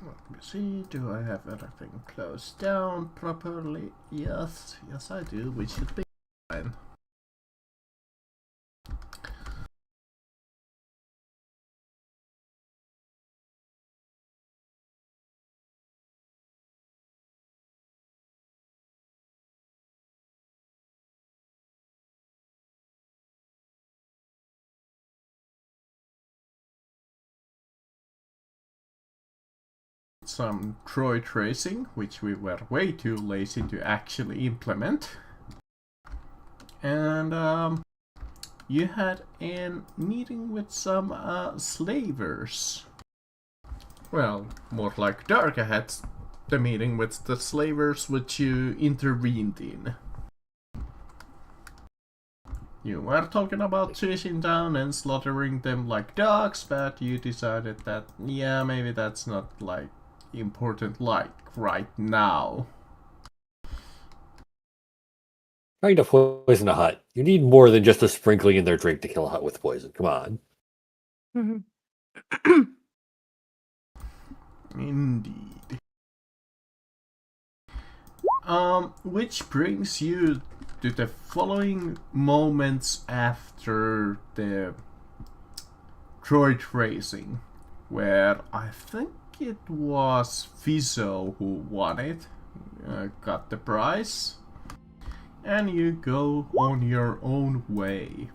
Let me see, do I have everything closed down properly? Yes, yes I do, we should be fine. Some Troy tracing, which we were way too lazy to actually implement. And you had a meeting with some slavers. Well, more like Darka had the meeting with the slavers which you intervened in. You were talking about chasing down and slaughtering them like dogs, but you decided that, yeah, maybe that's not like important like right now. Trying to poison a hut. You need more than just a sprinkling in their drink to kill a hut with poison. Come on. Indeed. Which brings you to the following moments after the droid racing, where I think it was Fizzo who won it, got the prize, and you go on your own way,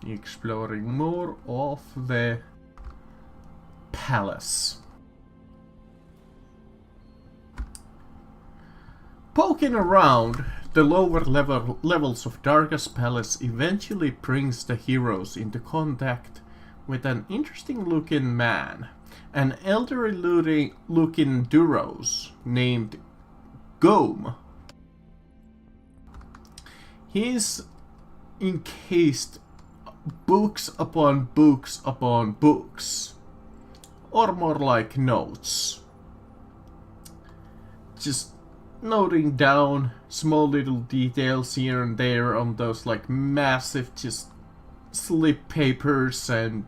exploring more of the palace. Poking around the lower levels of Darga's palace eventually brings the heroes into contact with an interesting looking man, an elderly looking Duros named Gome. He's encased books upon books upon books, or more like notes. Just noting down small little details here and there on those like massive just slip papers and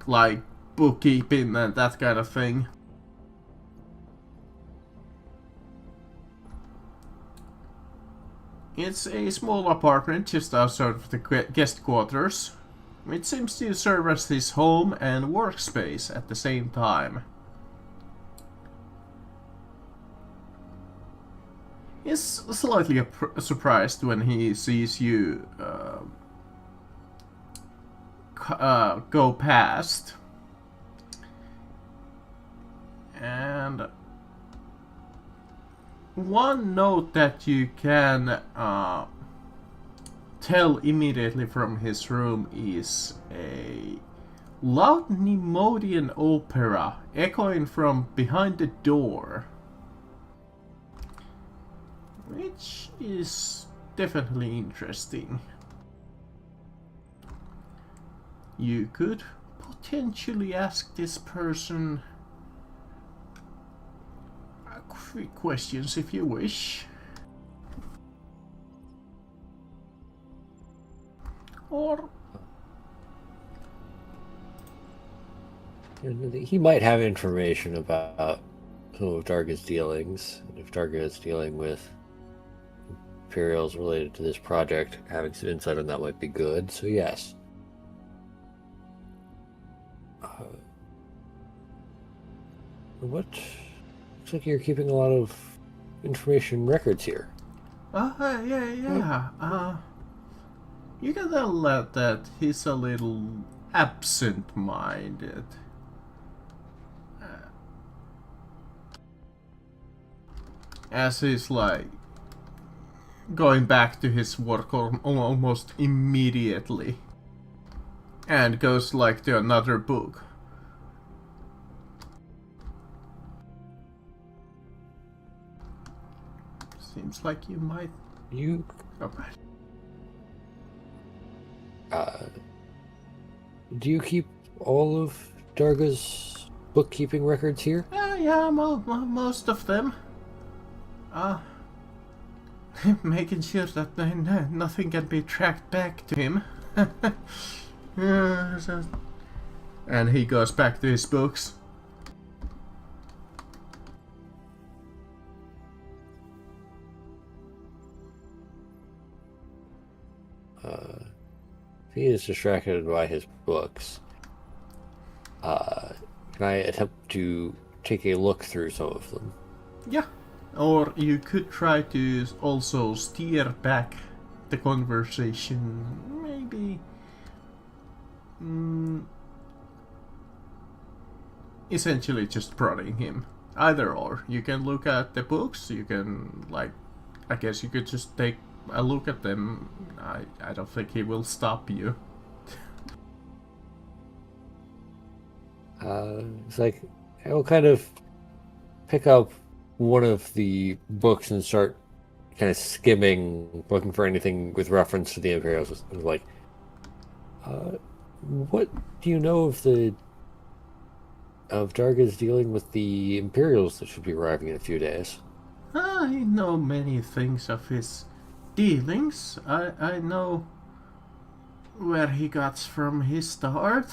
like bookkeeping and that kind of thing. It's a small apartment just outside of the guest quarters. It seems to serve as his home and workspace at the same time. He's slightly surprised when he sees you go past. And one note that you can tell immediately from his room is a loud Nemodian opera echoing from behind the door, which is definitely interesting. You could potentially ask this person quick questions if you wish. Or He might have information about some of Darga's dealings. And if Darga is dealing with Imperials related to this project, having some insight on that might be good. So yes. What? Looks like you're keeping a lot of information records here. yeah. You can tell that he's a little absent-minded. As he's like going back to his work almost immediately, and goes like to another book. Seems like you might. You. Okay. Do you keep all of Darga's bookkeeping records here? Yeah, most of them. Making sure that nothing can be tracked back to him. And he goes back to his books. If he is distracted by his books, can I attempt to take a look through some of them? Yeah. Or you could try to also steer back the conversation. Maybe. Essentially just prodding him. Either or. You can look at the books, you can, like, I guess you could just take a look at them. I don't think he will stop you. It's like I'll kind of pick up one of the books and start kind of skimming, looking for anything with reference to the Imperials. I was like, what do you know of Darga's dealing with the Imperials that should be arriving in a few days? I know many things of his dealings. I know where he got from his start.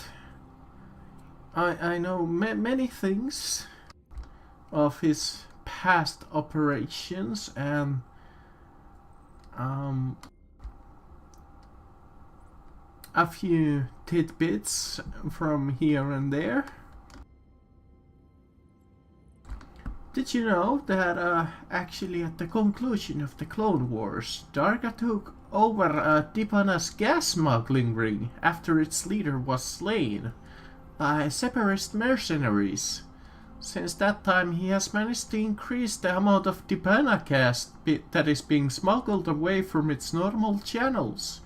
I know many things of his past operations and a few tidbits from here and there. Did you know that actually at the conclusion of the Clone Wars, Darga took over Dipana's gas smuggling ring after its leader was slain by separatist mercenaries? Since that time he has managed to increase the amount of Dipana gas that is being smuggled away from its normal channels,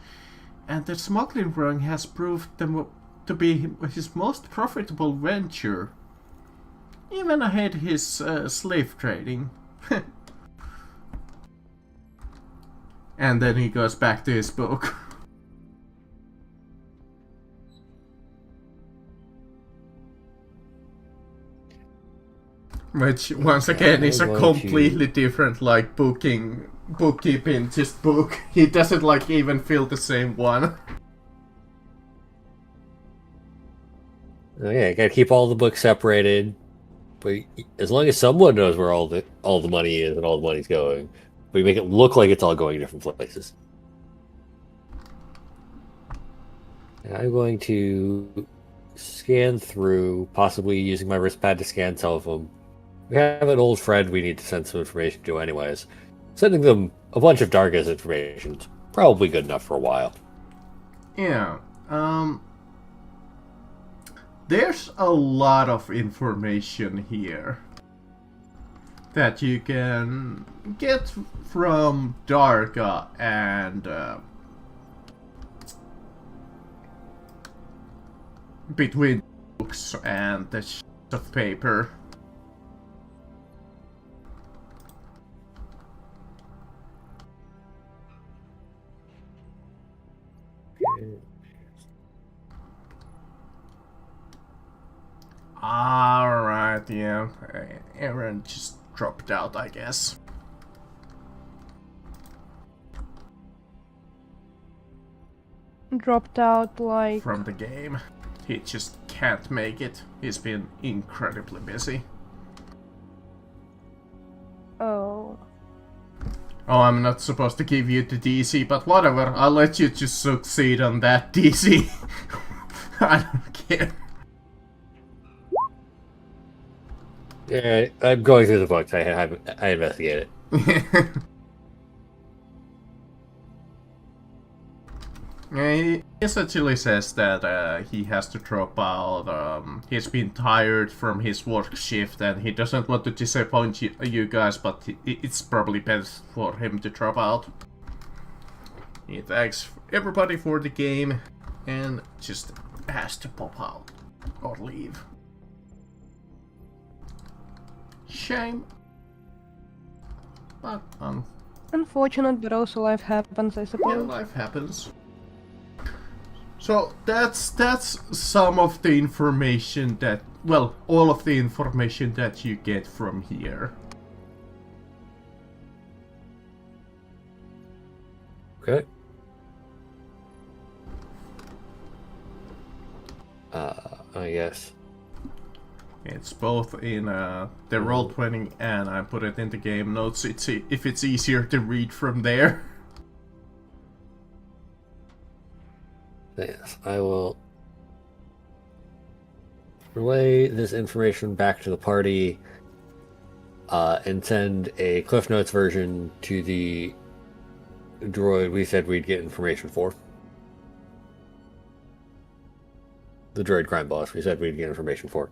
and the smuggling ring has proved to be his most profitable venture. Even ahead his slave trading. And then he goes back to his book. Which, once again, is a completely different, like, bookkeeping, just book. He doesn't, like, even fill the same one. Oh, yeah, I gotta keep all the books separated. But as long as someone knows where all the money is and all the money's going, we make it look like it's all going different places. And I'm going to scan through, possibly using my wrist pad to scan some of them. We have an old friend we need to send some information to anyways. Sending them a bunch of Darga's information is probably good enough for a while. Yeah, there's a lot of information here that you can get from Darga and between books and the sheets of paper. Alright, yeah. Aaron just dropped out, I guess. Dropped out like... From the game. He just can't make it. He's been incredibly busy. Oh. Oh, I'm not supposed to give you the DC, but whatever. I'll let you just succeed on that DC. I don't care. Yeah, I'm going through the books. I investigate it. He essentially says that he has to drop out. He's been tired from his work shift and he doesn't want to disappoint you guys, but it's probably best for him to drop out. He thanks everybody for the game and just has to pop out or leave. Shame. But, unfortunate, but also life happens, I suppose. yeah, life happens. So that's some of the information that, well, all of the information that you get from here. Okay. Yes. It's both in the Roll20 and I put it in the game notes if it's easier to read from there. Yes, I will relay this information back to the party and send a Cliff Notes version to the droid we said we'd get information for. The droid crime boss we said we'd get information for.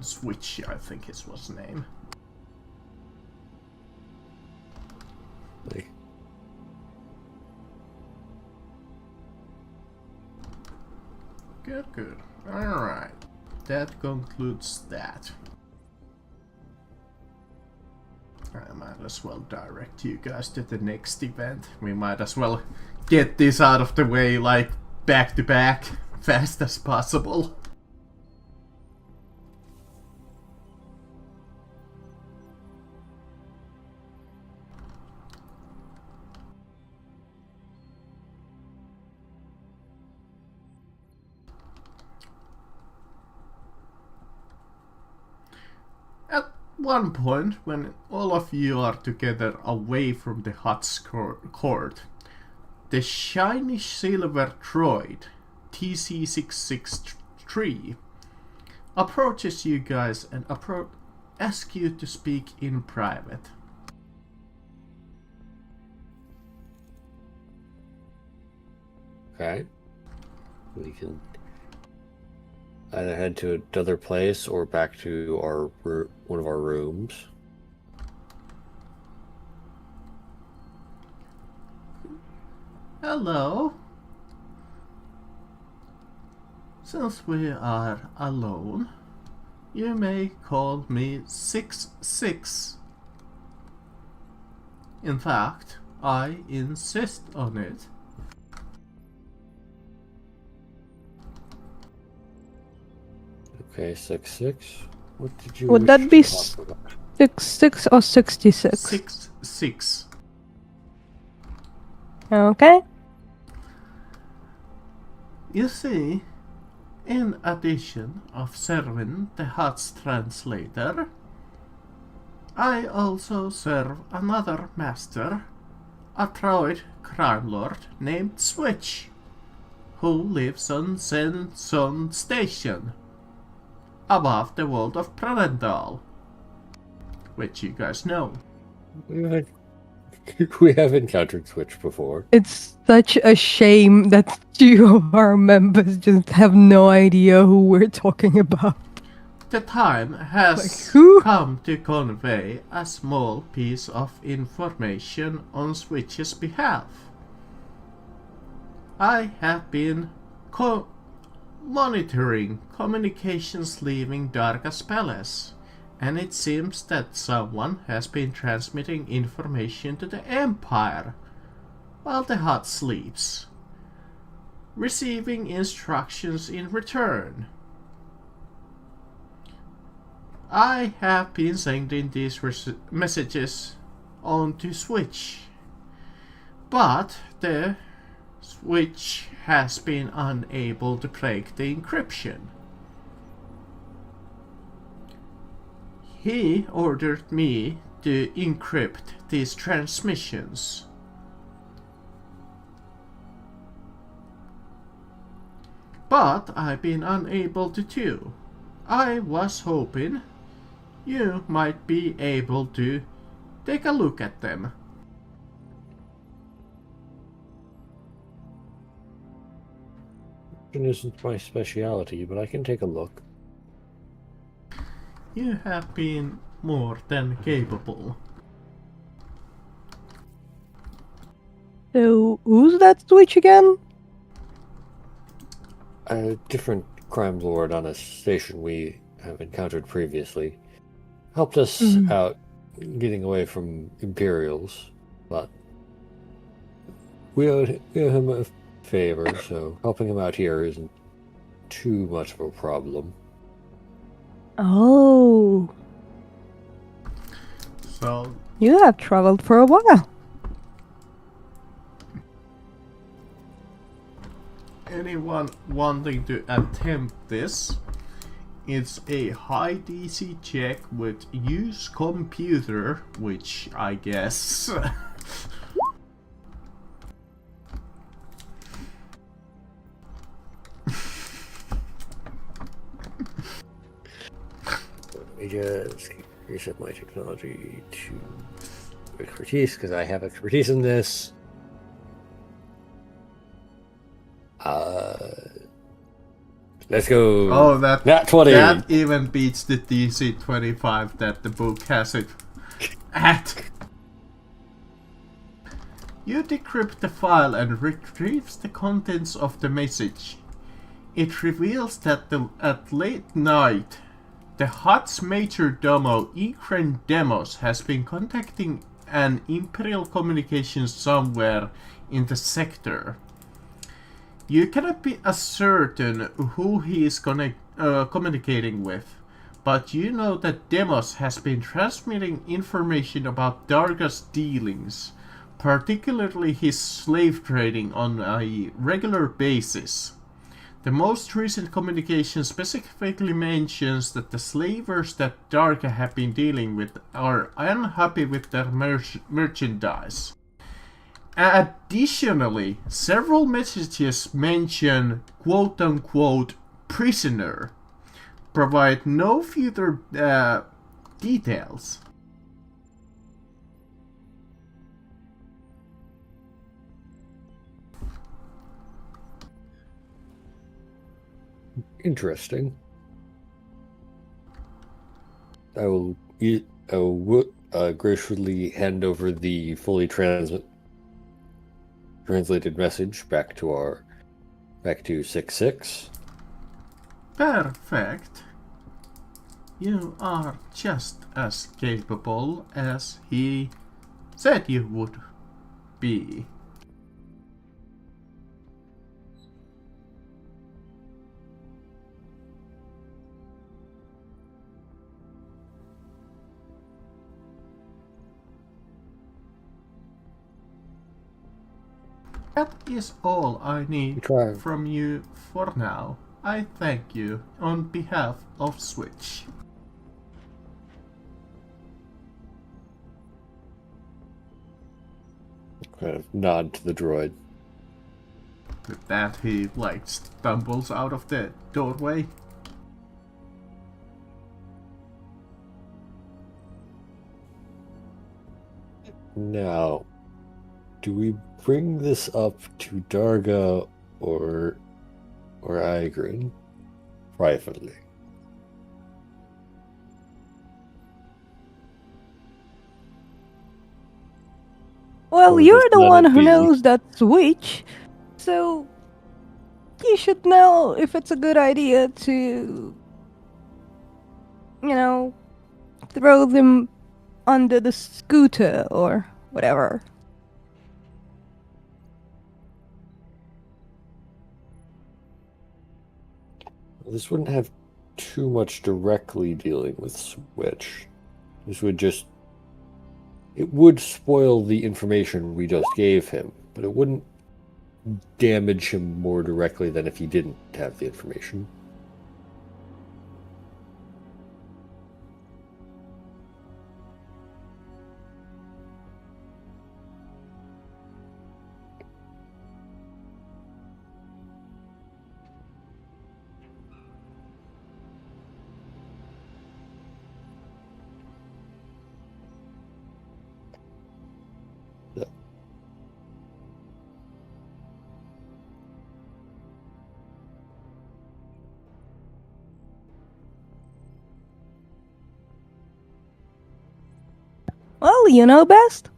Switch, I think his was name. Good. Alright. That concludes that. I might as well direct you guys to the next event. We might as well get this out of the way, like, back to back, fast as possible. At one point, when all of you are together away from the Hutt's court, the shiny silver droid, TC663, approaches you guys and asks you to speak in private. Okay. We can either head to another place or back to our one of our rooms. Hello. Since we are alone, you may call me 66. In fact, I insist on it. Okay, 66. What did you Would wish that be to talk about? 66 or 66? 66. Okay. You see, in addition of serving the Hutt's translator, I also serve another master, a droid crime lord named Switch, who lives on Zenson Station, above the world of Prelendal, which you guys know. We have encountered Switch before. It's such a shame that two of our members just have no idea who we're talking about. The time has Like, who? come to convey a small piece of information on Switch's behalf. I have been monitoring communications leaving Darga's palace, and it seems that someone has been transmitting information to the Empire while the Hutt sleeps, receiving instructions in return. I have been sending these messages on to Switch, but the Switch has been unable to break the encryption. He ordered me to encrypt these transmissions. But I've been unable to do. I was hoping you might be able to take a look at them. It isn't my speciality, but I can take a look. You have been more than capable. So, who's that Switch again? A different crime lord on a station we have encountered previously helped us out getting away from Imperials, but we owe him a favor, so helping him out here isn't too much of a problem. Oh, So, you have traveled for a while. anyone wanting to attempt this, it's a high DC check with use computer, which I guess Let me just reset my technology to expertise, because I have expertise in this. Let's go. oh, that Nat 20. that even beats the DC 25 that the book has it at. You decrypt the file and retrieves the contents of the message. It reveals that at late night, the HUD's major domo, Ekran Demos, has been contacting an Imperial communications somewhere in the sector. You cannot be as certain who he is communicating with, but you know that Demos has been transmitting information about Darga's dealings, particularly his slave trading, on a regular basis. The most recent communication specifically mentions that the slavers that Darga have been dealing with are unhappy with their merchandise. Additionally, several messages mention quote-unquote prisoner, provide no further details. Interesting. I will graciously hand over the fully translated message back to 6-6. Perfect. You are just as capable as he said you would be. That is all I need from you for now. I thank you on behalf of Switch. Kind of nod to the droid. With that, he stumbles out of the doorway. Now, do we bring this up to Darga or Igrin privately? Well, Or you're just the let one it who be? knows that switch, so you should know if it's a good idea to, throw them under the scooter or whatever. This wouldn't have too much directly dealing with Switch. This would just... It would spoil the information we just gave him, but it wouldn't damage him more directly than if he didn't have the information. Well, you know best.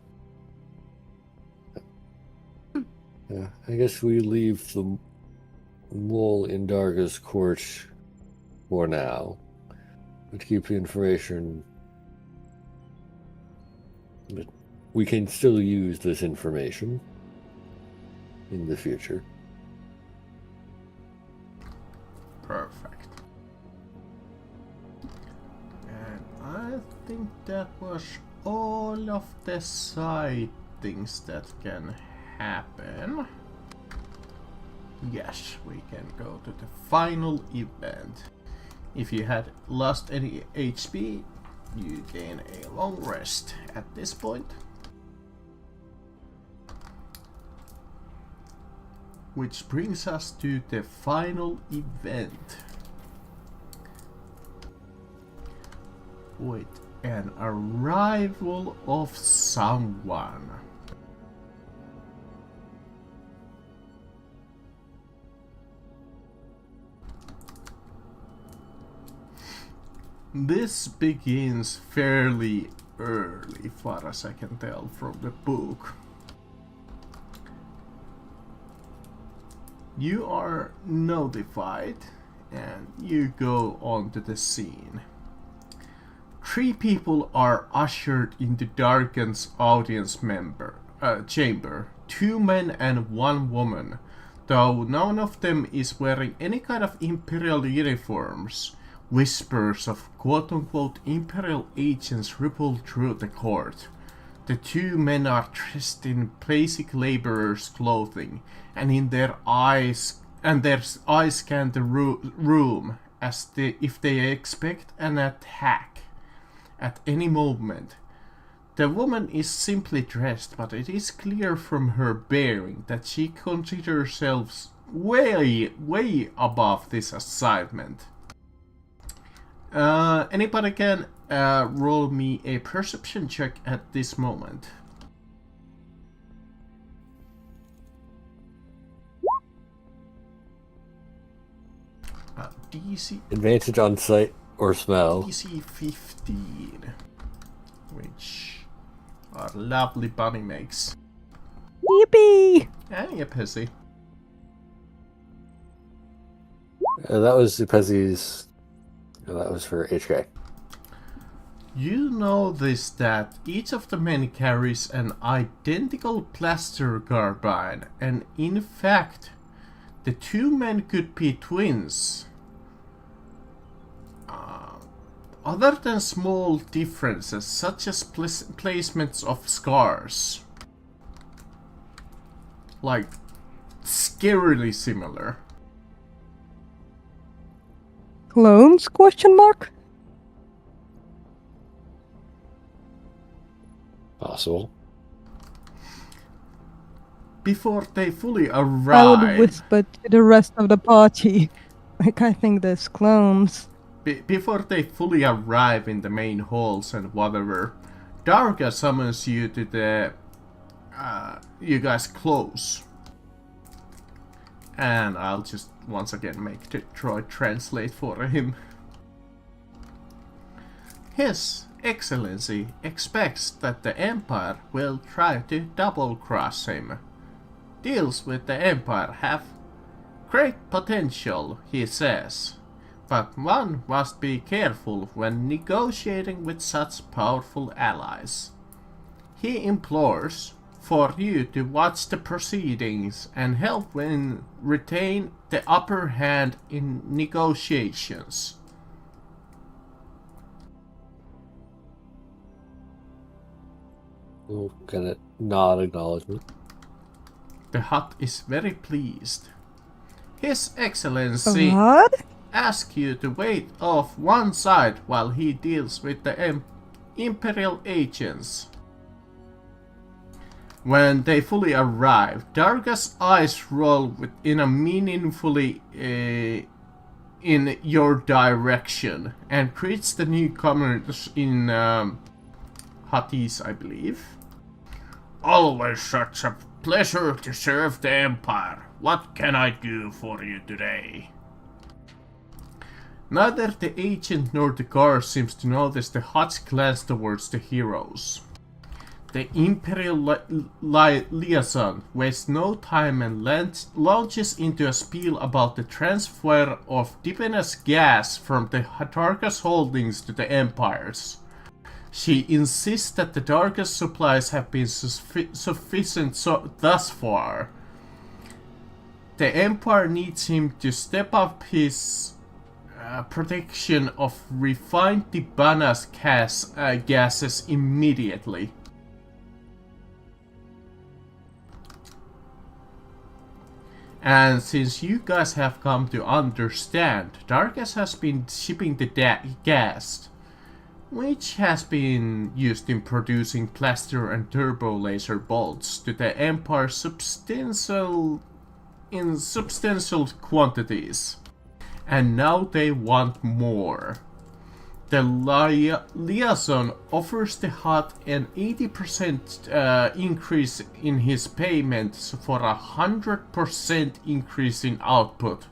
Yeah, I guess we leave the mole in Darga's court for now. But keep the information. But we can still use this information in the future. Perfect. And I think that was all of the side things that can happen. Yes, we can go to the final event. If you had lost any HP, you gain a long rest at this point. Which brings us to the final event. With an arrival of someone. This begins fairly early, far as I can tell from the book. You are notified and you go onto the scene. 3 people are ushered into Darken's audience chamber. 2 men and 1 woman, though none of them is wearing any kind of imperial uniforms. Whispers of quote-unquote imperial agents ripple through the court. The 2 men are dressed in basic laborers' clothing, and their eyes scan the room as if they expect an attack at any moment. The woman is simply dressed, but it is clear from her bearing that she considers herself way above this assignment. Anybody can roll me a perception check at this moment. DC Advantage on sight or smell. DC 15, which our lovely bunny makes. Yippee! And you pissy. That was Pezzy's. That was for HK. You notice that each of the men carries an identical plaster carbine, and in fact, the 2 men could be twins. Other than small differences, such as placements of scars. Like, scarily similar. Clones? Question mark? Possible. Before they fully I would arrive, whisper to the rest of the party. Like, I think there's clones. before they fully arrive in the main halls and whatever, Darga summons you to the you guys close. And I'll just once again make the droid translate for him. His Excellency expects that the Empire will try to double-cross him. Deals with the Empire have great potential, he says, but one must be careful when negotiating with such powerful allies. He implores for you to watch the proceedings and help him retain the upper hand in negotiations. We'll kind of nod acknowledgement. The Hutt is very pleased. His Excellency What? asks you to wait off one side while he deals with the Imperial agents. When they fully arrive, Darga's eyes roll in a meaningfully in your direction and greets the newcomers in Huttese, I believe. Always such a pleasure to serve the Empire. What can I do for you today? Neither the agent nor the guard seems to notice the Hutt's glance towards the heroes. The Imperial liaison wastes no time and launches into a spiel about the transfer of divinous gas from the Darkest holdings to the Empires. She insists that the Darkest supplies have been sufficient thus far. The Empire needs him to step up his protection of refined divinous gases immediately. And since you guys have come to understand, Darkus has been shipping the gas, which has been used in producing plaster and turbo laser bolts to the Empire in substantial quantities. And now they want more. The liaison offers the Hutt an 80% increase in his payments for a 100% increase in output,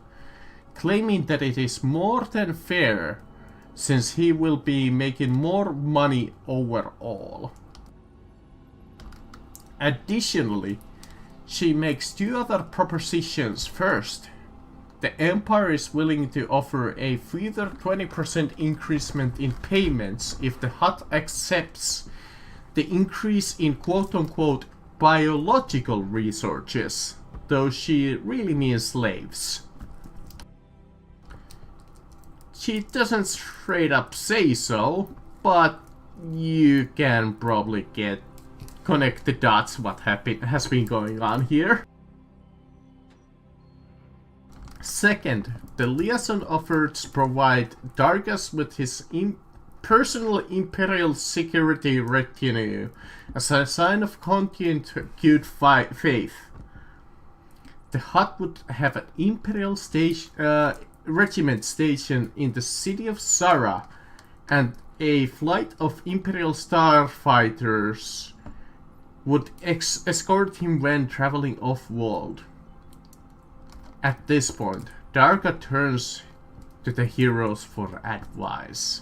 claiming that it is more than fair since he will be making more money overall. Additionally, she makes two other propositions. First, the Empire is willing to offer a further 20% increasement in payments if the Hutt accepts the increase in quote-unquote biological researches, though she really means slaves. She doesn't straight up say so, but you can probably connect the dots what has been going on here. Second, the liaison offers provide Dargus with his personal Imperial security retinue as a sign of continued good faith. The Hutt would have an Imperial regiment stationed in the city of Zara, and a flight of Imperial starfighters would escort him when traveling off-world. At this point, Darka turns to the heroes for advice.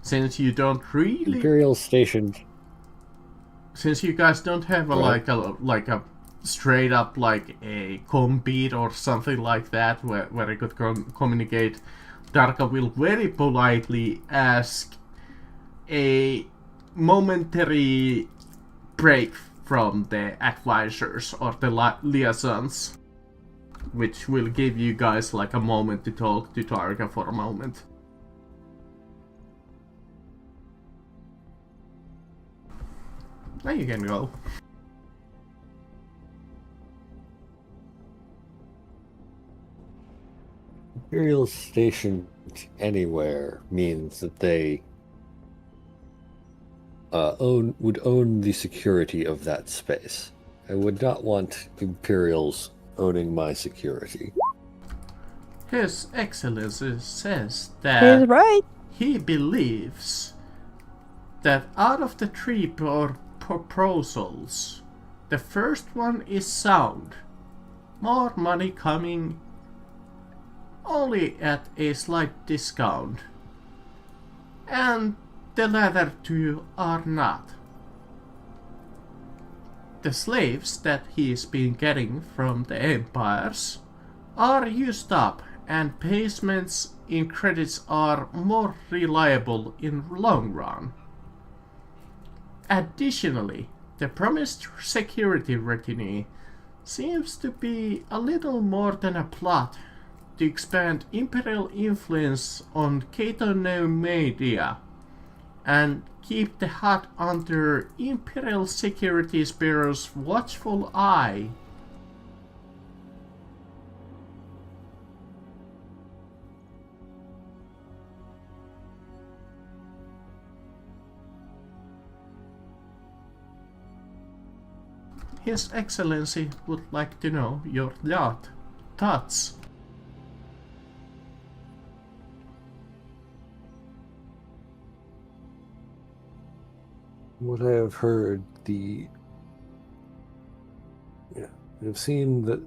Since you don't really... Imperial Station. Since you guys don't have a straight up like a compete or something like that where I could communicate, Darka will very politely ask a momentary break from the advisors or the liaisons, which will give you guys like a moment to talk to Darka for a moment. Now you can go. Imperial stationed anywhere means that they would own the security of that space. I would not want Imperials owning my security. His Excellency says that He's right. he believes that out of the three proposals, the first one is sound. More money coming only at a slight discount. And the latter two are not. The slaves that he's been getting from the empires are used up, and payments in credits are more reliable in long run. Additionally, the promised security retinue seems to be a little more than a plot to expand Imperial influence on Cato-Nomadia and keep the Hutt under Imperial Security Bureau's watchful eye. His Excellency would like to know your thoughts. What I have heard, I've seen that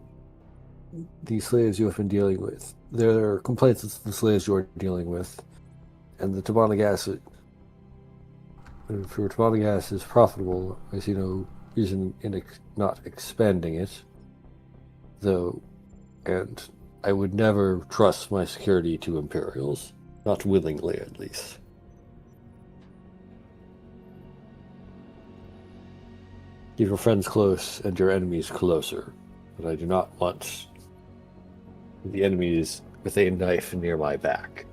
the slaves you have been dealing with, there are complaints of the slaves you are dealing with, and the Tabana gas, if your Tabana gas is profitable, I see no reason in not expanding it, though, and I would never trust my security to Imperials, not willingly at least. Keep your friends close and your enemies closer, but I do not want the enemies with a knife near my back.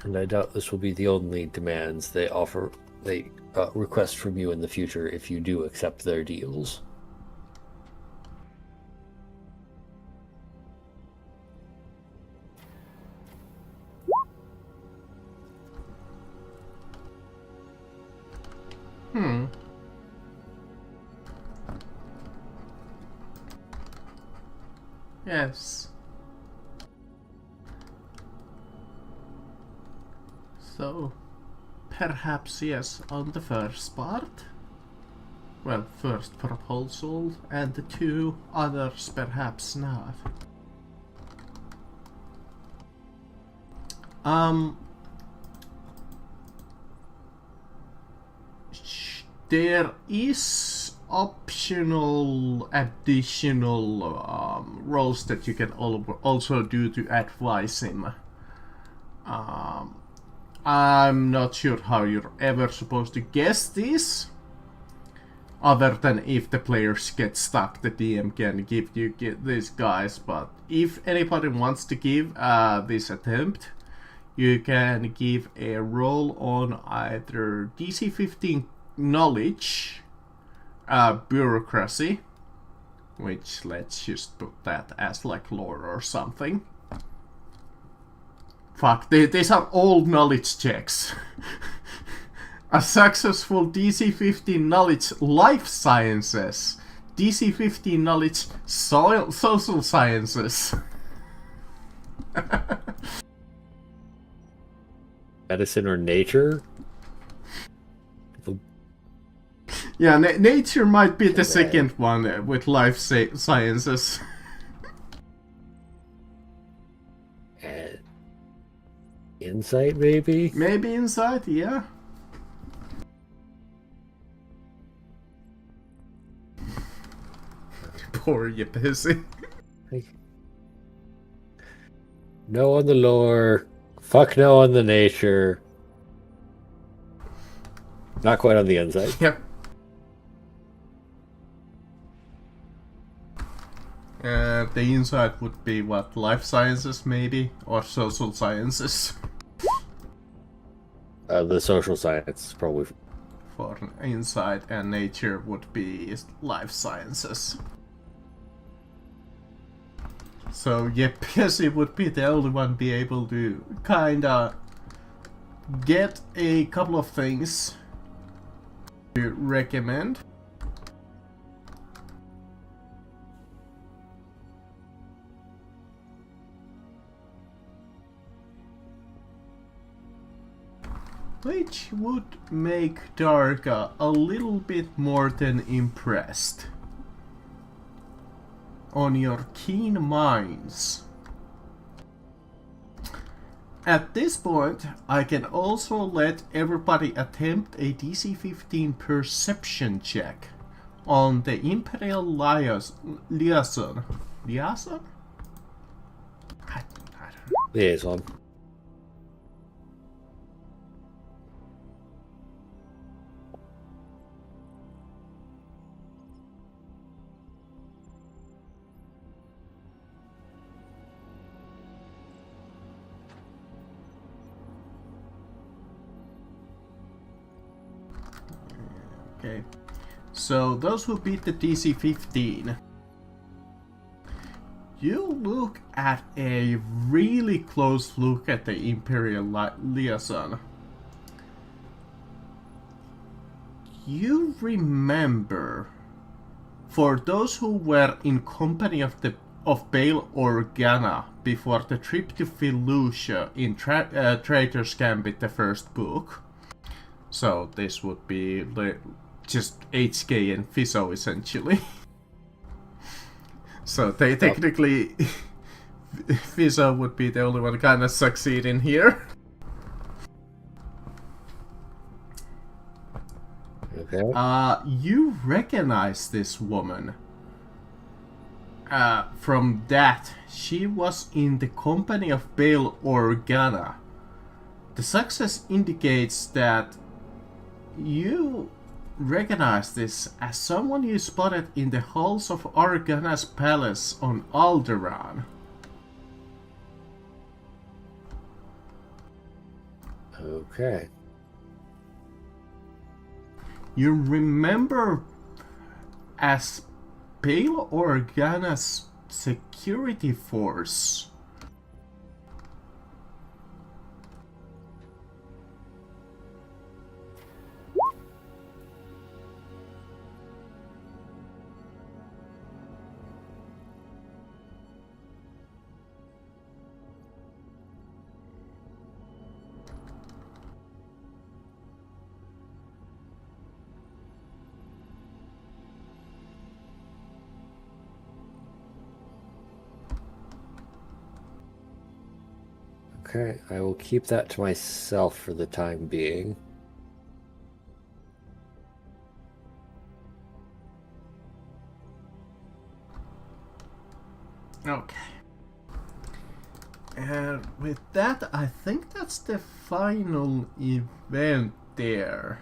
And I doubt this will be the only demands they request from you in the future if you do accept their deals. Yes. So, perhaps yes on the first part. Well, first proposal, and the two others perhaps not. There is optional additional roles that you can also do to advise him. I'm not sure how you're ever supposed to guess this. Other than if the players get stuck, the DM can give you these guys. But if anybody wants to give this attempt, you can give a roll on either DC 15 knowledge, bureaucracy, which let's just put that as like lore or something. Fuck, these are all knowledge checks. A successful DC 15 knowledge life sciences, DC 15 knowledge social sciences. Medicine or nature? Yeah, nature might be the second one with life sciences. And insight, maybe? Maybe insight, yeah. Poor you busy. No on the lore. Fuck no on the nature. Not quite on the insight. Yep. The insight would be what? Life sciences, maybe? Or social sciences? The social science, probably. For insight, and nature would be life sciences. So, yeah, Pessy would be the only one be able to kinda get a couple of things to recommend. Which would make Darga a little bit more than impressed. On your keen minds. At this point, I can also let everybody attempt a DC 15 perception check on the Imperial Liaison. Liaison? I don't know. Liaison. Okay, so those who beat the DC 15, you look at a really close look at the Imperial Liaison. You remember, for those who were in company of Bail Organa before the trip to Felucia in Traitor's Gambit, the first book. So this would be just HK and Fiso essentially. So they technically Fiso would be the only one kind of succeeding here. Okay. You recognize this woman. From that, she was in the company of Bail Organa. The success indicates that you recognize this as someone you spotted in the halls of Organa's palace on Alderaan. Okay. You remember as Pale Organa's security force. Okay, I will keep that to myself for the time being. Okay. And with that, I think that's the final event there.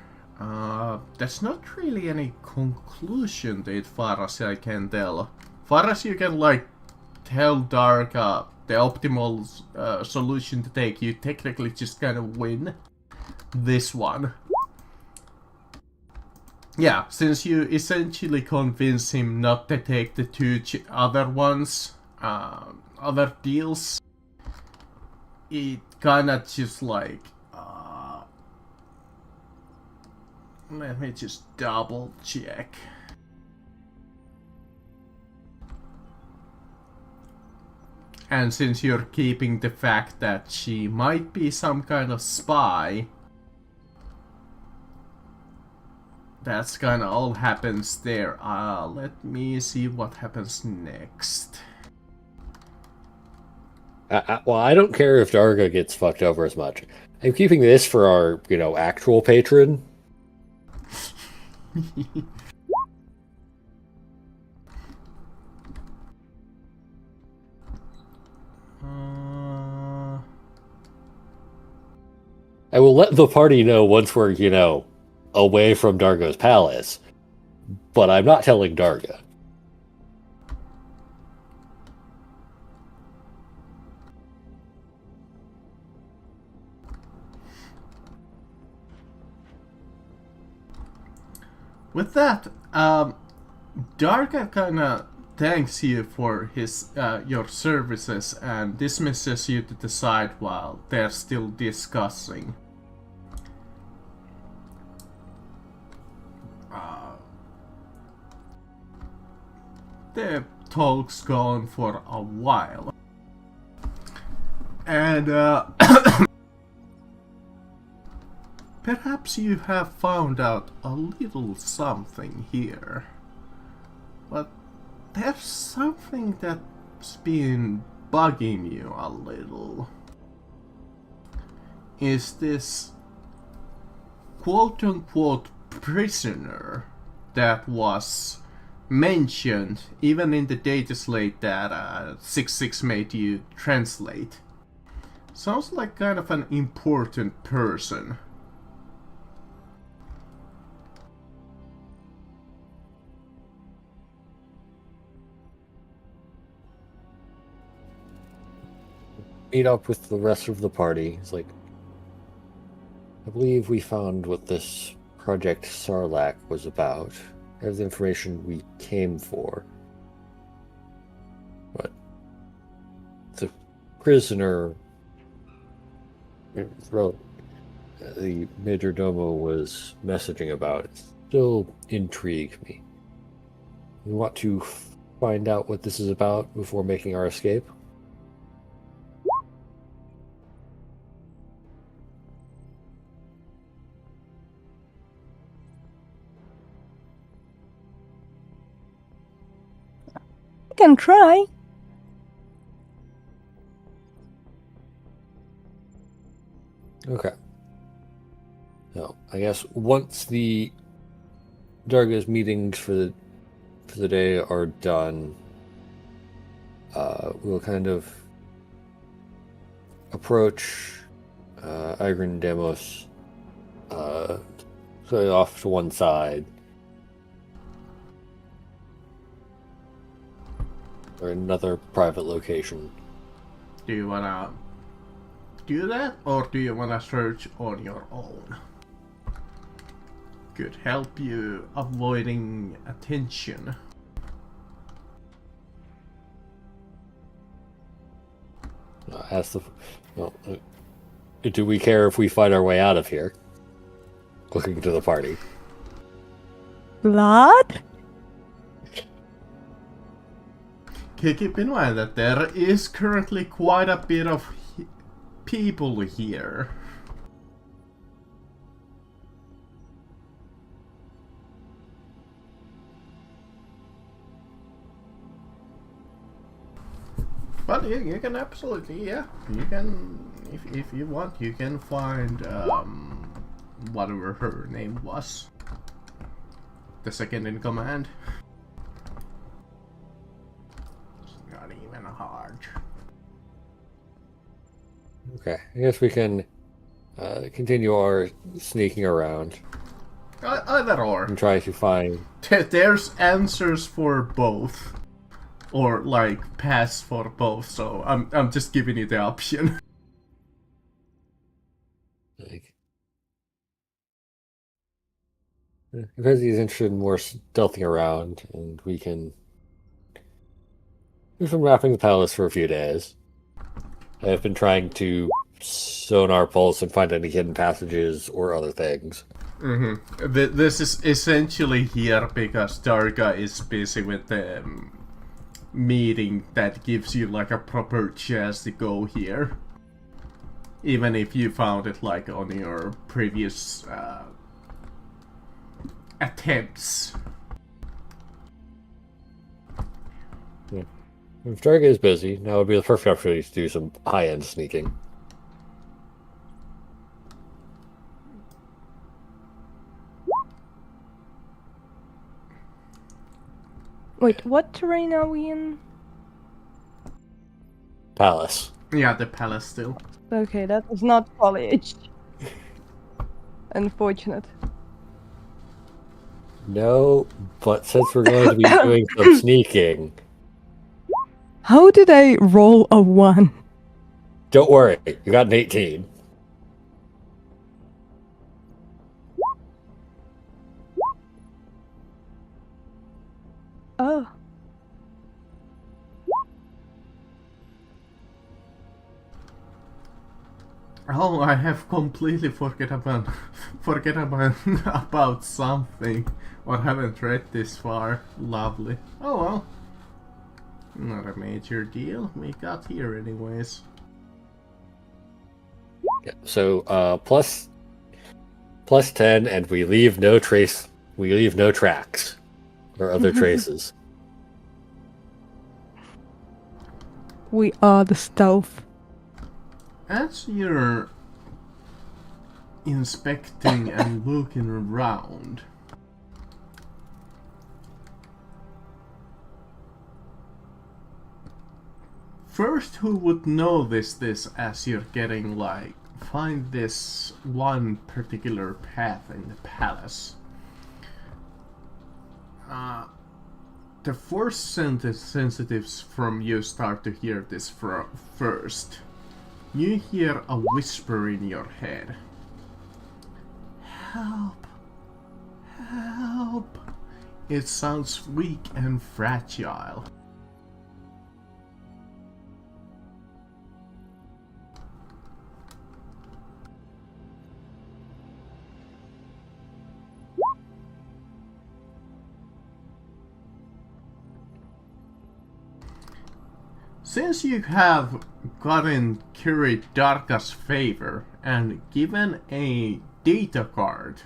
There's not really any conclusion to it, far as I can tell. Far as you can, like, tell Darka the optimal solution to take, you technically just kind of win this one. Yeah, since you essentially convince him not to take the two other ones, other deals, it kinda just like, let me just double check. And since you're keeping the fact that she might be some kind of spy, that's kinda all happens there. Let me see what happens next. Well, I don't care if Darga gets fucked over as much. I'm keeping this for our, actual patron. I will let the party know once we're, away from Dargo's palace. But I'm not telling Darga. With that, Darka kinda thanks you for his your services and dismisses you to the side while they're still discussing. The talk's gone for a while. And perhaps you have found out a little something here. But there's something that's been bugging you a little. Is this quote-unquote prisoner that was mentioned even in the data slate that 6-6 made you translate? Sounds like kind of an important person. Meet up with the rest of the party. It's like, I believe we found what this Project Sarlacc was about. I have the information we came for. But the prisoner, the Major Domo was messaging about, still intrigue me. We want to find out what this is about before making our escape. You can try. Okay. So I guess once the Darga's meetings for the day are done, we'll kind of approach Igrin Demos sort of off to one side. Or another private location. Do you wanna do that, or do you want to search on your own? Could help you avoiding attention. Well, do we care if we find our way out of here? Looking to the party. Blood? Keep in mind that there is currently quite a bit of people here. But you can absolutely, yeah, you can, if you want, you can find whatever her name was, the second in command. It's not even hard. Okay, I guess we can continue our sneaking around Either or. and try to find. There's answers for both. Or like paths for both, so I'm just giving you the option. Like, because he's interested in more stealthing around, and we've been mapping the palace for a few days. I've been trying to sonar pulse and find any hidden passages or other things. Mm-hmm. This is essentially here because Darga is busy with the meeting that gives you like a proper chance to go here. Even if you found it like on your previous attempts. Yeah. If Darga is busy, now would be the perfect opportunity to do some high-end sneaking. Wait, what terrain are we in? Palace. Yeah, the palace still. Okay, that is not college. Unfortunate. No, but since we're going to be doing some sneaking, How did I roll a 1? don't worry, you got an 18. Oh. Oh, I have completely forget about about something, or haven't read this far. Lovely. Oh well, not a major deal. We got here anyways. Yeah, so plus 10, and we leave no trace. We leave no tracks or other traces. We are the stealth. As you're inspecting and looking around, first, who would notice this as you're getting like find this one particular path in the palace? The force sensitives from you start to hear this first. You hear a whisper in your head. Help! Help! It sounds weak and fragile. Since you have gotten Curie Darka's favor and given a data card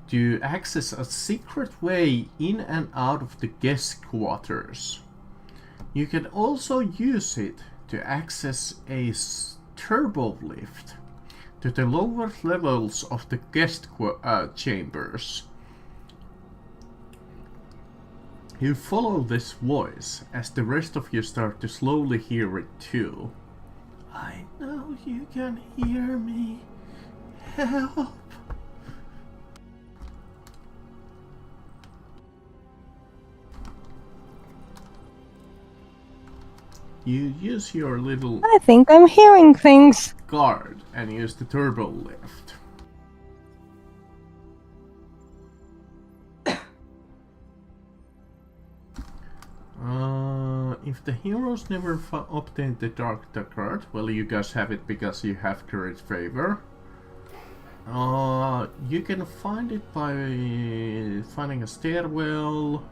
to access a secret way in and out of the guest quarters, you can also use it to access a turbo lift to the lower levels of the guest chambers. You follow this voice as the rest of you start to slowly hear it too. I know you can hear me. Help! you use your little I think I'm hearing things. guard and use the turbo lift. If the heroes never obtained the Dark card, well, you guys have it because you have Courage Favor. You can find it by finding a stairwell.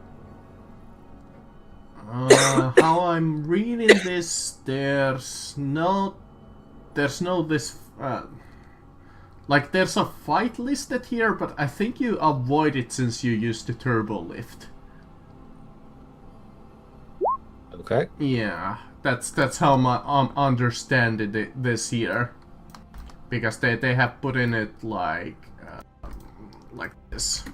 How I'm reading this, there's there's a fight listed here, but I think you avoid it since you used the turbo lift. Okay. Yeah, that's how I understand this here, because they have put in it like this,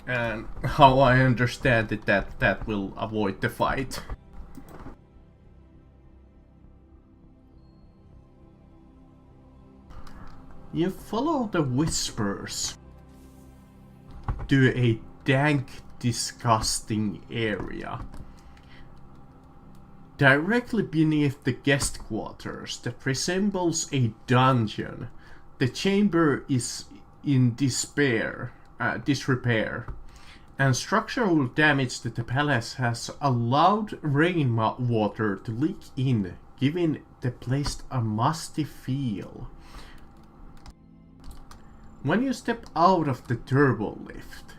and how I understand it, that will avoid the fight. You follow the whispers to a dank, disgusting area. Directly beneath the guest quarters that resembles a dungeon, the chamber is in disrepair, and structural damage to the palace has allowed rainwater to leak in, giving the place a musty feel. When you step out of the turbo lift,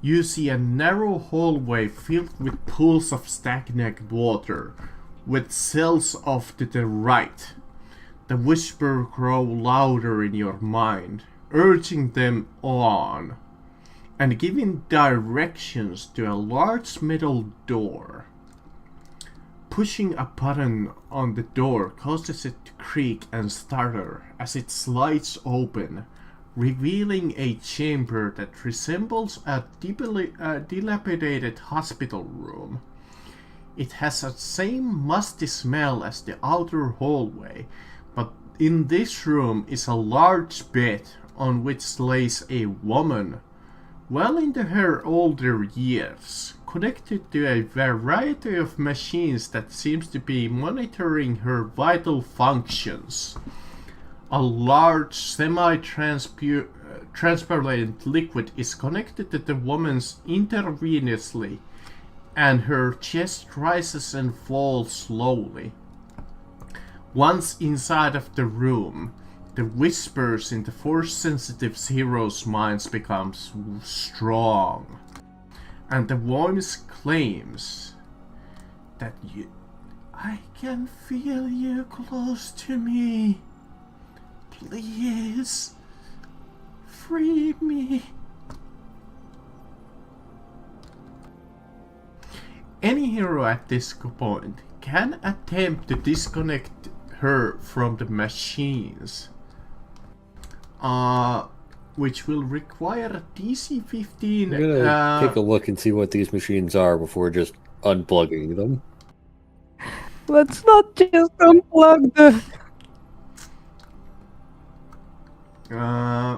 you see a narrow hallway filled with pools of stagnant water, with cells off to the right. The whisper grows louder in your mind, urging them on, and giving directions to a large metal door. Pushing a button on the door causes it to creak and stutter as it slides open, revealing a chamber that resembles a dilapidated hospital room. It has the same musty smell as the outer hallway, but in this room is a large bed on which lays a woman, well into her older years, connected to a variety of machines that seems to be monitoring her vital functions. A large semi-transparent liquid is connected to the woman's intravenously, and her chest rises and falls slowly. Once inside of the room, the whispers in the force-sensitive hero's minds becomes strong, and the voice claims that I can feel you close to me. Please, free me. Any hero at this point can attempt to disconnect her from the machines, which will require a DC 15. I'm gonna take a look and see what these machines are before just unplugging them. Let's not just unplug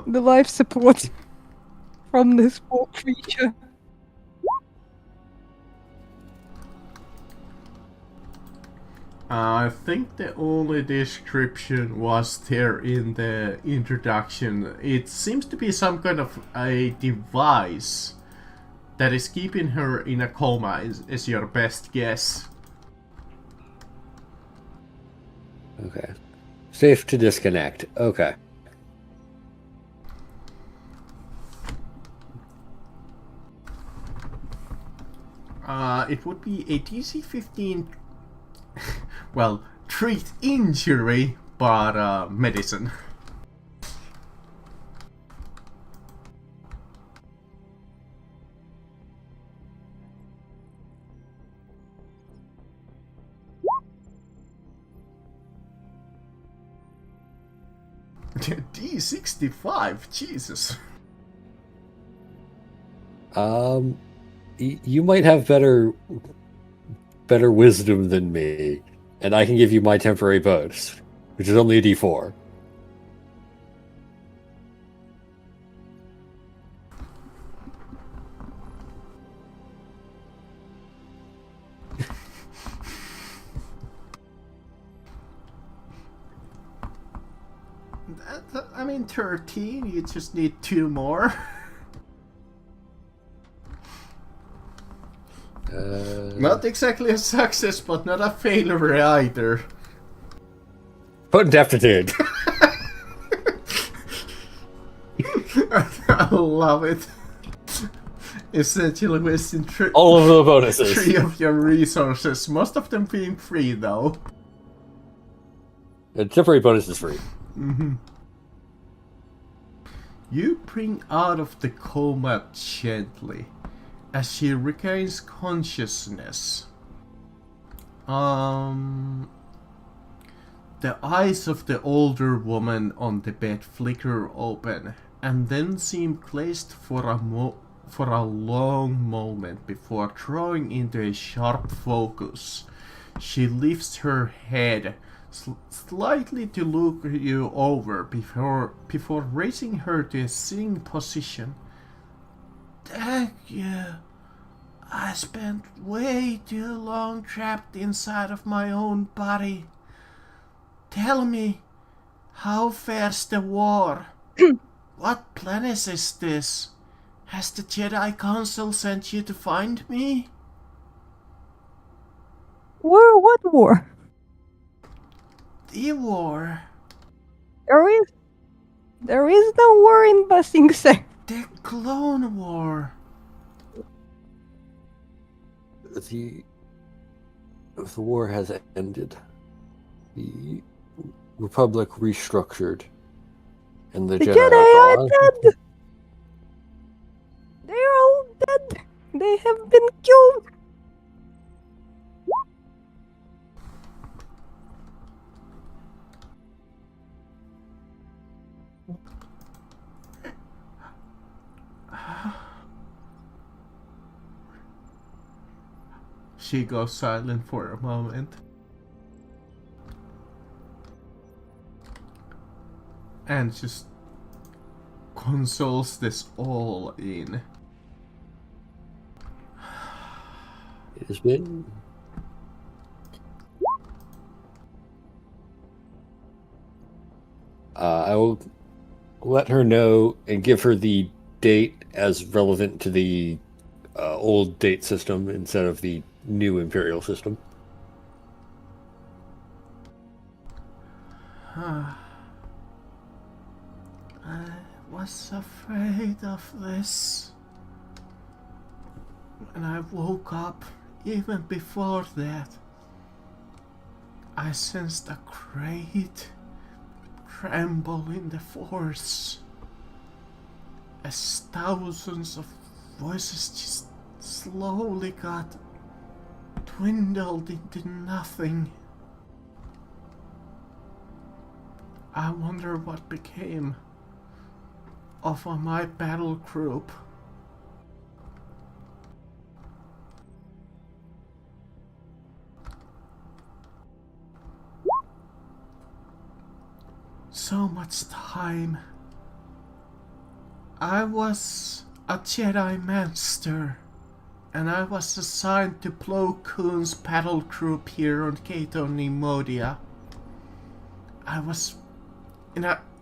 the life support from this poor creature. I think the only description was there in the introduction. It seems to be some kind of a device that is keeping her in a coma, is your best guess. Okay. Safe to disconnect. Okay. It would be a DC 15. Well, treat injury, but medicine. D65, Jesus. You might have better wisdom than me, and I can give you my temporary bonus, which is only a D4. I mean, 13, you just need 2 more. Not exactly a success, but not a failure either. Potent aptitude. I love it. Essentially wasting All of the bonuses. 3 of your resources, most of them being free though. The temporary bonus is free. You bring out of the coma gently as she regains consciousness. The eyes of the older woman on the bed flicker open and then seem glazed for a long moment before drawing into a sharp focus. She lifts her head slightly to look you over before raising her to a sitting position. Thank you. I spent way too long trapped inside of my own body. Tell me, how fares the war? What planet is this? Has the Jedi Council sent you to find me? War? What war? The war. There is no war in Bussing Sec. The Clone War. The war has ended. The Republic restructured. And the Jedi are gone. dead! They're all dead! They have been killed! She goes silent for a moment. And just consoles this all in. It has been. I will let her know and give her the date as relevant to the old date system instead of the new Imperial system. I was afraid of this. When I woke up, even before that, I sensed a great tremble in the force as thousands of voices just slowly got dwindled into nothing. I wonder what became of my battle group. So much time. I was a Jedi Master, and I was assigned to Plo Koon's battle group here on Cato Neimodia. I was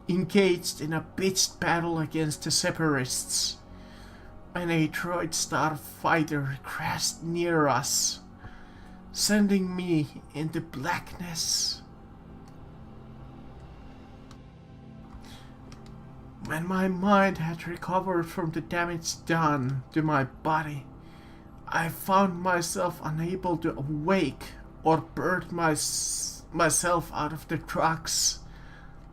engaged in a pitched battle against the Separatists when a droid starfighter crashed near us, sending me into blackness. When my mind had recovered from the damage done to my body, I found myself unable to awake or birth myself out of the drugs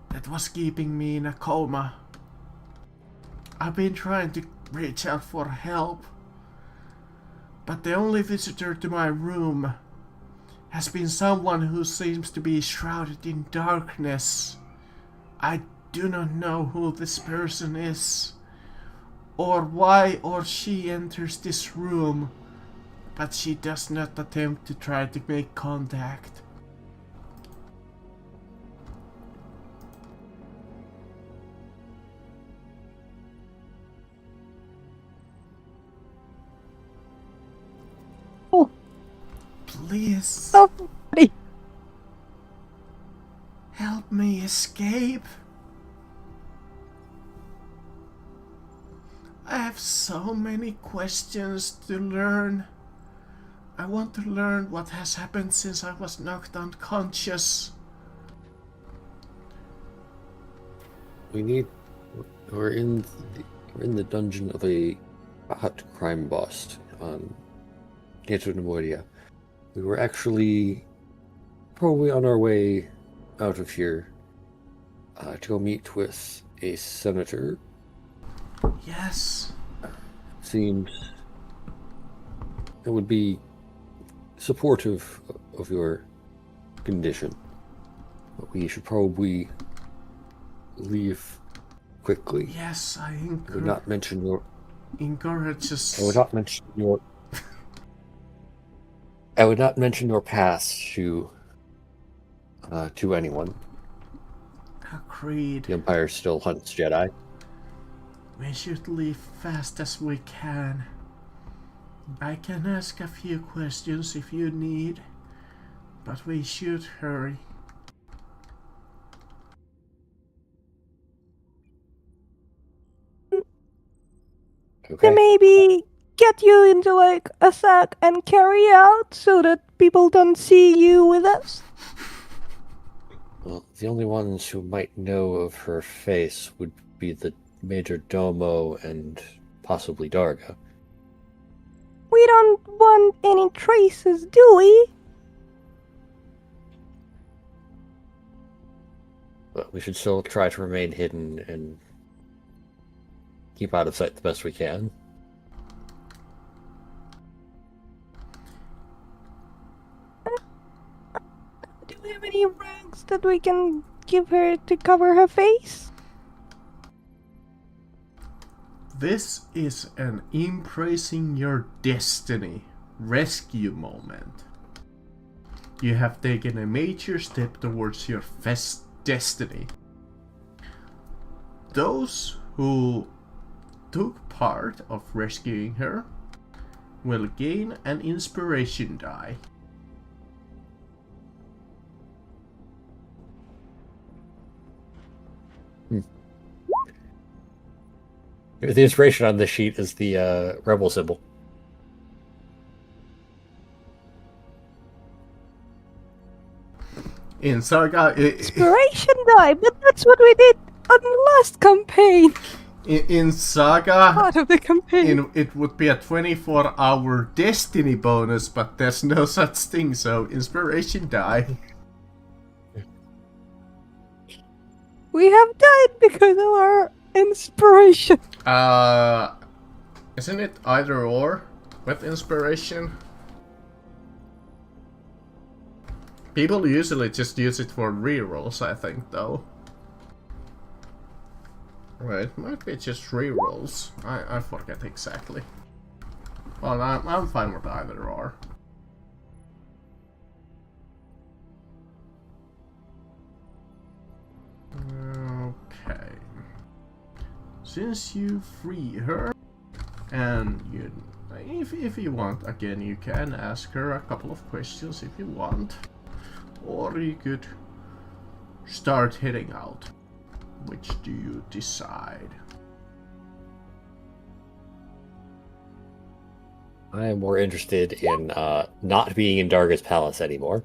that was keeping me in a coma. I've been trying to reach out for help, but the only visitor to my room has been someone who seems to be shrouded in darkness. I do not know who this person is, or why or she enters this room, but she does not attempt to try to make contact. Oh, Please, somebody! help me escape. so many questions to learn. I want to learn what has happened since I was knocked unconscious. We're in the dungeon of a hot crime boss on Nemoidia. We were actually probably on our way out of here to go meet with a senator. Yes. Seems it would be supportive of your condition. But we should probably leave quickly. Yes, I would not mention your. encourage us. I would not mention your. I would not mention your past to anyone. Agreed. The Empire still hunts Jedi. We should leave fast as we can. I can ask a few questions if you need, but we should hurry. Okay. Maybe get you into like a sack and carry out so that people don't see you with us. Well, the only ones who might know of her face would be the Major Domo and possibly Darga. We don't want any traces, do we? But we should still try to remain hidden and keep out of sight the best we can. Do we have any rags that we can give her to cover her face? This is an embracing your destiny rescue moment. You have taken a major step towards your destiny. Those who took part of rescuing her will gain an inspiration die. The inspiration on this sheet is the rebel symbol. In Saga, Inspiration die, but that's what we did on the last campaign. in Saga, Part of the campaign. it would be a 24-hour destiny bonus, but there's no such thing, so inspiration die. We have died because of our inspiration. Isn't it either or with inspiration? People usually just use it for rerolls, I think, though. Right, might be just rerolls. I forget exactly. Well, I'm fine with either or. Okay. Since you free her, and you, if you want, again, you can ask her a couple of questions if you want. Or you could start heading out. Which do you decide? I am more interested in not being in Darga's palace anymore.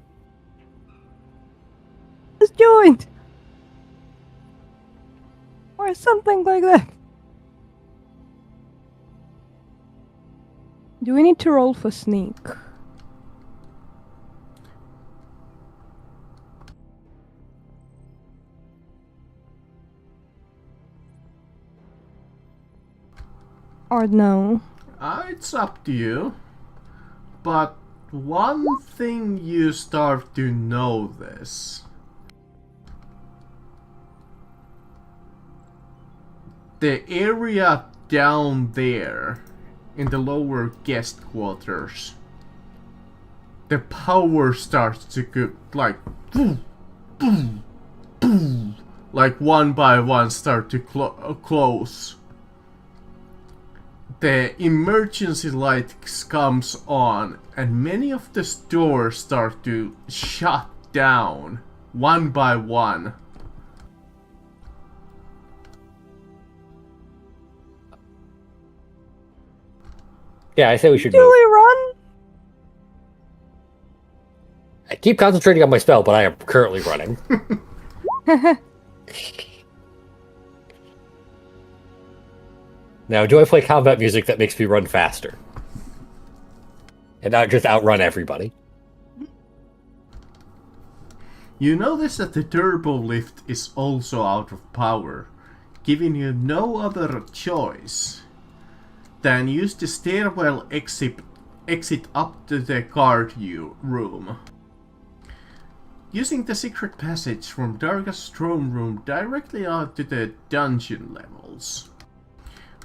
Just joined. Or something like that. Do we need to roll for sneak? Or no? It's up to you. But one thing you start to notice. The area down there in the lower guest quarters, the power starts to go like boom, boom, boom, like one by one start to close. The emergency light comes on and many of the stores start to shut down one by one. Yeah, I say we should Do move. we run? I keep concentrating on my spell, but I am currently running. Now, do I play combat music that makes me run faster? And not just outrun everybody? You notice that the turbo lift is also out of power, giving you no other choice than use the stairwell exit up to the guard room. Using the secret passage from Darga's throne room directly onto the dungeon levels.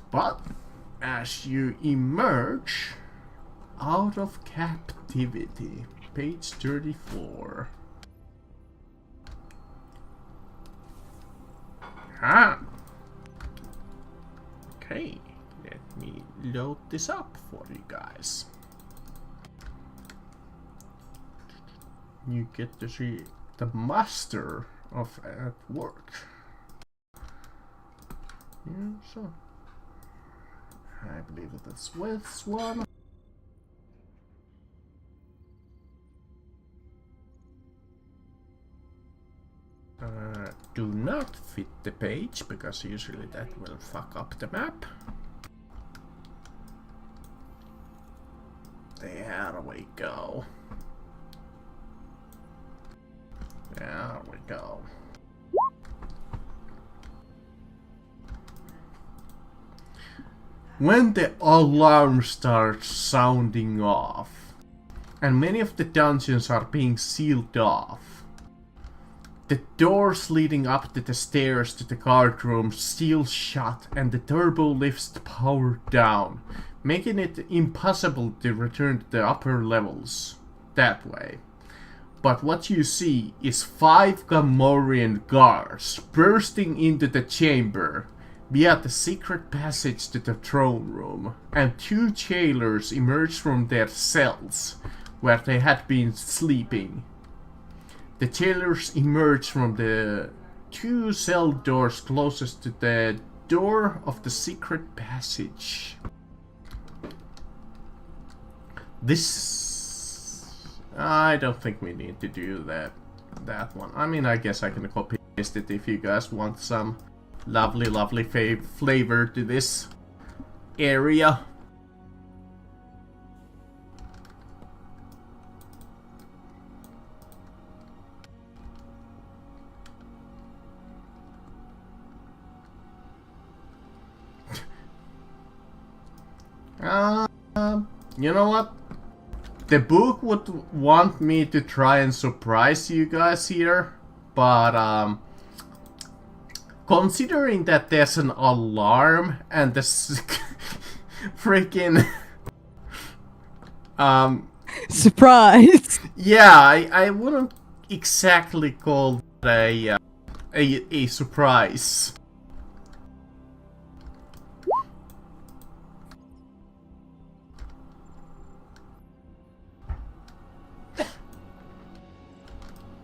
But as you emerge out of captivity, page 34. Okay, let me load this up for you guys. You get to see the master of at work. Yeah, so I believe that that's with one. Do not fit the page, because usually that will fuck up the map. There we go. There we go. When the alarm starts sounding off, and many of the dungeons are being sealed off, the doors leading up to the stairs to the guard room seal shut and the turbo lifts power down, making it impossible to return to the upper levels that way. But what you see is 5 Gamorrean guards bursting into the chamber via the secret passage to the throne room, and 2 jailers emerge from their cells where they had been sleeping. The jailers emerge from the 2 cell doors closest to the door of the secret passage. I don't think we need to do that one. I mean, I guess I can copy paste it if you guys want some lovely flavor to this area. You know what? The book would want me to try and surprise you guys here, but considering that there's an alarm and this freaking Surprise! yeah, I wouldn't exactly call it a surprise.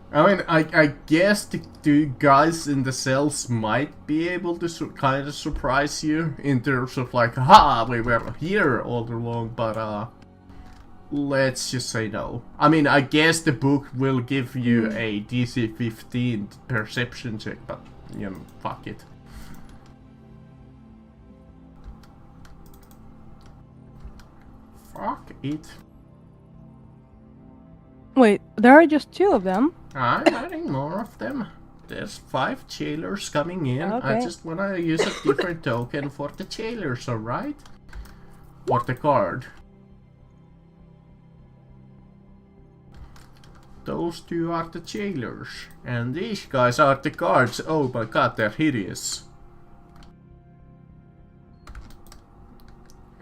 I mean, I guess the 2 guys in the cells might be able to kind of surprise you in terms of like, ha, we were here all along, but let's just say no. I mean, I guess the book will give you a DC 15 perception check, but, you know, fuck it. Fuck it. Wait, there are just 2 of them? I'm adding more of them. There's 5 jailers coming in. Okay. I just wanna use a different token for the jailers, alright? Or the guard. Those 2 are the jailers. And these guys are the guards. Oh my god, they're hideous.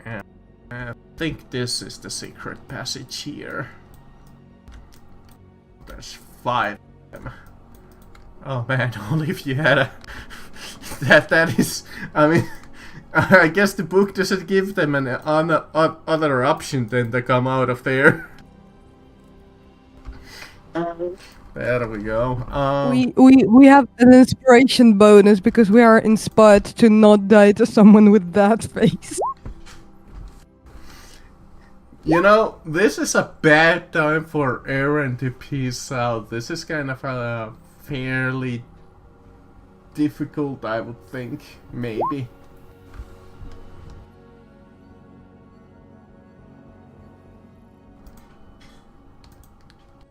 And I think this is the secret passage here. There's 5 of them. Oh man, only if you had a... that is... I mean... I guess the book doesn't give them an other option than to come out of there. There we go. We have an inspiration bonus because we are inspired to not die to someone with that face. You know, this is a bad time for Aaron to peace out. This is kind of a fairly difficult, I would think, maybe.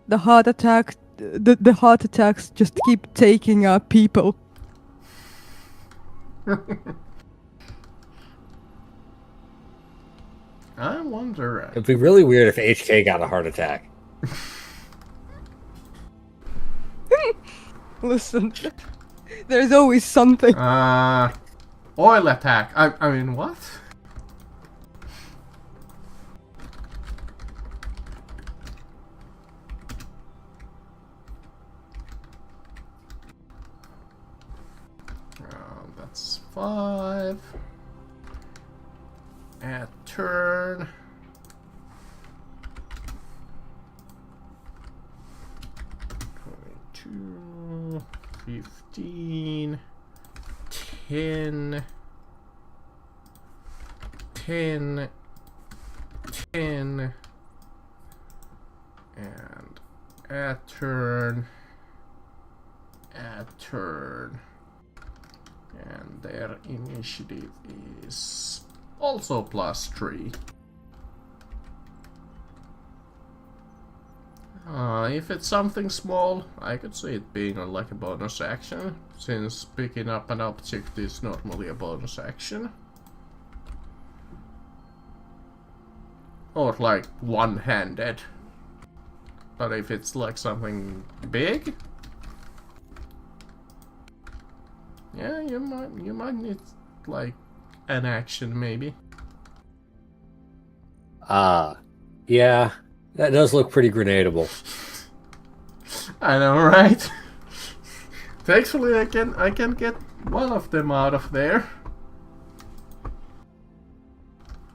The heart attack, the heart attacks just keep taking out people. I wonder. It'd be really weird if HK got a heart attack. Listen, there's always something. Oil attack. I mean, what? That's 5. At turn. Two, 15, 10, 10, 10, and at turn, and their initiative is also +3. If it's something small, I could see it being like a bonus action, since picking up an object is normally a bonus action. Or like one-handed. But if it's like something big, yeah, you might need like an action maybe. Yeah, that does look pretty grenadable. I know, right? Thankfully, I can get one of them out of there.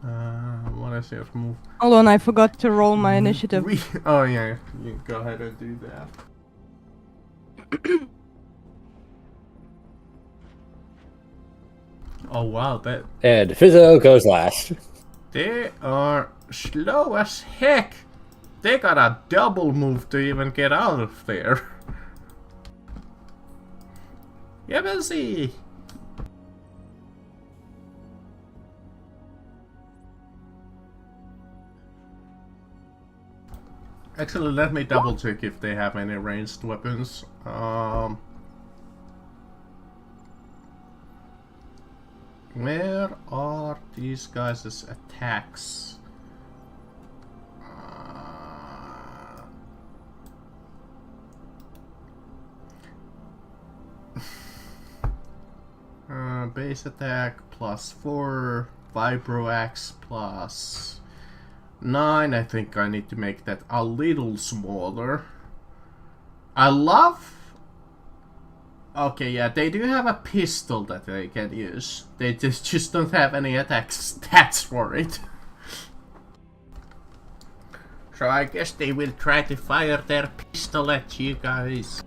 What is your move? Hold on, I forgot to roll my initiative. Oh yeah, you go ahead and do that. Oh wow, that And Fizzo goes last. they are slow as heck. They got a double move to even get out of there. Yeah, we'll see. Actually, let me double check if they have any ranged weapons. Where are these guys' attacks? Base attack +4, Vibro Axe +9. I think I need to make that a little smaller. I love... Okay, yeah, they do have a pistol that they can use. They just don't have any attack stats for it. So I guess they will try to fire their pistol at you guys.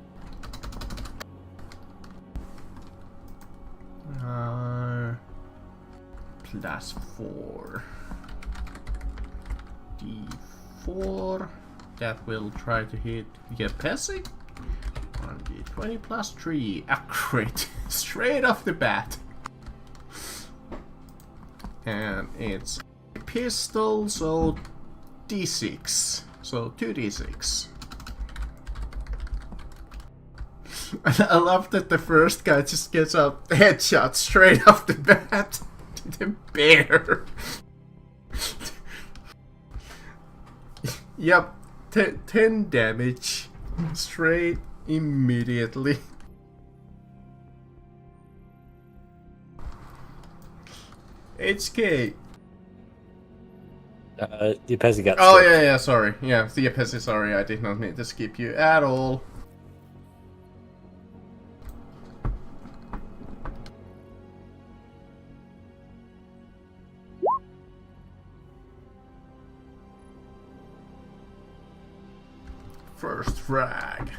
+4. D4. That will try to hit Yepesi. 1d20 +3. A crit. Straight off the bat. And it's a pistol, so d6. So 2d6. I love that the first guy just gets a headshot straight off the bat to the bear. Yep, 10 damage straight immediately. HK. The Pezzy got Oh, sick. yeah, sorry. Yeah, the Pezzy, sorry, I did not need to skip you at all. First frag.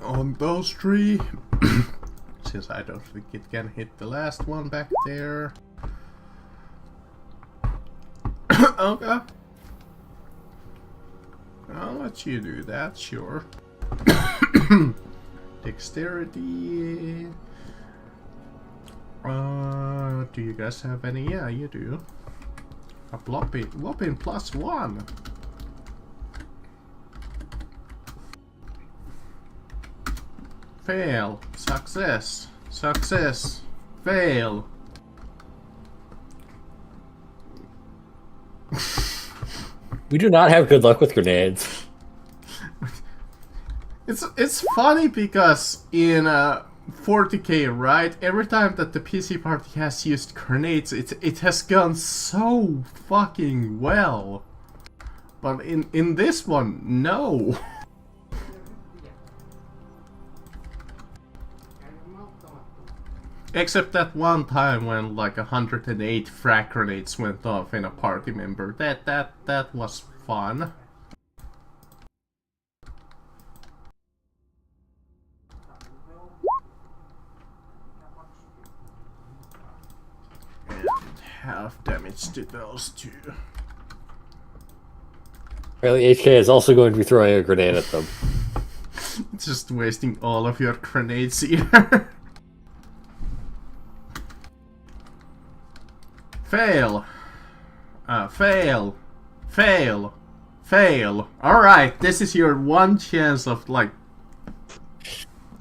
On those 3, since I don't think it can hit the last one back there. Okay. I'll let you do that, sure. Dexterity. Do you guys have any? Yeah, you do. A whopping +1. Fail. Success. Success. Fail. We do not have good luck with grenades. It's funny because in 40k, right? Every time that the PC party has used grenades, it has gone so fucking well. But in this one, no. Except that one time when like 108 frag grenades went off in a party member. That was fun. And half damage to those two. Apparently HK is also going to be throwing a grenade at them. Just wasting all of your grenades here. Fail. Fail. Fail. Fail. Alright, this is your one chance of like...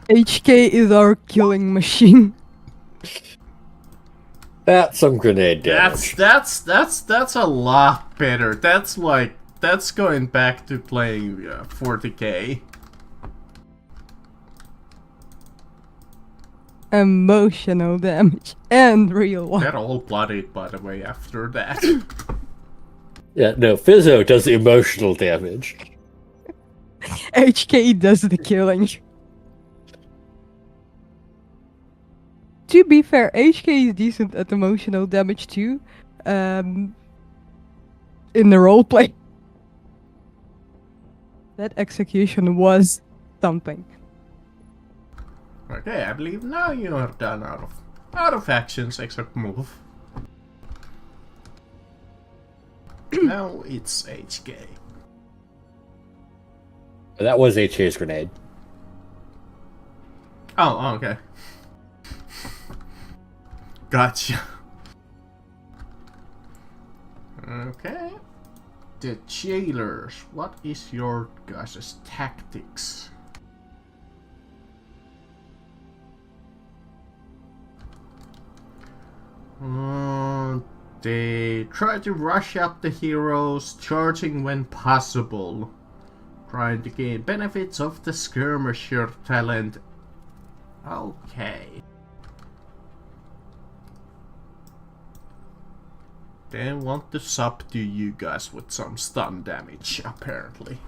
HK is our killing machine. That's some grenade damage. That's a lot better. That's like... That's going back to playing 40k. Emotional damage and real one. They're all bloodied, by the way, after that. Yeah, no, Fizzo does the emotional damage. HK does the killing. To be fair, HK is decent at emotional damage too. In the roleplay. That execution was something. Okay, I believe now you are done out of actions except move. Now it's HK. That was HK's grenade. Oh, okay. Gotcha. Okay. The jailers, what is your guys' tactics? They try to rush up the heroes, charging when possible, trying to gain benefits of the skirmisher talent. Okay. They want to subdue you guys with some stun damage, apparently.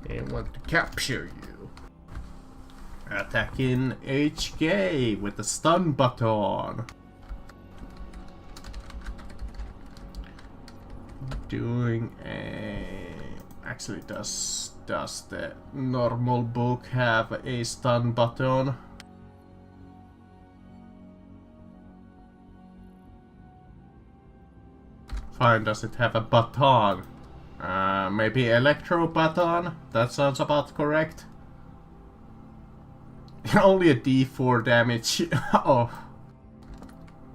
They want to capture you. Attacking HK with the stun button. Doing a... Actually, does the normal book have a stun button? Fine, does it have a baton? Maybe electro baton? That sounds about correct. Only a D4 damage. Oh.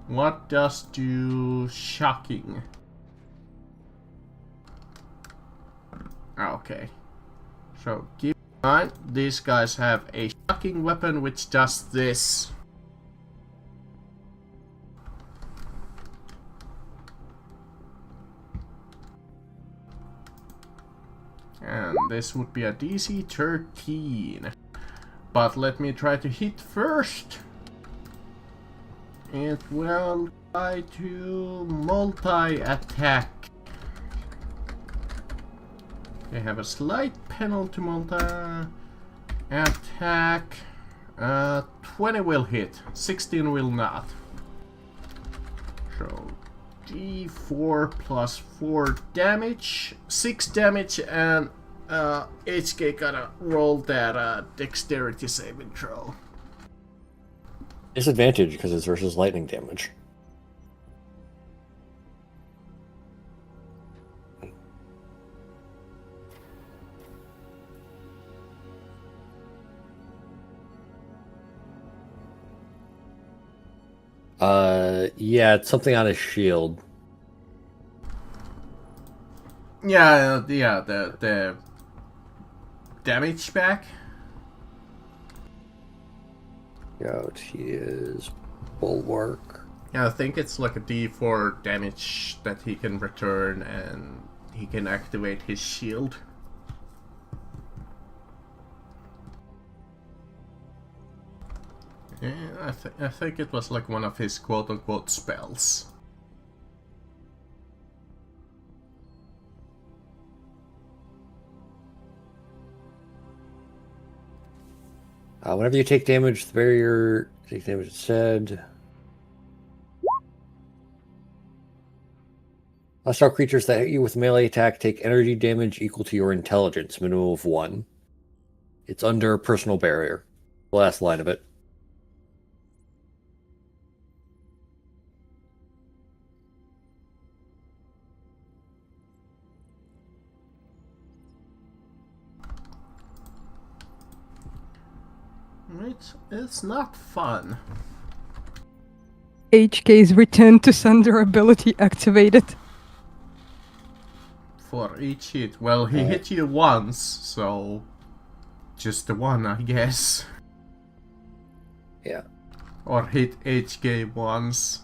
What does do shocking? Okay. So keep in mind, these guys have a shocking weapon which does this. And this would be a DC 13. But let me try to hit first. It will try to multi-attack. They have a slight penalty multi-attack. 20 will hit, 16 will not. So D4 plus 4 damage, 6 damage, and HK gotta roll that dexterity saving throw. Disadvantage because it's versus lightning damage. Yeah, it's something on his shield. Yeah, the damage back. Out, he is bulwark. Yeah, I think it's like a D4 damage that he can return, and he can activate his shield. Yeah, I think it was like one of his quote-unquote spells. Whenever you take damage, the barrier takes damage instead. Hostile creatures that hit you with melee attack take energy damage equal to your intelligence, minimum of 1. It's under personal barrier. The last line of it. It's not fun. HK's return to sender ability activated. For each hit. Well, he hit you once, so just the one, I guess. Yeah. Or hit HK once.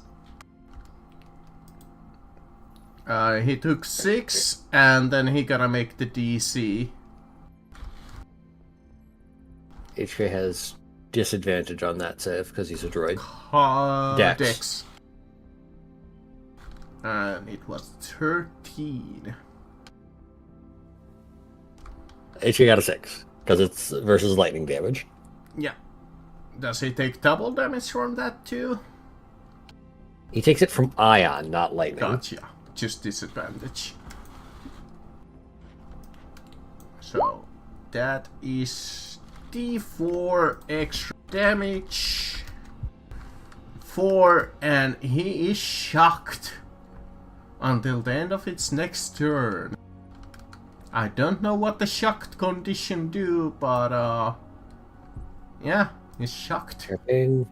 He took 6, and then he gotta make the DC. HK has disadvantage on that save because he's a droid. Dex. And it was 13. HK got a 6 because it's versus lightning damage. Yeah. Does he take double damage from that too? He takes it from ion, not lightning. Gotcha. Just disadvantage. So that is D4 extra damage. 4, and he is shocked until the end of its next turn. I don't know what the shocked condition do, but yeah, he's shocked. Tripping.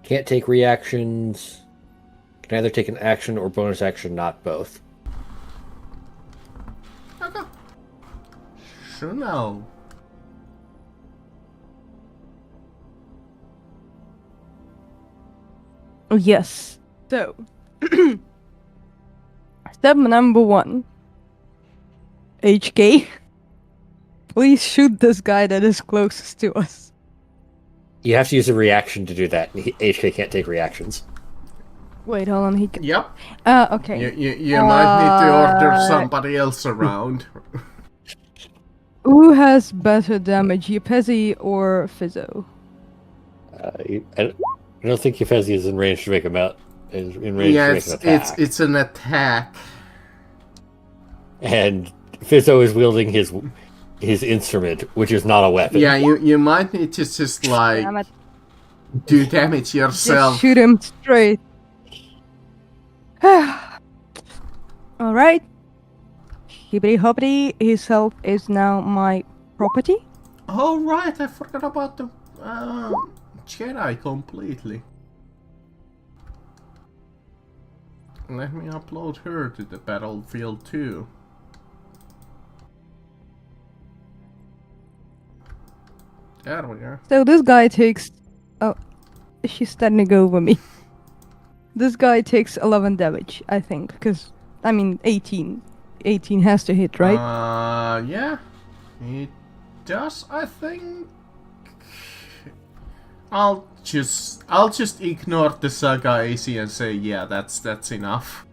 Can't take reactions. Can either take an action or bonus action, not both. Okay. Sure no. Oh, yes. So, step number 1. HK, please shoot this guy that is closest to us. You have to use a reaction to do that. HK can't take reactions. Wait, hold on. He can... Yep. Okay. You might need to order somebody else around. Who has better damage, Yepezi or Fizzo? I don't think Yefezi is in range to make him out. In range Yeah, to make an attack. it's an attack. And Fizzo is wielding his instrument, which is not a weapon. Yeah, you might need to just like Damn it. do damage yourself. Just shoot him straight. Alright. Hibbity hoppity, his health is now my property. Oh right, I forgot about the Jedi completely. Let me upload her to the battlefield too. There we are. So this guy takes... Oh, she's standing over me. This guy takes 11 damage, I think, because, I mean, 18. 18 has to hit, right? Yeah. It does, I think. I'll just ignore the Saga AC and say, yeah, that's enough.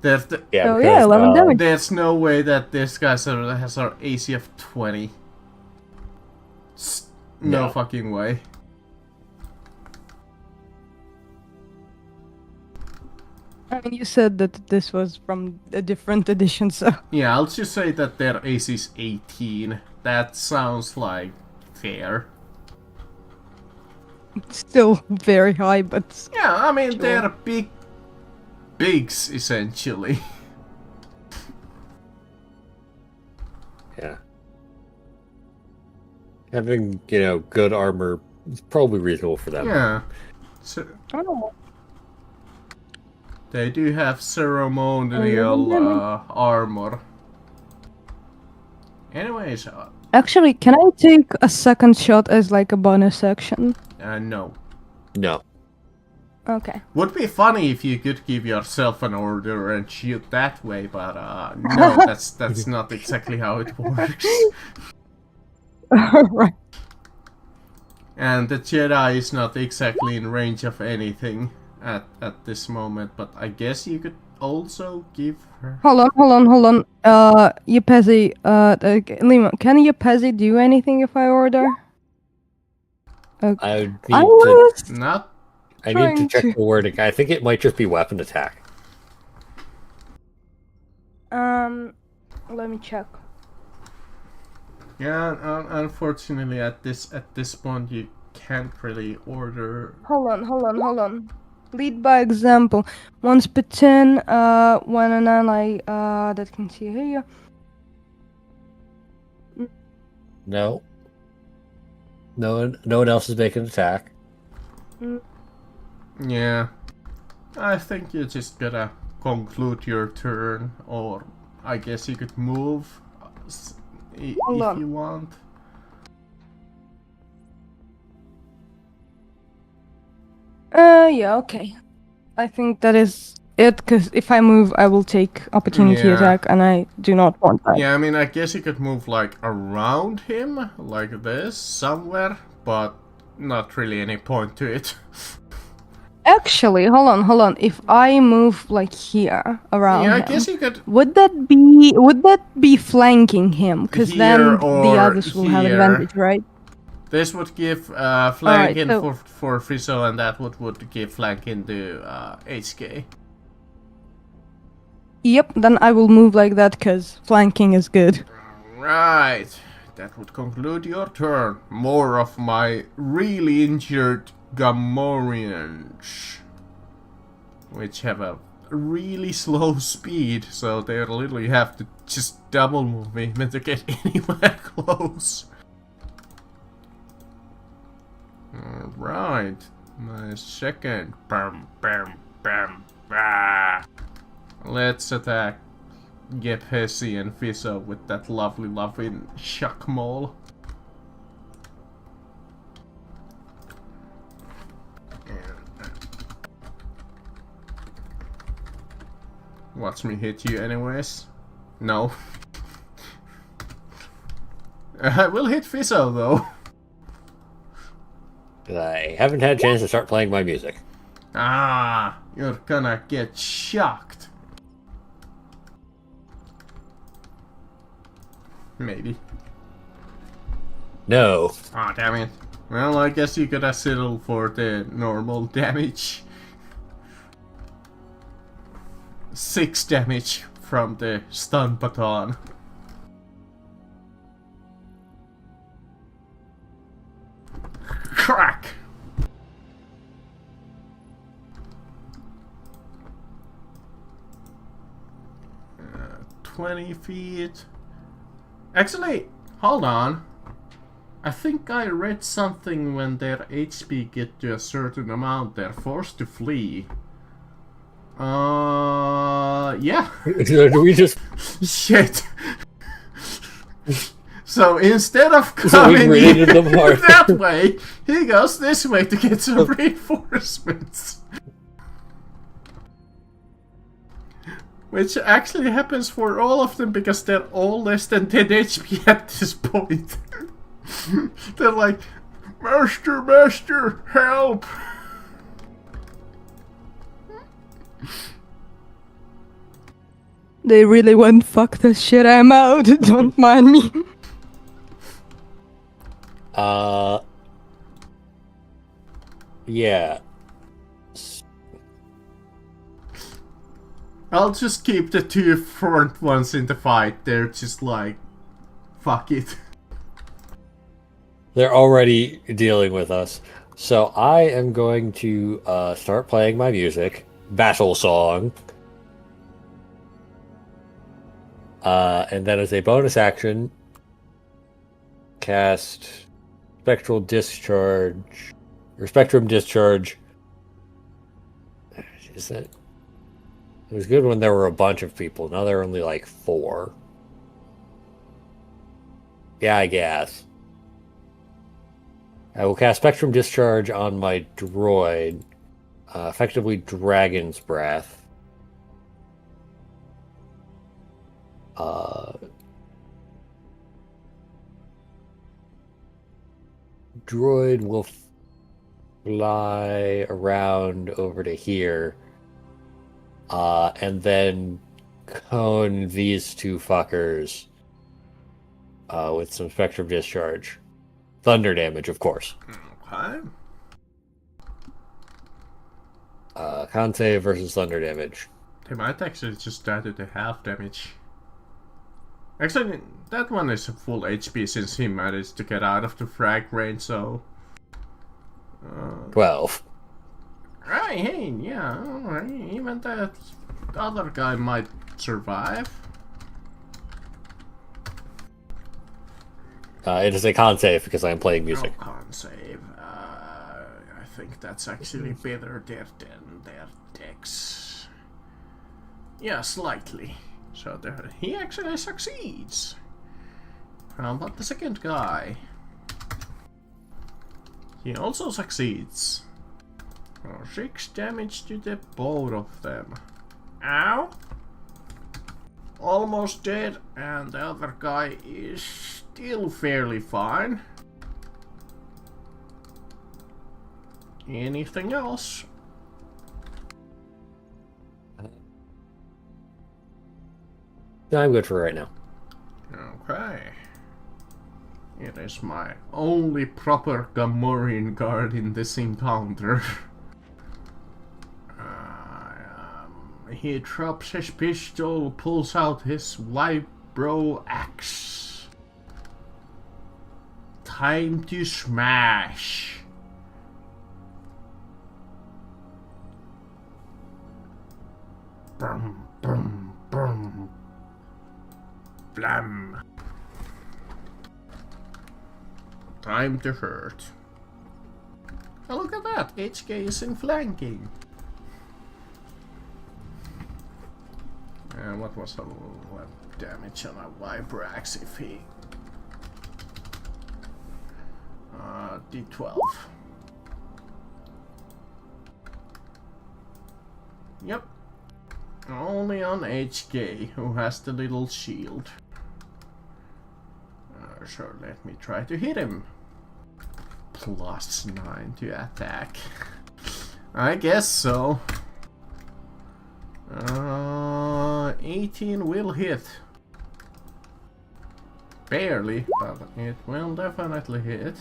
Yeah, oh yeah, 11 damage. There's no way that this guy has an AC of 20. No fucking way. I mean, you said that this was from a different edition, so Yeah, I'll just say that their AC is 18. That sounds like fair. it's still very high, but Yeah, I mean, Sure. they're bigs, essentially. Yeah. Having, good armor is probably reasonable for them. Yeah. So, oh, they do have 11 ceremonial damage. armor. Anyways, Actually, can I take a second shot as like a bonus action? no. No. Okay. Would be funny if you could give yourself an order and shoot that way, but no, that's not exactly how it works. Right. And the Jedi is not exactly in range of anything at this moment, but I guess you could also give her... Hold on. Yepezi, Lima, can Yepezi do anything if I order? I need I to was Not... I need to trying check to- the wording. I think it might just be weapon attack. let me check. Yeah, unfortunately at this point you can't really order... Hold on. Lead by example. Once per turn, when an ally that can see here. No. No one else is making an attack. Yeah. I think you just gotta conclude your turn, or I guess you could move if Hold on. you want. Yeah, okay. I think that is it, because if I move, I will take opportunity Yeah. attack, and I do not want that. Yeah, I mean, I guess you could move like around him, like this, somewhere, but not really any point to it. Actually, hold on. If I move like here around Yeah, I him, guess you could would that be flanking him? Because Here then the or others will have here. advantage, right? This would give flanking so- for Fizzle, and that would give flanking to HK. Yep. Then I will move like that because flanking is good. Right, that would conclude your turn. More of my really injured Gamorreans, which have a really slow speed, so they literally have to just double movement to get anywhere close. Alright, my second. Bam, bam, bam, bah. Let's attack Gepesi and Fiso with that lovely shock maul. Watch me hit you anyways. No. I will hit Fiso though. I haven't had a chance to start playing my music. Ah, you're gonna get shocked. Maybe. No. Ah, damn it. Well, I guess you gotta settle for the normal damage. 6 damage from the stun baton. Crack! 20 feet. Actually, hold on. I think I read something when their HP get to a certain amount, they're forced to flee. Yeah. Do we just... Shit. So instead of So we coming raided them hard. that way, he goes this way to get some reinforcements. Which actually happens for all of them because they're all less than 10 HP at this point. They're like, Master, help! They really went fuck this shit, I'm out. Don't mind me. Yeah. I'll just keep the two front ones in the fight. They're just like, fuck it. They're already dealing with us. So I am going to start playing my music. Battle song. And then as a bonus action, cast Spectral Discharge. Or Spectrum Discharge. Is that... It was good when there were a bunch of people. Now there are only like 4. Yeah, I guess. I will cast Spectrum Discharge on my droid. Effectively Dragon's Breath. Droid will fly around over to here. And then cone these two fuckers with some Spectrum Discharge. Thunder damage, of course. Okay. Con save versus thunder damage. They might actually just die to the half damage. Actually, that one is a full HP since he managed to get out of the frag range, so... 12. Right, hey, yeah, alright, even that other guy might survive. It is a con save because I am playing music. Oh, con save. I think that's actually better there than their dex. Yeah, slightly. So there, he actually succeeds. How about the second guy? He also succeeds. Oh, 6 damage to the both of them. Ow! Almost dead, and the other guy is still fairly fine. Anything else? No, I'm good for right now. Okay. It is my only proper Gamorrean guard in this encounter. He drops his pistol, pulls out his vibro axe. Time to smash. Brum, brum, brum. Blam. Time to hurt. Oh, look at that! HK is in flanking. And what was the damage on a Vibrax if he... D12. Yep. Only on HK, who has the little shield. So let me try to hit him. +9 to attack. I guess so. 18 will hit. Barely, but it will definitely hit.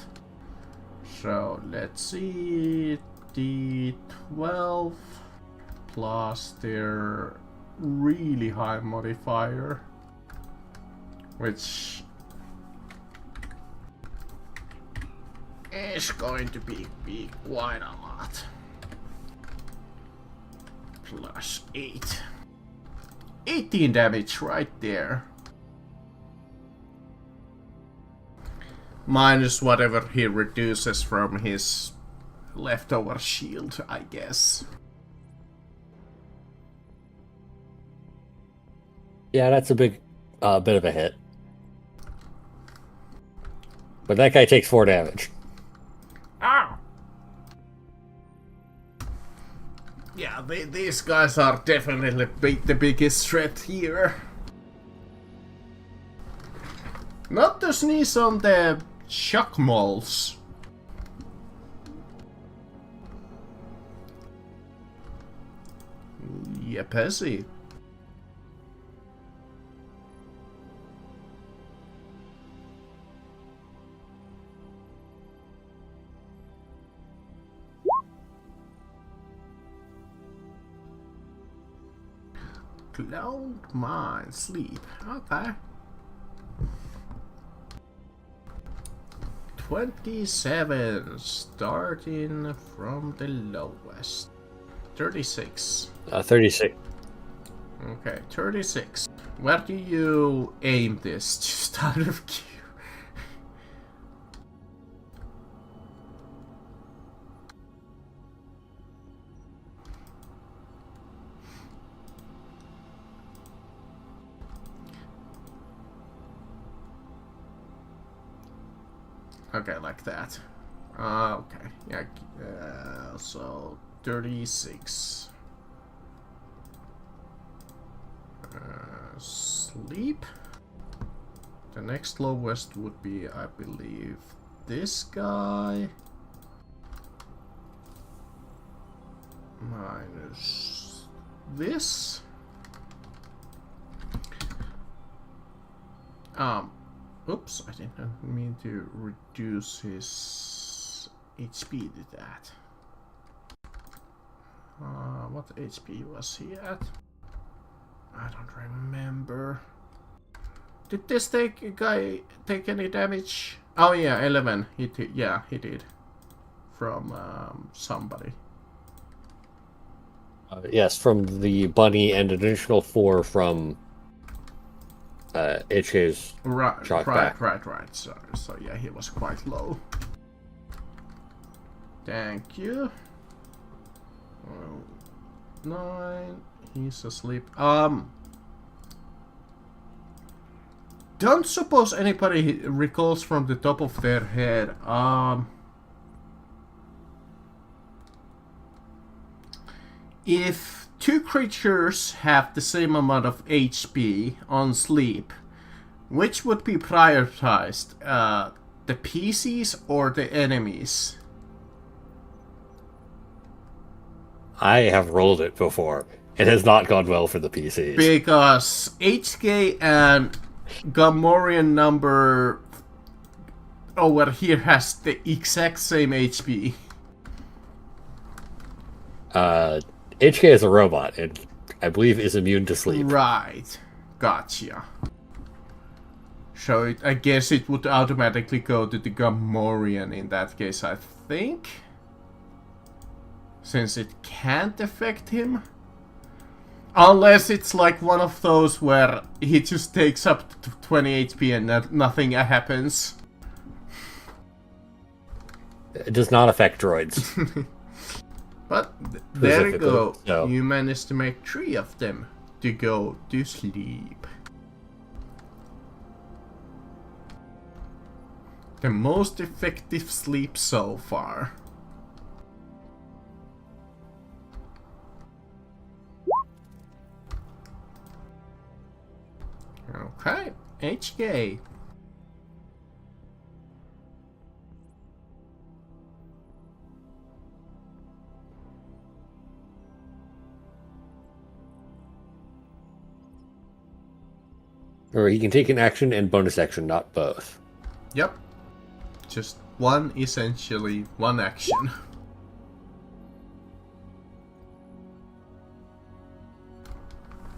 So let's see. D12 plus their really high modifier, which is going to be quite a lot. +8. 18 damage right there. Minus whatever he reduces from his leftover shield, I guess. Yeah, that's a big bit of a hit. But that guy takes 4 damage. Ow! Yeah, these guys are definitely the biggest threat here. Not to sneeze on the shock moles. Yep, I see. Cloud Mine, Sleep. Okay. 27, starting from the lowest. 36. 36. Okay, 36. Where do you aim this? Just out of queue. Okay, like that. Okay, yeah. So 36. Sleep. The next lowest would be, I believe, this guy. Minus this. Oops, I didn't mean to reduce his HP to that. What HP was he at? I don't remember. Did this guy take any damage? Oh yeah, 11. He did. From somebody. Yes, from the bunny and an additional 4 from HK's shock back. Right. So yeah, he was quite low. Thank you. 9. He's asleep. Don't suppose anybody recalls from the top of their head. If two creatures have the same amount of HP on sleep, which would be prioritized? The PCs or the enemies? I have rolled it before. It has not gone well for the PCs. Because HK and Gamorrean number over here has the exact same HP. HK is a robot and I believe is immune to sleep. Right. Gotcha. So I guess it would automatically go to the Gamorrean in that case, I think. Since it can't affect him. Unless it's like one of those where he just takes up to 20 HP and nothing happens. It does not affect droids. But there you go. No. You managed to make 3 of them to go to sleep. The most effective sleep so far. Okay, HK. Or he can take an action and bonus action, not both. Yep. Just one, essentially, one action.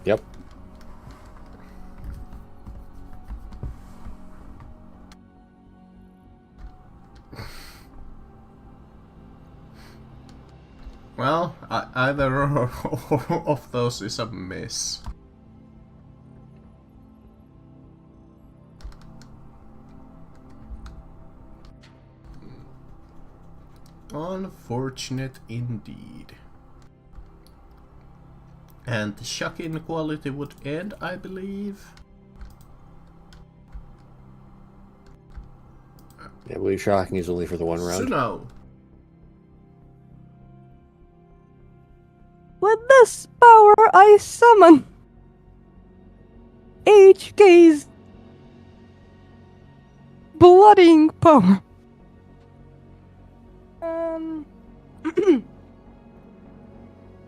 Yep. Well, either of those is a miss. Unfortunate indeed. And the shock inequality would end, I believe. I believe shocking is only for the one round. Suno. With this power, I summon HK's blooding power.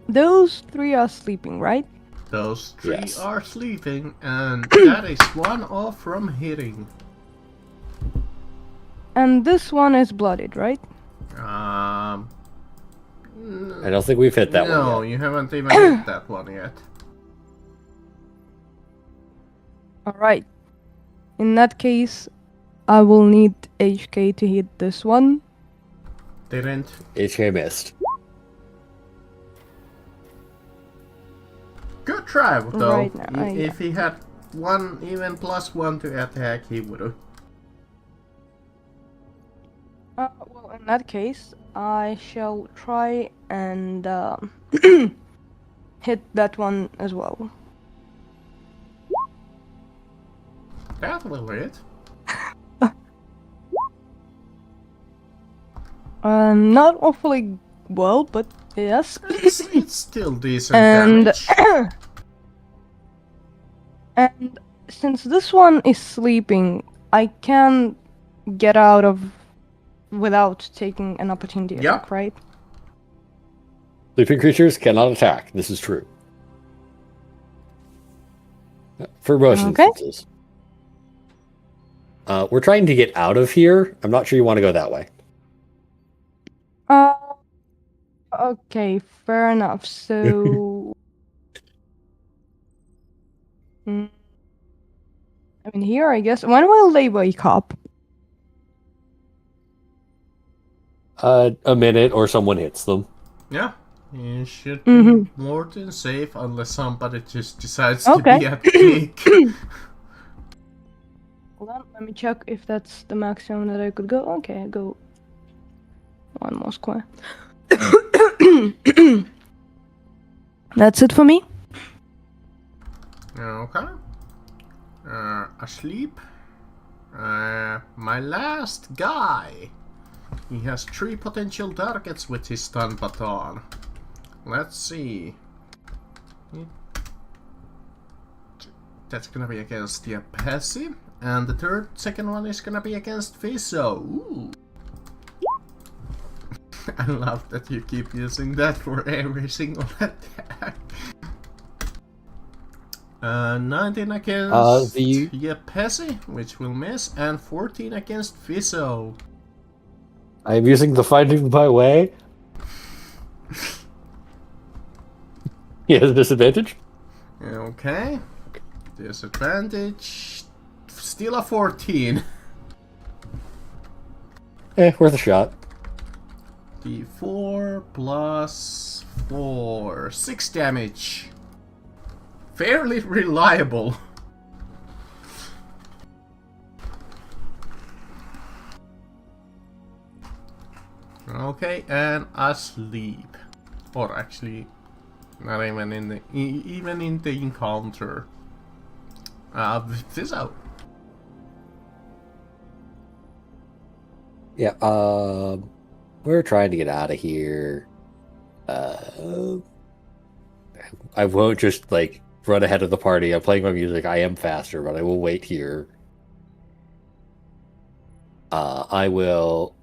Those 3 are sleeping, right? Those 3 Yes. are sleeping, and that is 1 off from hitting. And this one is blooded, right? I don't think we've hit that no, one yet. you haven't even hit that one yet. Alright. In that case, I will need HK to hit this one. Didn't. HK missed. Good try, though. Right now, If he had one, even +1 to attack, he would've. Well, in that case, I shall try and hit that one as well. That will hit. Not awfully well, but yes. It's still decent And damage. and since this one is sleeping, I can get out of without taking an opportunity Yep. attack, right? Sleeping creatures cannot attack. This is true. For most Okay. instances. We're trying to get out of here. I'm not sure you want to go that way. Okay, fair enough. So, I mean, here, I guess. When will they wake up? A minute or someone hits them. Yeah, you should be more than safe unless somebody just decides to Okay. be a dick. Hold on, let me check if that's the maximum that I could go. Okay, I go one more square. That's it for me. Okay. Asleep. My last guy. He has 3 potential targets with his stun baton. Let's see. That's gonna be against the Apesi. And the second one is gonna be against Fiso. Ooh. I love that you keep using that for every single attack. 19 against the Apesi, which will miss, and 14 against Fiso. I'm using the finding my way. He has a disadvantage. Okay. Disadvantage. Still a 14. Worth a shot. D4 plus 4. 6 damage. Fairly reliable. Okay, and asleep. Or actually, not even in the even in the encounter. This out. Yeah, we're trying to get out of here. I won't just, like, run ahead of the party. I'm playing my music. I am faster, but I will wait here. I will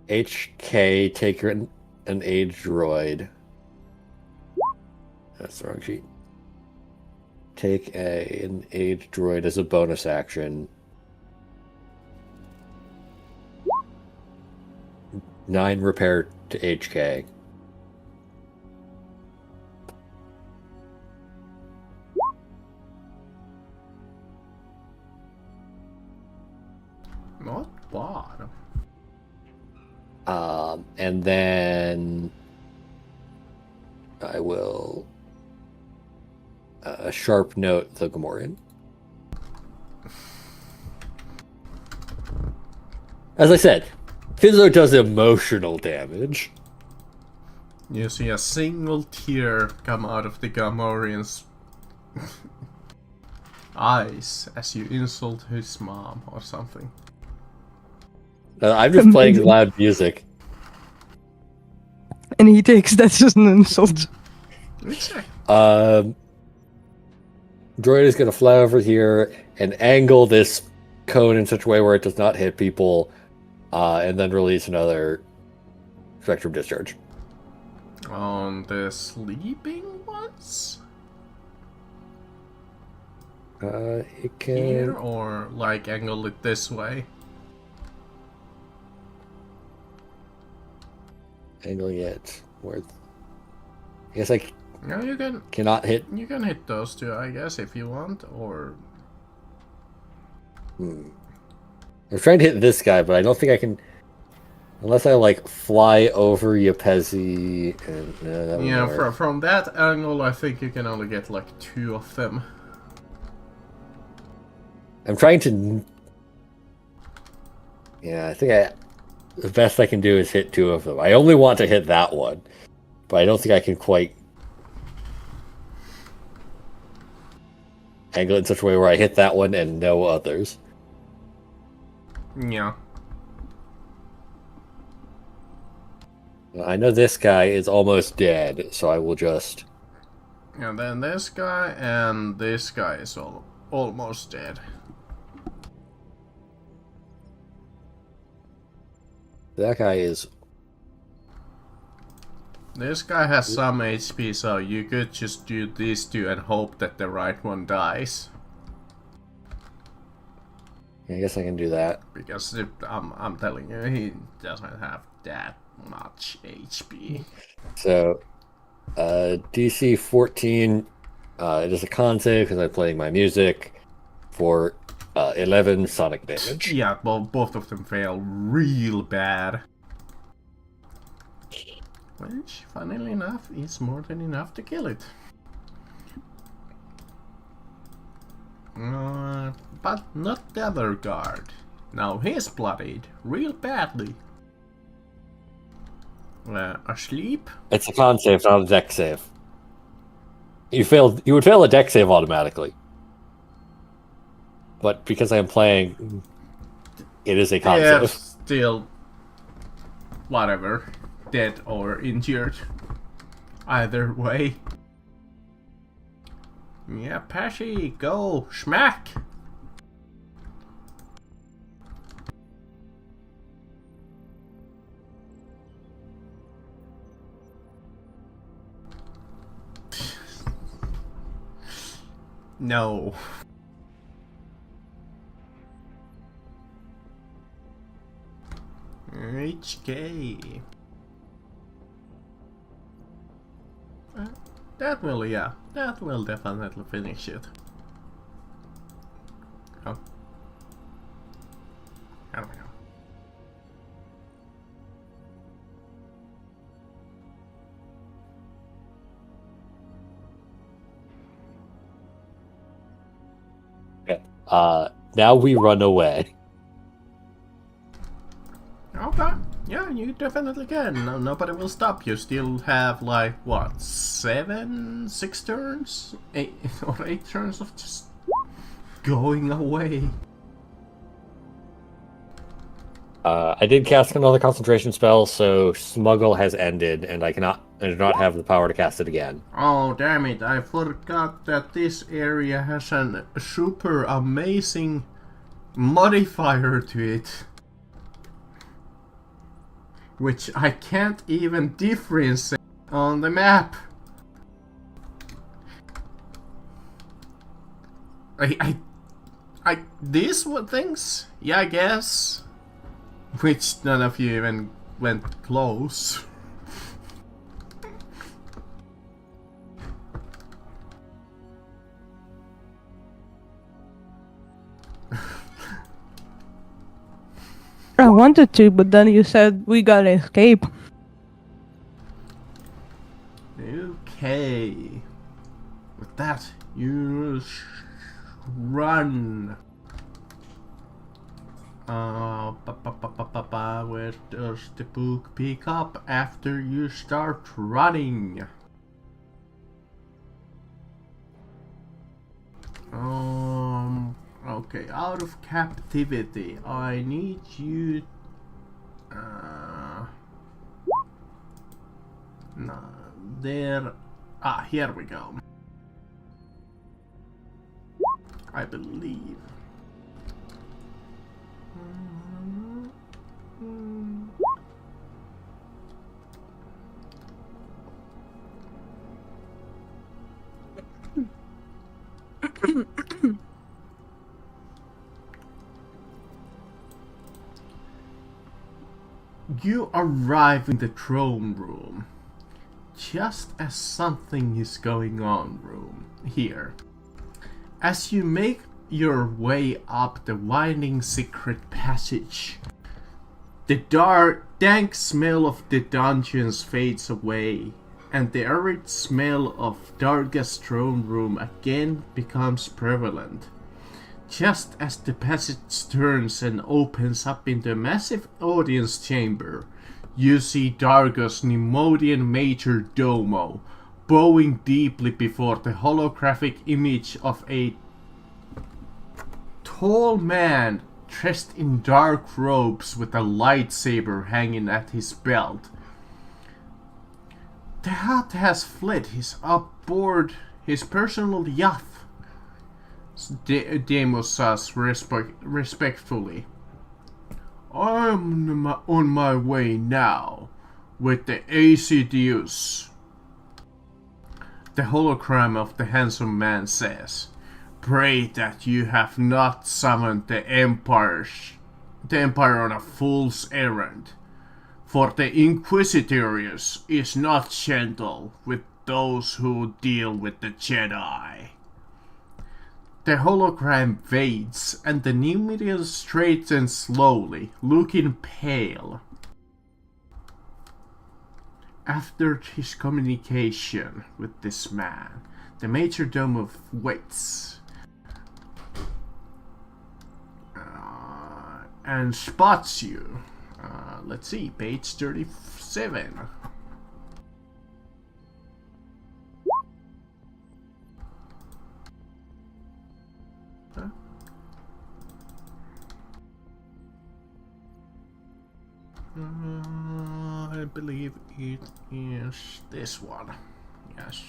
HK take an age droid. That's the wrong sheet. Take an age droid as a bonus action. 9 repair to HK. Not bad. And then I will sharp note the Gamorrean. As I said, Fizzo does emotional damage. You see a single tear come out of the Gamorrean's eyes as you insult his mom or something. I'm just playing loud music. And he takes that as an insult. Exactly. Droid is going to fly over here and angle this cone in such a way where it does not hit people, and then release another spectrum discharge. On the sleeping ones? It can Here, or like angle it this way? angle it where. I guess I No, you can cannot hit. hit those two, I guess, if you want, or I'm trying to hit this guy, but I don't think I can. Unless I like fly over Yapezi, and that Yeah, won't work. from that angle, I think you can only get like 2 of them. I'm trying to. Yeah, I think the best I can do is hit 2 of them. I only want to hit that one, but I don't think I can quite angle it in such a way where I hit that one and no others. Yeah. I know this guy is almost dead, so I will just. And then this guy and this guy is almost dead. That guy is. This guy has some HP, so you could just do these 2 and hope that the right one dies. I guess I can do that. Because I'm telling you, he doesn't have that much HP. So, DC 14. It is a con save because I'm playing my music for 11 sonic damage. Yeah, both of them fail real bad. Which, funnily enough, is more than enough to kill it. But not the other guard. Now he's bloodied real badly. Asleep? It's a con save, not a deck save. You would fail a deck save automatically. But because I'm playing, it is a con Yeah, save. still, whatever, dead or injured. Either way. Yeah, Pesci, go, smack! No. HK. That will definitely finish it. Oh. There we go. Now we run away. Okay. Yeah, you definitely can. Nobody will stop you. Still have like what, 6 turns, 8 or 8 turns of just going away. I did cast another concentration spell, so Smuggle has ended, and I do not have the power to cast it again. Oh damn it! I forgot that this area has a super amazing modifier to it. Which I can't even differentiate on the map. These things? Yeah, I guess. Which none of you even went close. I wanted to, but then you said we gotta escape. Okay. With that, you run. Where does the book pick up after you start running? Okay, out of captivity. I need you. No, there. Ah, here we go. I believe. You arrive in the throne room, just as something is going on here. As you make your way up the winding secret passage. The dark, dank smell of the dungeons fades away, and the arid smell of Darga's throne room again becomes prevalent. Just as the passage turns and opens up into a massive audience chamber, you see Darga's Neimoidian major domo bowing deeply before the holographic image of a tall man dressed in dark robes with a lightsaber hanging at his belt. The Hutt has fled. He's aboard his personal yacht. Demos says respectfully. I'm on my way now with the ACDUs. The hologram of the handsome man says, "Pray that you have not summoned the Empire on a fool's errand, for the Inquisitorius is not gentle with those who deal with the Jedi." The hologram fades, and the Neimoidian straightens slowly, looking pale. After his communication with this man, the majordomo waits and spots you. Let's see, page 37. I believe it is this one. Yes.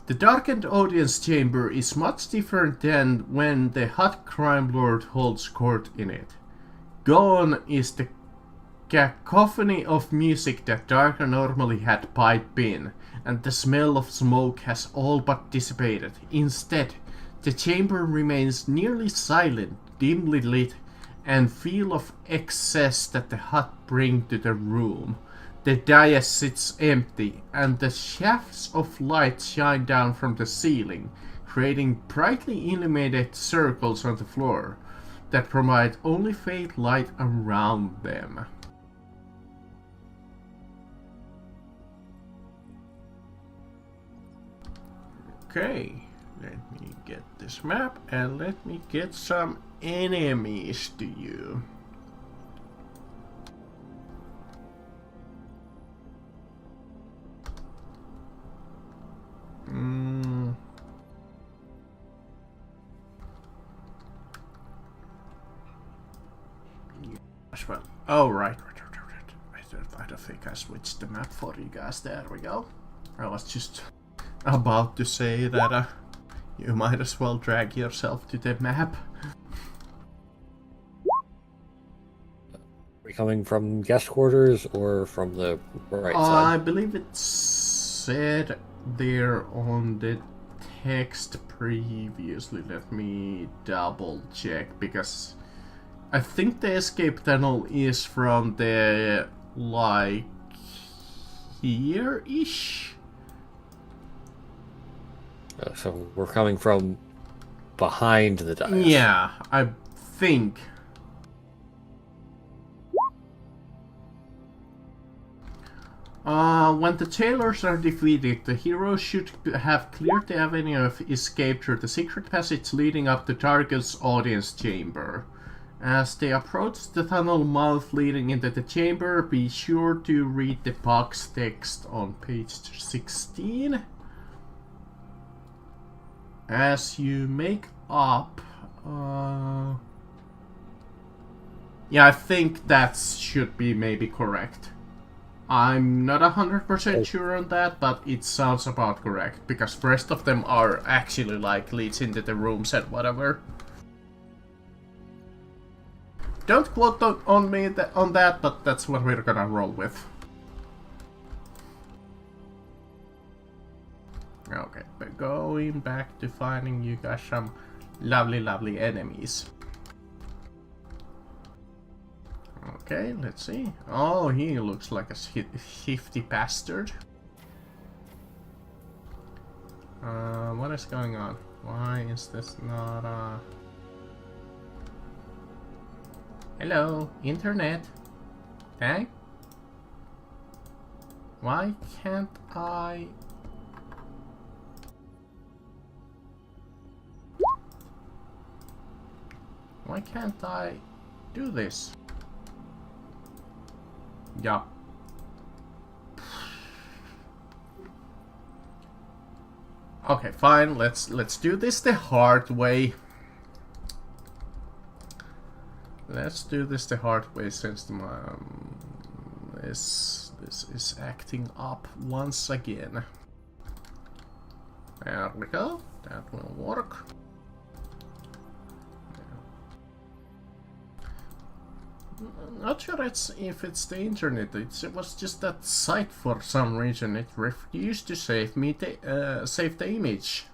The darkened audience chamber is much different than when the Hutt crime lord holds court in it. Gone is the cacophony of music that Darga normally had piped in, and the smell of smoke has all but dissipated. Instead, the chamber remains nearly silent, dimly lit, and feel of excess that the Hutt bring to the room. The dais sits empty, and the shafts of light shine down from the ceiling, creating brightly illuminated circles on the floor that provide only faint light around them. Okay, let me get this map and let me get some enemies to you. As well. Oh, right. I don't think I switched the map for you guys. There we go. I was just about to say that you might as well drag yourself to the map. Are we coming from guest quarters or from the right side? I believe it said there on the text previously. Let me double check, because I think the escape tunnel is from the, like, here-ish? So we're coming from behind the dais. Yeah, I think. When the jailers are defeated, the heroes should have cleared the avenue of escape through the secret passage leading up to Darga's audience chamber. As they approach the tunnel mouth leading into the chamber, be sure to read the box text on page 16. As you make up... yeah, I think that should be maybe correct. I'm not 100% sure on that, but it sounds about correct, because the rest of them are actually like leads into the rooms and whatever. Don't quote on me on that, but that's what we're gonna roll with. Okay, but going back to finding you guys some lovely enemies. Okay, let's see. Oh, he looks like a shifty bastard. What is going on? Why is this not Hello, internet. Hey? Why can't I... Why can't I do this? Yeah. Okay, fine. Let's do this the hard way. Let's do this the hard way since this is acting up once again. There we go. That will work. Not sure if it's the internet. It was just that site for some reason. It refused to save me save the image.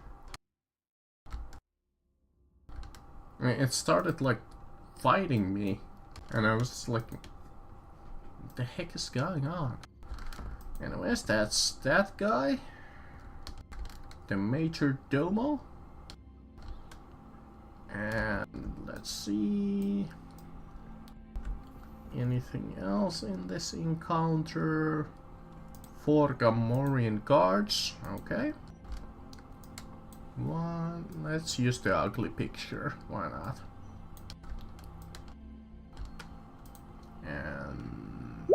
It started like fighting me, and I was like, "What the heck is going on?" Anyways, that's that guy, the Major Domo, and let's see. Anything else in this encounter? 4 Gamorrean guards. Okay. One. Let's use the ugly picture. Why not? And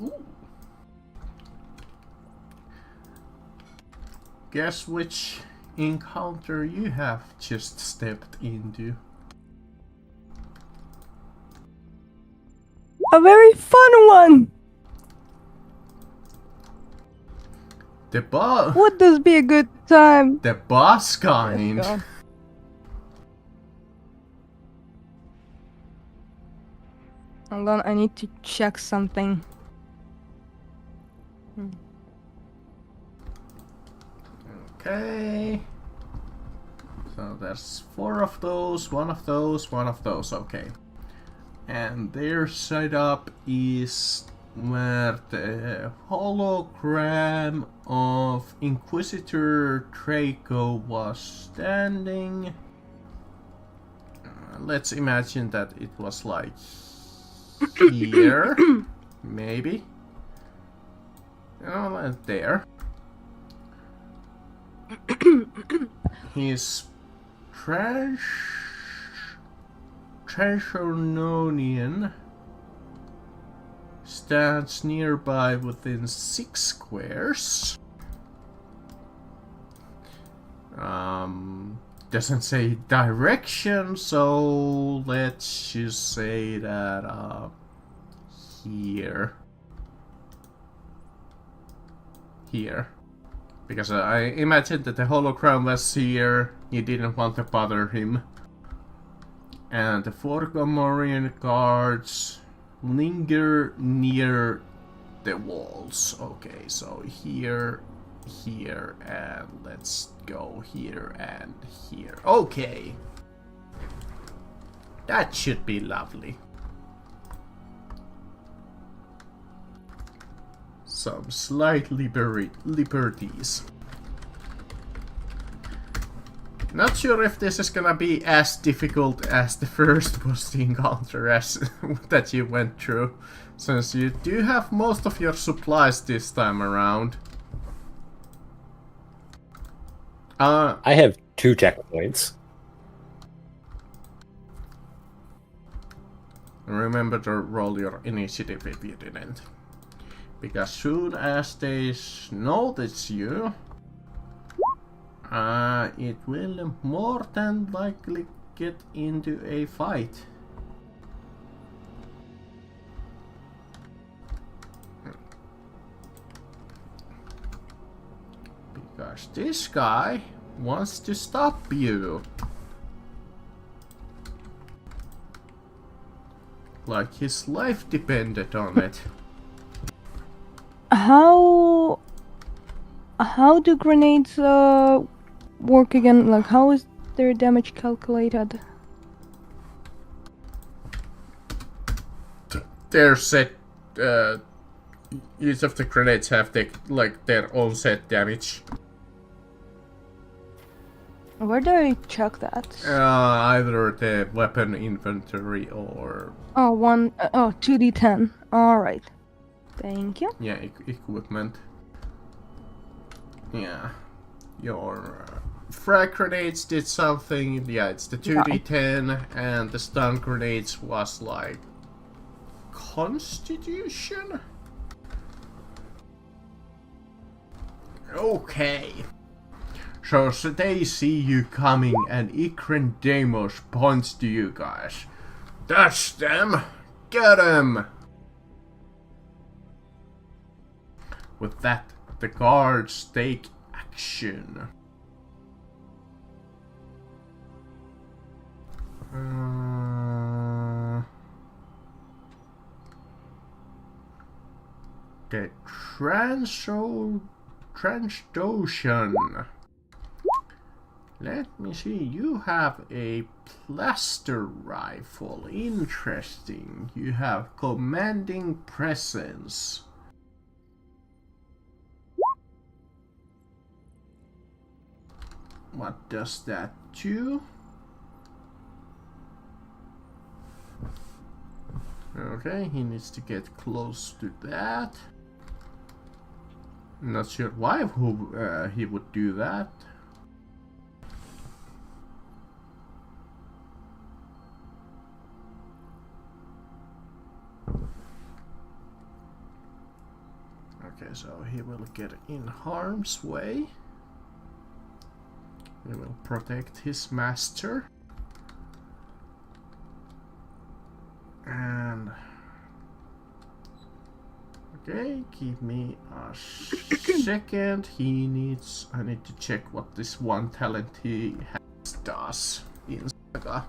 ooh. Guess which encounter you have just stepped into? A very fun one! The boss. Would this be a good time? The boss kind. Let's go. Hold on, I need to check something. Okay. So there's 4 of those, 1 of those, 1 of those. Okay. And their setup is where the hologram of Inquisitor Draco was standing. Let's imagine that it was like here, maybe. Oh, like there. His Trashornonian stands nearby within 6 squares. Doesn't say direction, so let's just say that here. Because I imagined that the hologram was here, you didn't want to bother him. And the 4 Gamorrean guards linger near the walls. Okay, so here, and let's go here and here. Okay! That should be lovely. Some slight liberties. Not sure if this is gonna be as difficult as the first boss encounter that you went through, since you do have most of your supplies this time around. I have 2 checkpoints. Remember to roll your initiative if you didn't. Because soon as they notice you, it will more than likely get into a fight. Because this guy wants to stop you. Like his life depended on it. How do grenades work again? Like, how is their damage calculated? their set. Each of the grenades have their own set damage. Where do I check that? Either the weapon inventory or... Oh, 2d10. Alright. Thank you. Yeah, equipment. Yeah. Your frag grenades did something. Yeah, it's the 2d10, and the stun grenades was like... Constitution? Okay. So they see you coming and Ikrin Deimos points to you guys. That's them! Get them! With that, the guards take action. The Transdotion. Let me see, you have a plaster rifle. Interesting. You have commanding presence. What does that do? Okay, he needs to get close to that. Not sure why he would do that. Okay, so he will get in harm's way. He will protect his master. And... okay, give me a second. I need to check what this one talent he has does in Saga.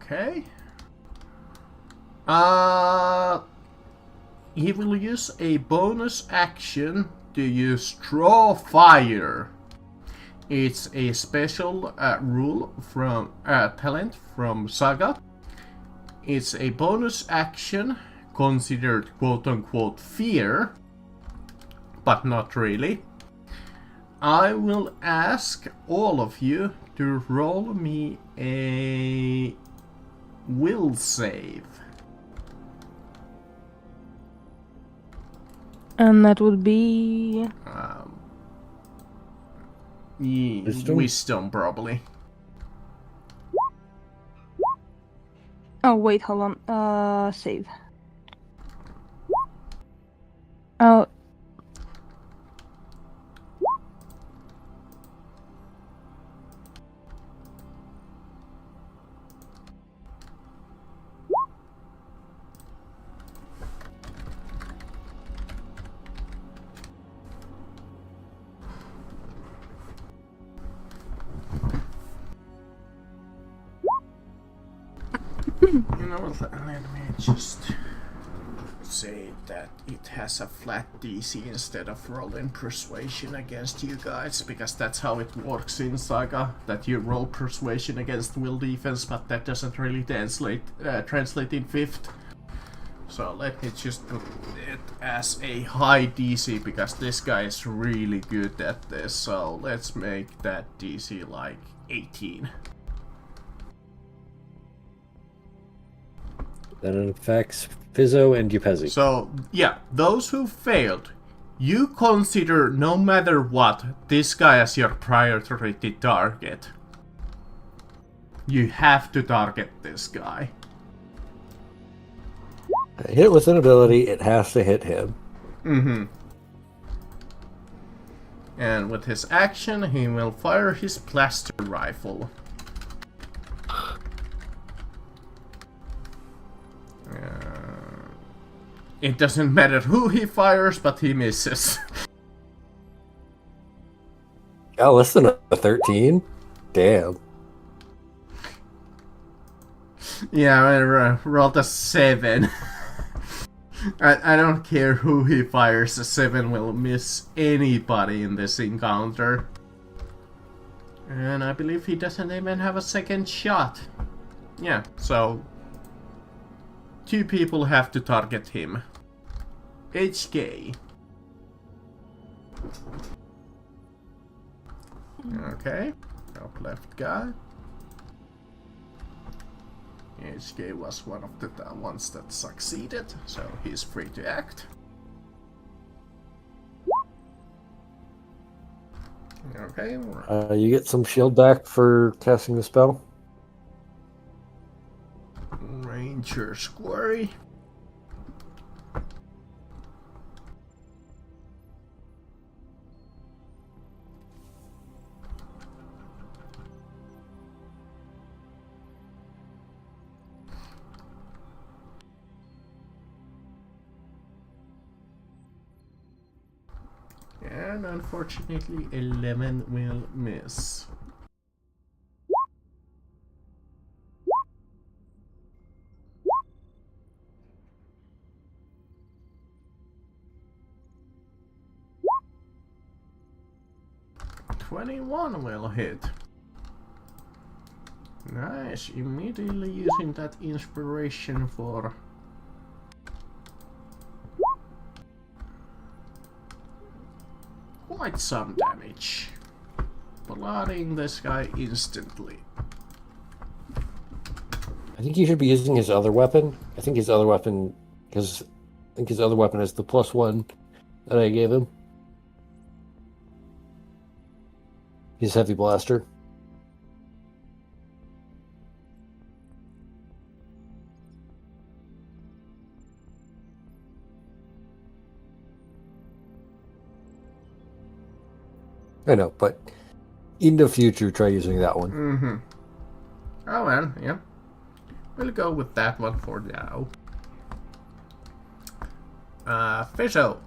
Okay. He will use a bonus action to use Draw Fire. It's a special rule from talent from Saga. It's a bonus action considered quote-unquote fear, but not really. I will ask all of you to roll me a will save. And that would be... Wisdom, probably. Oh, wait, hold on. Save. Oh. You know, let me just say that it has a flat DC instead of rolling persuasion against you guys, because that's how it works in Saga, that you roll persuasion against will defense, but that doesn't really translate in 5th. So let me just put it as a high DC, because this guy is really good at this, so let's make that DC like 18. Then it affects Fizzo and Upezi. So, yeah, those who failed, you consider no matter what this guy as your priority target. You have to target this guy. Hit with an ability, it has to hit him. Mm-hmm. And with his action, he will fire his blaster rifle. It doesn't matter who he fires, but he misses. Oh, less than a 13? Damn. Yeah, I rolled a 7. I don't care who he fires, a 7 will miss anybody in this encounter. And I believe he doesn't even have a second shot. Yeah, so 2 people have to target him. HK. Okay, top left guy. HK was one of the ones that succeeded, so he's free to act. Okay. You get some shield back for casting the spell. Ranger's Quarry. And unfortunately 11 will miss. "21 will hit. Nice, immediately using that inspiration for quite some damage. Blooding this guy instantly. I think he should be using his other weapon. I think his other weapon, because I think his other weapon is the +1 that I gave him. His heavy blaster. I know, but in the future, try using that one. Mm-hmm. Oh well, yeah. We'll go with that one for now. Fisho.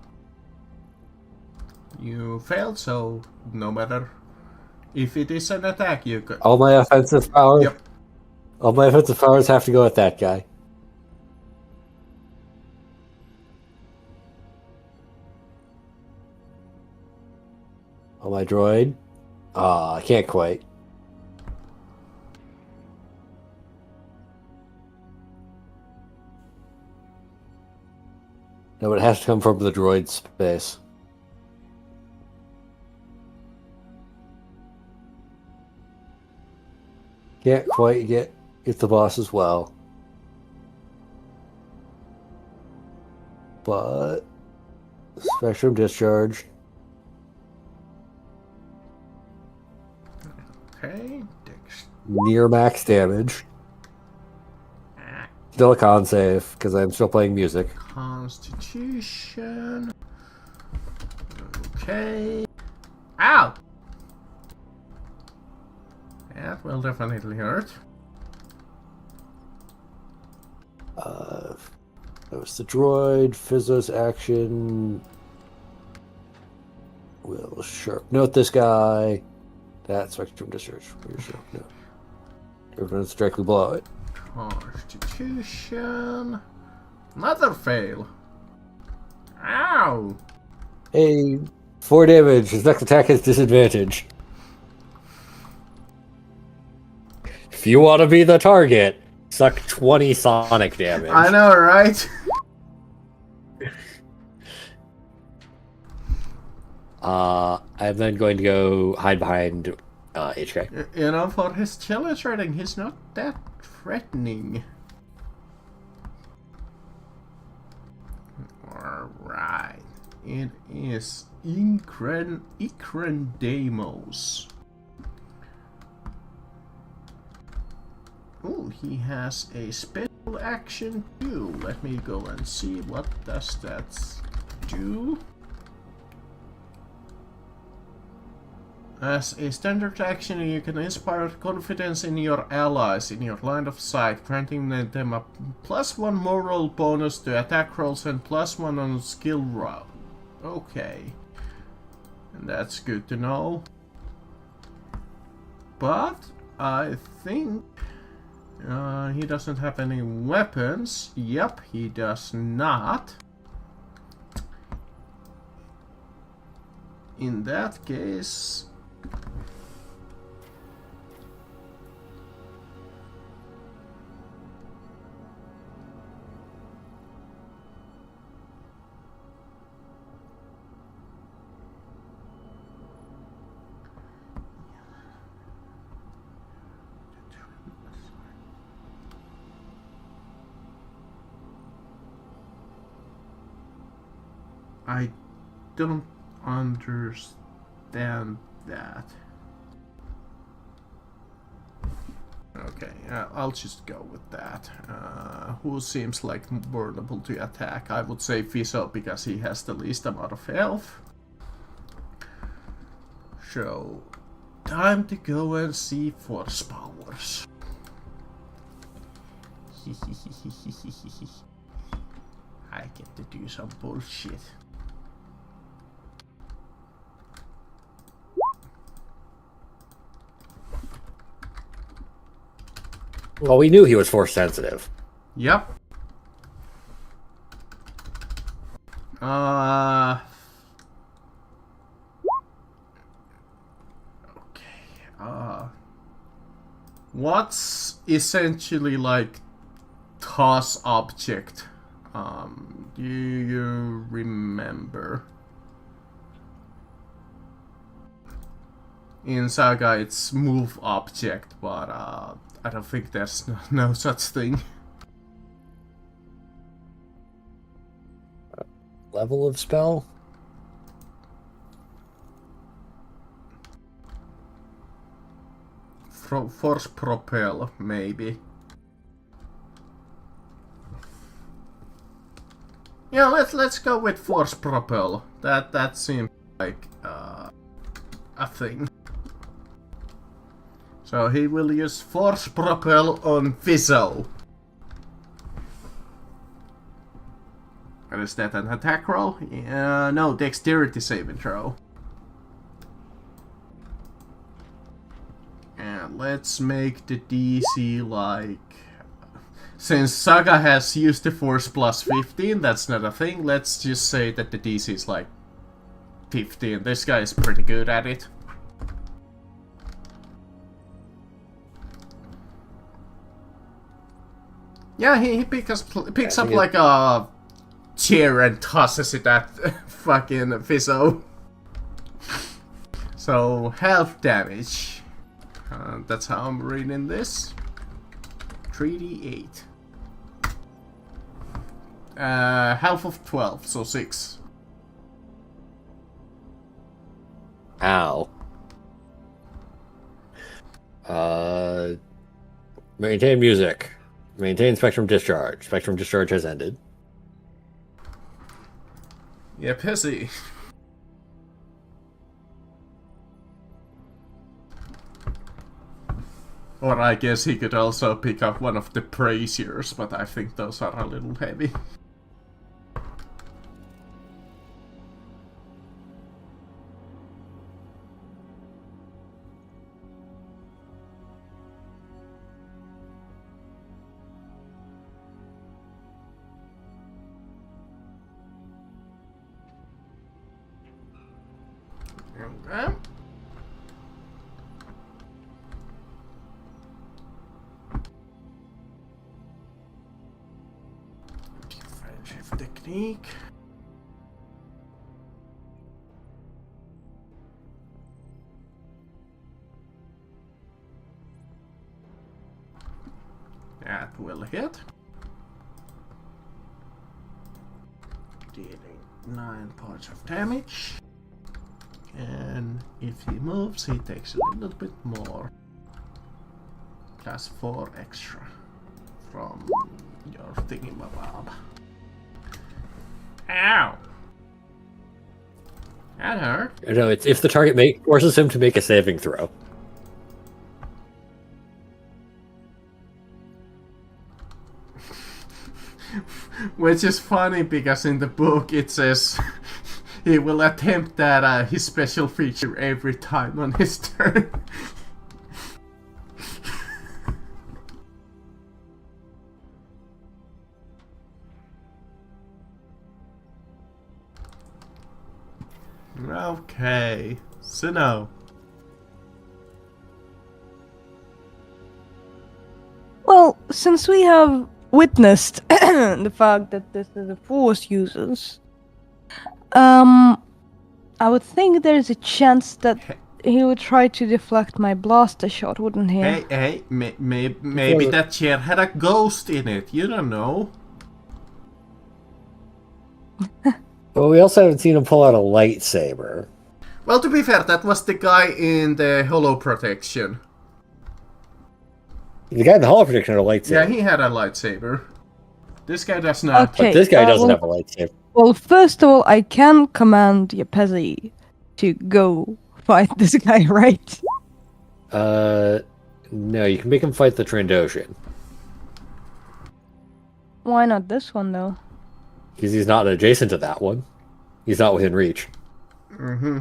You failed, so no matter if it is an attack, you could. All my offensive powers. Yep. All my offensive powers have to go at that guy. Oh, my droid. I can't quite. No, it has to come from the droid space. Can't quite get the boss as well. But Spectrum Discharge. Okay. Near max damage. Still a con save, because I'm still playing music. Constitution. Okay. Ow! That will definitely hurt. That was the droid. Fizzo's action. We'll sharp note this guy. That Spectrum Discharge. Where's sharp note? Everyone's directly below it. Constitution. Another fail. Ow! Hey, 4 damage. His next attack has disadvantage. If you want to be the target, suck 20 sonic damage. I know, right? I'm then going to go hide behind HK. You know, for his challenge rating, he's not that threatening. Alright. It is Ikrendamos. Oh, he has a special action too. Let me go and see what does that do. As a standard action, you can inspire confidence in your allies in your line of sight, granting them a +1 moral bonus to attack rolls and +1 on skill roll. Okay. And that's good to know. But I think he doesn't have any weapons. Yep, he does not. In that case... I don't understand that. Okay, I'll just go with that. Who seems like vulnerable to attack? I would say Fiso because he has the least amount of health. So, time to go and see force powers. I get to do some bullshit. Well, we knew he was force sensitive. Yep. Okay. What's essentially like toss object? Do you remember? In Saga, it's move object, but I don't think there's no such thing. Level of spell? Force propel, maybe. Yeah, let's go with force propel. That seems like a thing. So he will use force propel on Fiso. And is that an attack roll? No, dexterity saving throw. And let's make the DC like... Since Saga has used the force plus 15, that's not a thing. Let's just say that the DC is like 15. This guy is pretty good at it. Yeah, he picks up like a chair and tosses it at fucking Fiso. So, health damage. That's how I'm reading this. 3d8. Health of 12, so 6. Ow. Maintain music. Maintain spectrum discharge. Spectrum discharge has ended. Yeah, pissy. Or I guess he could also pick up one of the braziers, but I think those are a little heavy. Okay. Defensive technique. That will hit. Dealing 9 points of damage. And if he moves, he takes a little bit more. Plus 4 extra from your thingy-mabob. Ow! That hurt. No, it's if the target forces him to make a saving throw. Which is funny because in the book it says he will attempt that his special feature every time on his turn. Okay. So no. Well, since we have witnessed the fact that this is a force users, I would think there's a chance that he would try to deflect my blaster shot, wouldn't he? Hey, maybe that chair had a ghost in it. You don't know. But we also haven't seen him pull out a lightsaber. Well, to be fair, that was the guy in the holo protection. The guy in the hall protection had a lightsaber. Yeah, he had a lightsaber. This guy does not. Okay. But this guy doesn't well, have a lightsaber. Well, first of all, I can command Yapezi to go fight this guy, right? No, you can make him fight the Trandoshan. Why not this one, though? Because he's not adjacent to that one. He's not within reach. Mm-hmm.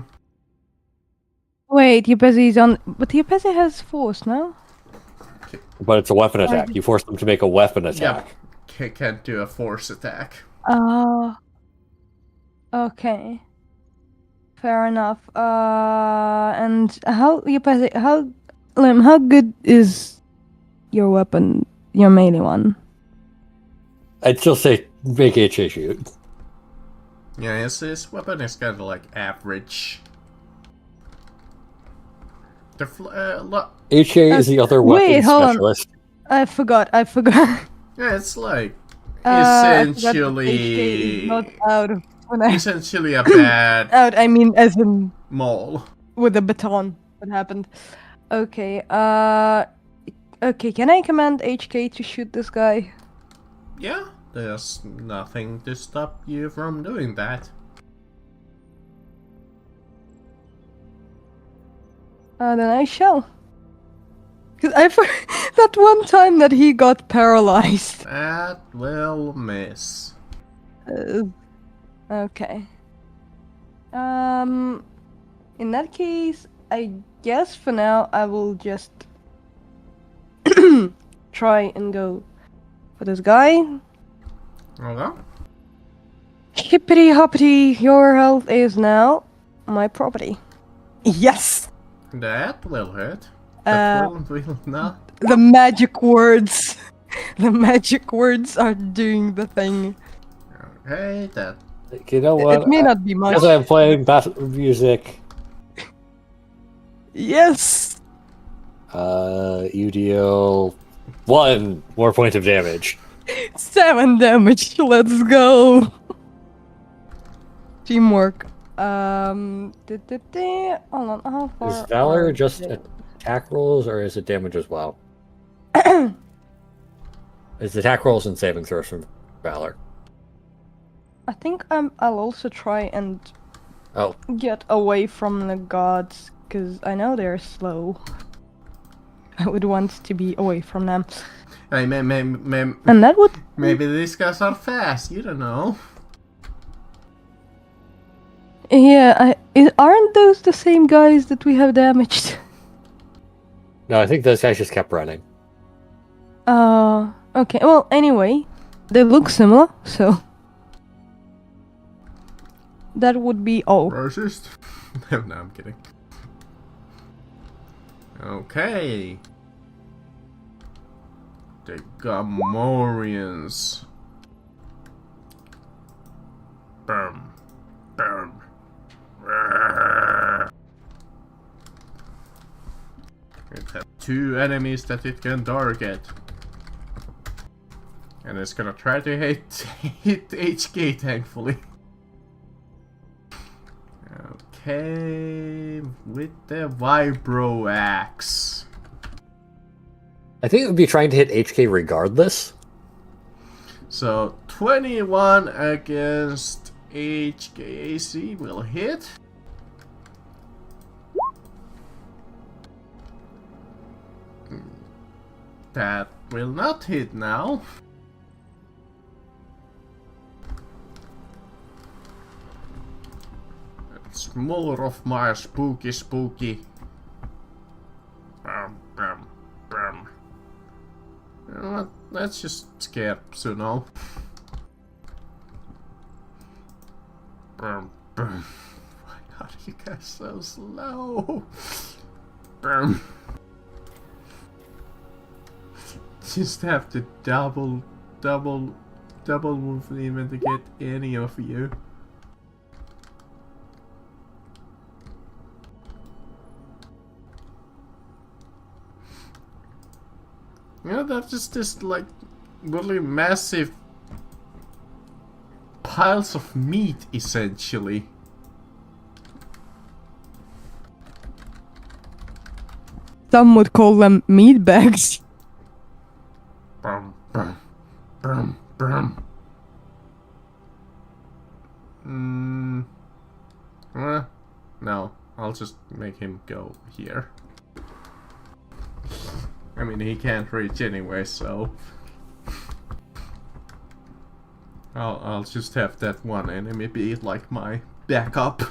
Wait, Yapezi's on... But Yapezi has force, no? But it's a weapon attack. You force them to make a weapon attack. Yeah, can't do a force attack. Okay. Fair enough. And how, Yapezi, Lim, how good is your weapon, your melee one? I'd still say make HA shoot. Yeah, his weapon is kind of like average. HA is the other weapon wait, hold on. specialist. I forgot. Yeah, it's like I forgot that essentially HK is not out of when I essentially a bad out. I mean, as in mole. with a baton. What happened? Okay. Okay. Can I command HK to shoot this guy? Yeah, there's nothing to stop you from doing that. Then I shall. Cause that one time that he got paralyzed. That will miss. Okay. In that case, I guess for now I will just try and go for this guy. Okay. Hippity hoppity, your health is now my property. Yes! That will hurt. That will not. The magic words. The magic words are doing the thing. Okay, that. You know what? It may not be much. As I'm playing battle music, Yes! you deal 1 more point of damage. 7 damage, let's go! Teamwork. Hold on, how far Is Valor are just they? attack rolls, or is it damage as well? It's attack rolls and saving throws from Valor. I think I'll also try and Oh, get away from the gods, because I know they're slow. I would want to be away from them. Hey, And that would... maybe these guys are fast. You don't know. Yeah, aren't those the same guys that we have damaged? no, I think those guys just kept running. Okay, well, anyway, they look similar, so... That would be all. Racist? No, I'm kidding. Okay. The Gamorreans. Boom. Boom. It has 2 enemies that it can target. And it's gonna try to hit HK, thankfully. Okay, with the Vibro Axe. I think it would be trying to hit HK regardless. So 21 against HKAC will hit. That will not hit now. It's more of my spooky. Bam, bam, bam. You know what? Let's just scare Suno. Bam, bam. My God. You guys so slow. Boom. Just have to double movement to get any of you. You know, that's just this like really massive piles of meat, essentially. Some would call them meat bags. Brum, brum, brum, brum. No, I'll just make him go here. I mean, he can't reach anyway, so I'll just have that one enemy be like my backup.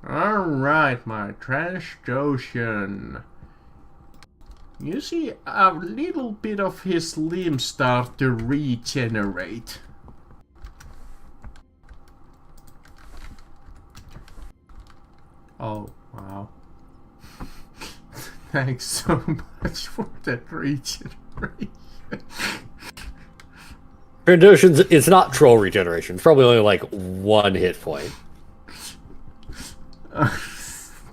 Alright, my trash ocean. You see a little bit of his limbs start to regenerate. Oh, wow. Thanks so much for that regeneration. Trandoshans, it's not troll regeneration. It's probably only like 1 hit point.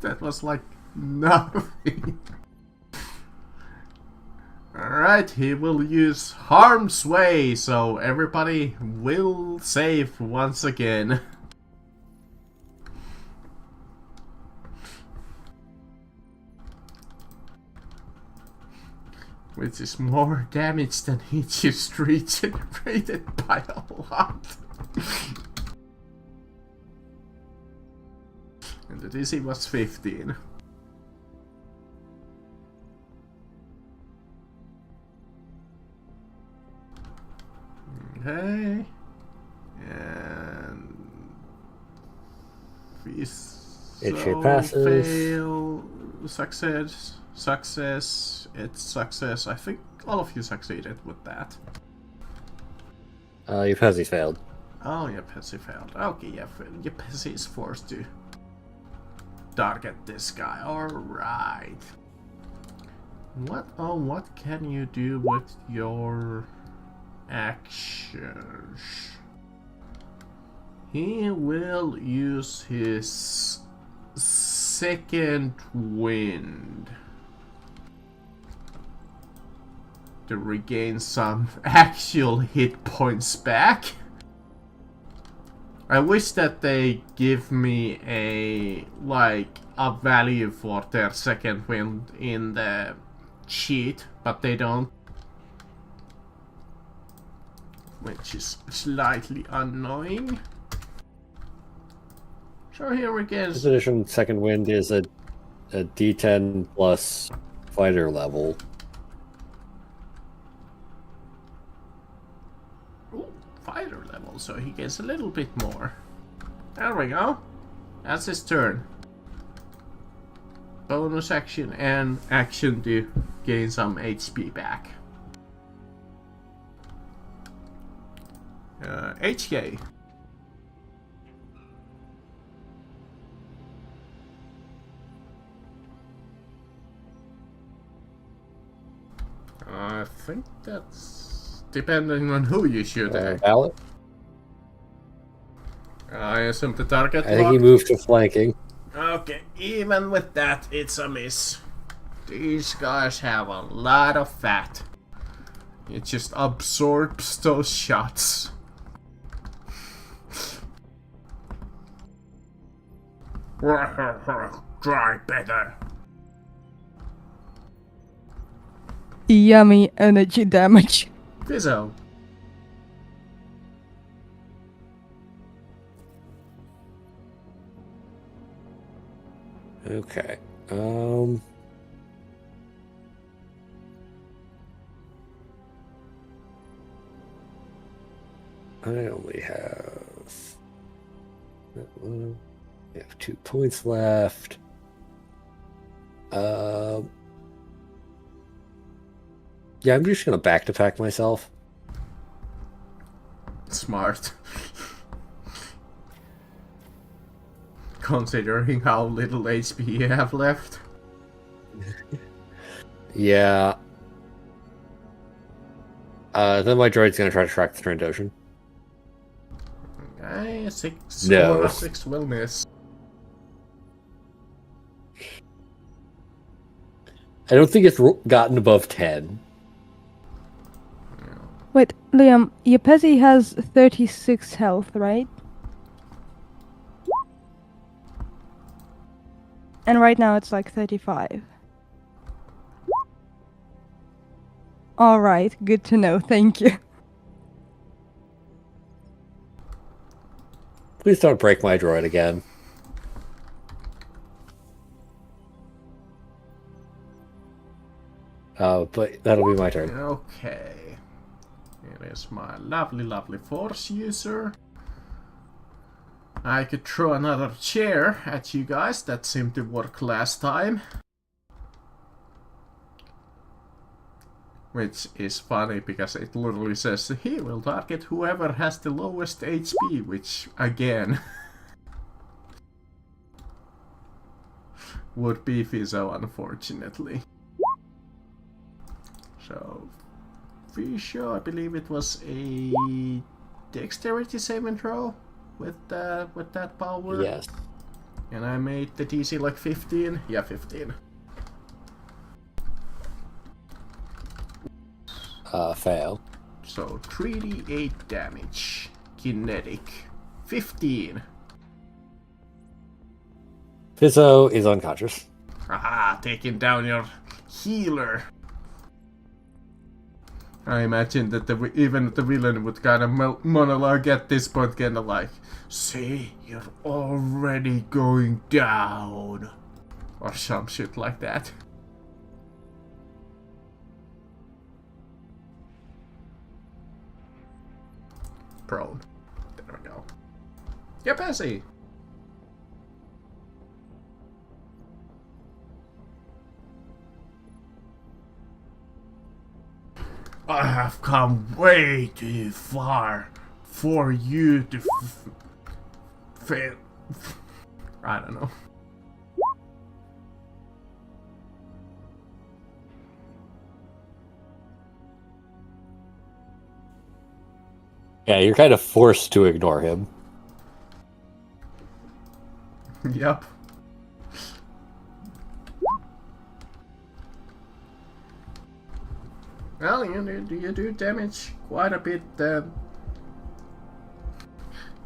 That was like nothing. Alright, he will use Harm's Way, so everybody will save once again. Which is more damage than he just regenerated by a lot. And the DC was 15. Okay. And It passes. Fail. Success. It's success. I think all of you succeeded with that. Your Pezzy failed. Oh, your Pezzy failed. Okay, yeah, your Pezzy is forced to target this guy. Alright. What can you do with your actions? He will use his second wind to regain some actual hit points back. I wish that they give me a value for their second wind in the sheet, but they don't, which is slightly annoying. So here we go. This edition second wind is a D10 plus fighter level. Ooh, fighter level, so he gets a little bit more. There we go. That's his turn. Bonus action and action to gain some HP back. HK. I think that's depending on who you shoot at. Valid? I assume the target I think he moved to flanking. Okay, even with that, it's a miss. These guys have a lot of fat. It just absorbs those shots. Try better. Yummy energy damage. Fizzo. Okay. I only have... I have 2 points left. Yeah, I'm just gonna back to pack myself. Smart. considering how little HP you have left. Yeah. Then my droid's gonna try to track the Trandoshan. Okay, 6 No. or 6 will miss. I don't think it's gotten above 10. Wait, Liam, your Pezzy has 36 health, right? And right now it's like 35. Alright, good to know, thank you. Please don't break my droid again. But that'll be my turn. Okay. Here is my lovely, lovely force user. I could throw another chair at you guys. That seemed to work last time. Which is funny because it literally says he will target whoever has the lowest HP, which again would be Fizo, unfortunately. So Fizo, I believe it was a dexterity saving throw with that power. Yes. And I made the DC like 15. Yeah, 15. Fail. So 3d8 damage. Kinetic. 15. Fizzo is unconscious. Aha, taking down your healer. I imagine that even the villain would kind of monologue at this point, kind of like, see, you're already going down. Or some shit like that. Prone. There we go. Yeah, Passy! I have come way too far for you to fail. I don't know. Yeah, you're kind of forced to ignore him. Yep. Well, you do damage quite a bit.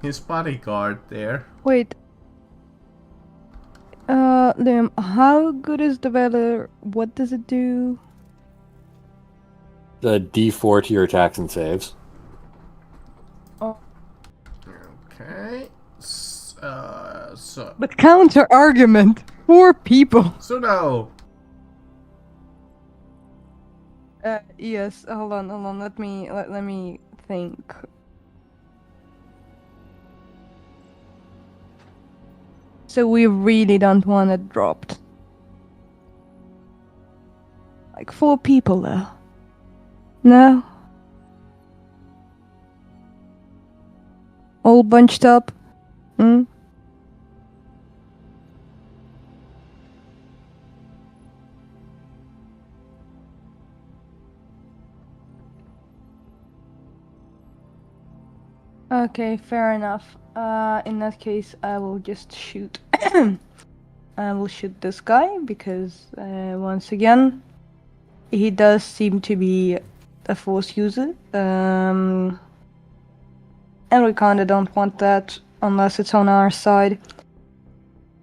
His bodyguard there. Wait. Liam, how good is the Valor? What does it do? The D4 to your attacks and saves. Oh. Okay. So. But counter argument. 4 people. So now. Yes. Hold on. Let me think. So we really don't want it dropped. Like 4 people though. No? All bunched up? Hmm? Okay, fair enough. In that case, I will just shoot. I will shoot this guy because, once again, he does seem to be a force user. And we kinda don't want that unless it's on our side.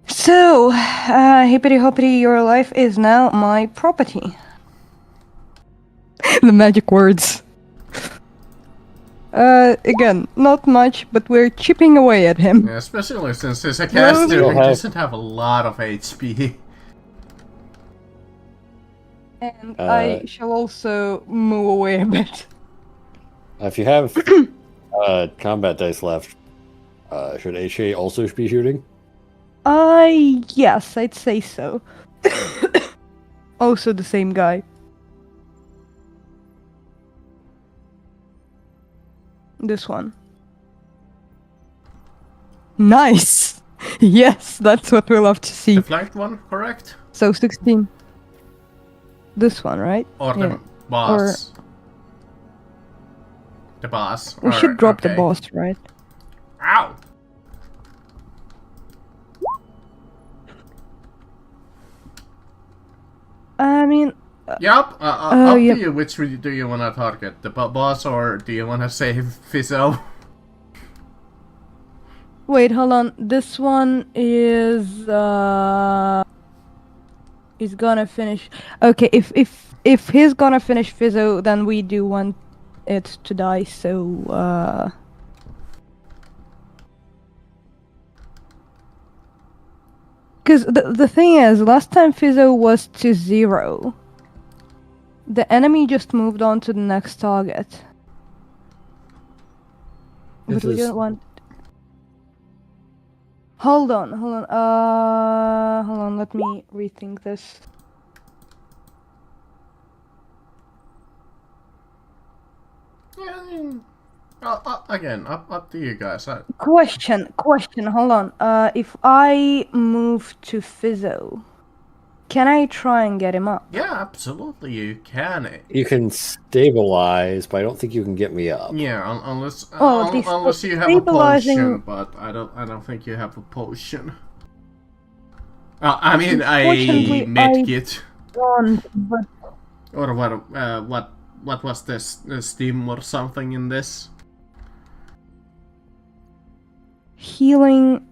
So, hippity hoppity, your life is now my property. The magic words. Again, not much, but we're chipping away at him. Yeah, especially since he's a caster who doesn't have a lot of HP. And I shall also move away a bit. If you have combat dice left, should HA also be shooting? Yes, I'd say so. Also the same guy. This one. Nice! Yes, that's what we love to see. The flanked one, correct? So 16. This one, right? Or Yeah. the boss? The boss. We should drop the boss, right? Ow! I mean... Yup, up yep. to you. Which do you want to target? The boss, or do you want to save Fizzo? Wait, hold on. This one is gonna finish. Okay, if he's gonna finish Fizzo, then we do want it to die. So because the thing is, last time Fizzo was to 0, the enemy just moved on to the next target. But we don't want. Hold on. Hold on. Let me rethink this. Yeah, again, up to you guys. Question. Hold on. If I move to Fizzo, can I try and get him up? Yeah, absolutely, you can. You can stabilize, but I don't think you can get me up. Yeah, unless you have a stabilizing- potion, but I don't think you have a potion. I mean, a Unfortunately, medkit. But Or what was this? Steam or something in this? healing.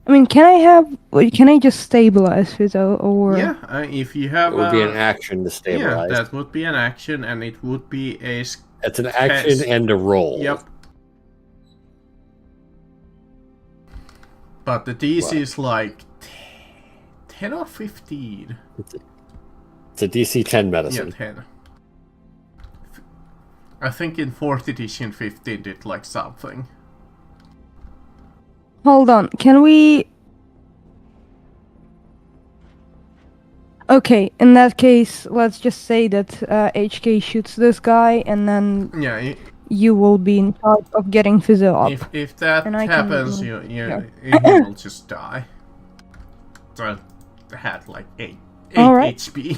I mean, can I just stabilize Fizzo or? Yeah, if you have. It would be an action to stabilize. Yeah, that would be an action, and it would be a. It's an action and a roll. Yep. But the DC is like 10 or 15. It's a DC 10 medicine. Yeah, 10. I think in 4th edition 15 did like something. Hold on, can we... Okay, in that case, let's just say that HK shoots this guy, and then Yeah, you will be in charge of getting Fizzo up. if that And I happens, can- you will just die. So I had like 8 Alright. HP.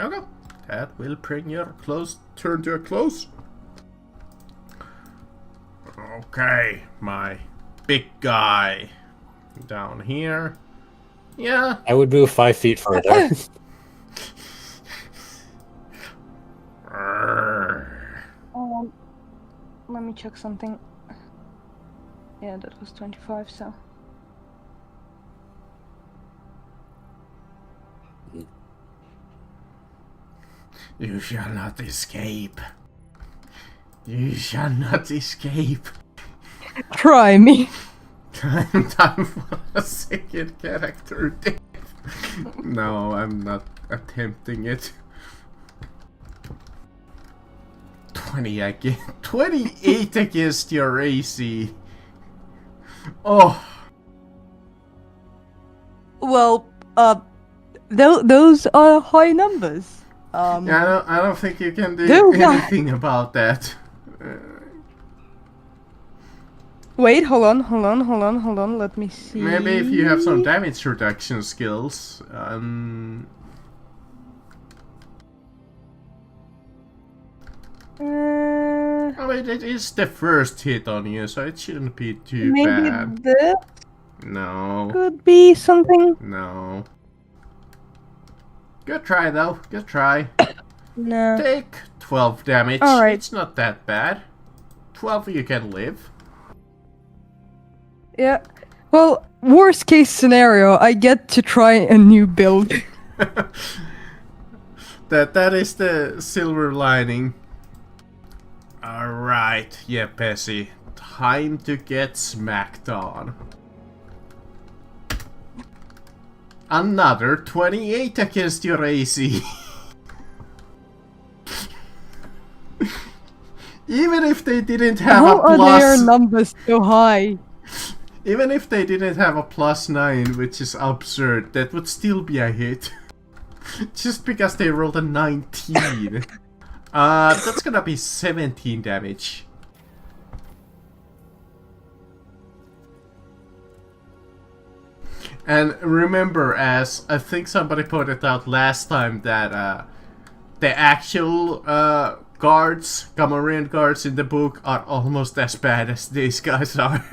Okay, that will bring your turn to a close. Okay, my big guy down here. Yeah. I would move 5 feet further. Let me check something. Yeah, that was 25, so... You shall not escape. You shall not escape. Try me! Time for a second character death. No, I'm not attempting it. 28 against your AC. Oh. Well, those are high numbers. Yeah, I don't think you can do Dude, anything about that. Wait, hold on, let me see. Maybe if you have some damage reduction skills. I mean, it is the first hit on you, so it shouldn't be too maybe bad. this No. could be something. No. Good try, though. Good try. No. Take 12 damage. Alright. It's not that bad. 12 you can live. Yeah. Well, worst case scenario, I get to try a new build. That is the silver lining. Alright, yeah, Pessy. Time to get smacked on. Another 28 against your AC. Even if they didn't have How a are their plus... numbers so high? Even if they didn't have a +9, which is absurd, that would still be a hit. Just because they rolled a 19. That's gonna be 17 damage. And remember, as I think somebody pointed out last time, that the actual guards, Gamorrean guards in the book, are almost as bad as these guys are.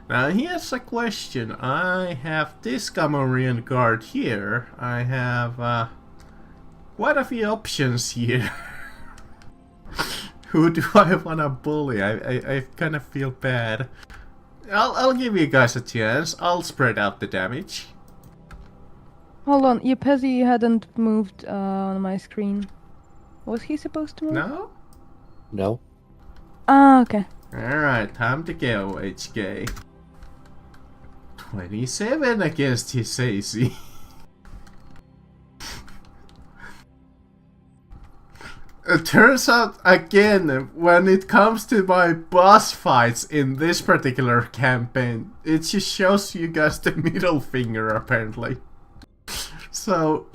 Now here's a question. I have this Gamorrean guard here. I have quite a few options here. Who do I wanna bully? I kind of feel bad. I'll give you guys a chance. I'll spread out the damage. Hold on, Yepezi hadn't moved on my screen. Was he supposed to move? No? No. Ah, okay. Alright, time to go, HK. 27 against his AC. It turns out, again, when it comes to my boss fights in this particular campaign, it just shows you guys the middle finger, apparently. So,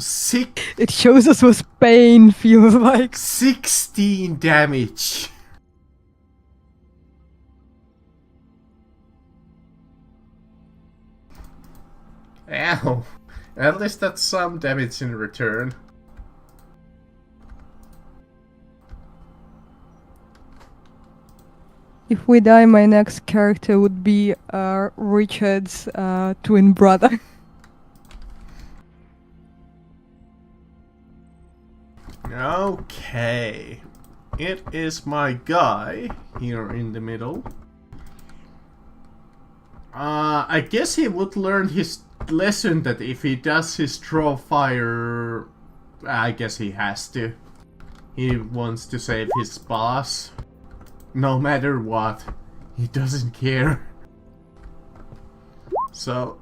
It shows us what pain feels like. 16 damage. Ow. At least that's some damage in return. If we die, my next character would be Richard's twin brother. Okay. It is my guy here in the middle. I guess he would learn his lesson that if he does his draw fire, I guess he has to. He wants to save his boss. No matter what. He doesn't care. So,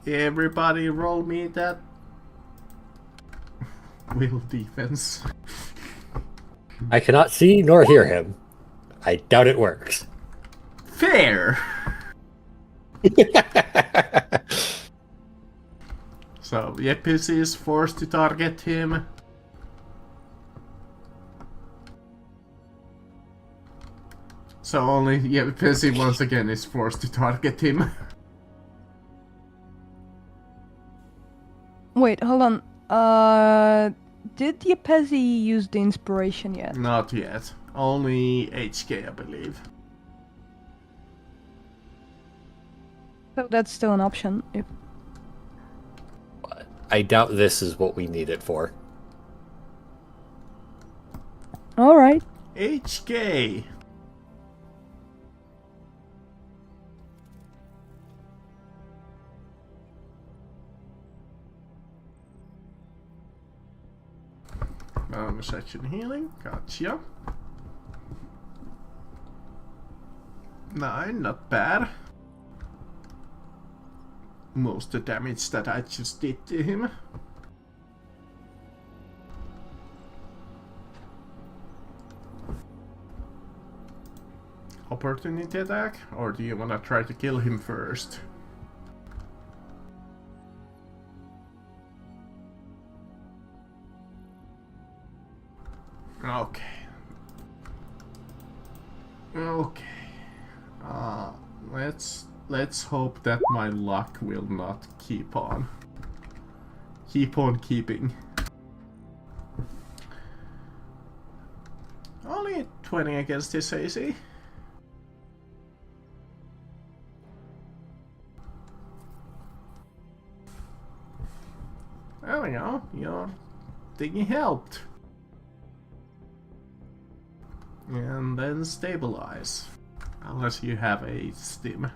everybody roll me that will defense. I cannot see nor hear him. I doubt it works. Fair! So, Yepisi is forced to target him. So only Yepisi once again is forced to target him. Wait, hold on. Did Yepezi use the inspiration yet? Not yet. Only HK, I believe. So that's still an option. If I doubt this is what we need it for. Alright. HK! Bonus action healing, gotcha. 9, not bad. Most of the damage that I just did to him. Opportunity attack, or do you want to try to kill him first? Okay. Okay. Let's hope that my luck will not keep on keeping. Only 20 against his AC. There we go. Your thingy helped. And then stabilize. Unless you have a stim.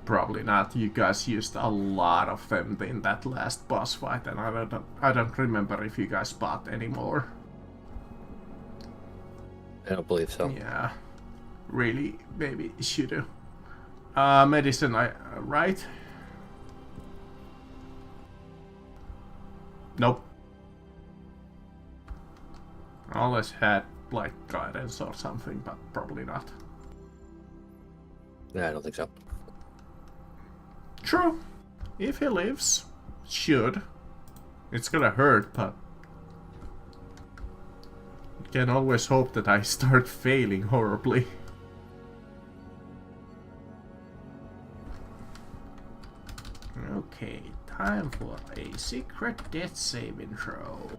Probably not. You guys used a lot of them in that last boss fight, and I don't remember if you guys bought any more. I don't believe so. Yeah. Really, maybe should've. Medicine, right? Nope. Unless had like guidance or something, but probably not. No, I don't think so. True. If he lives, should. It's gonna hurt, but can always hope that I start failing horribly. Okay, time for a secret death saving throw.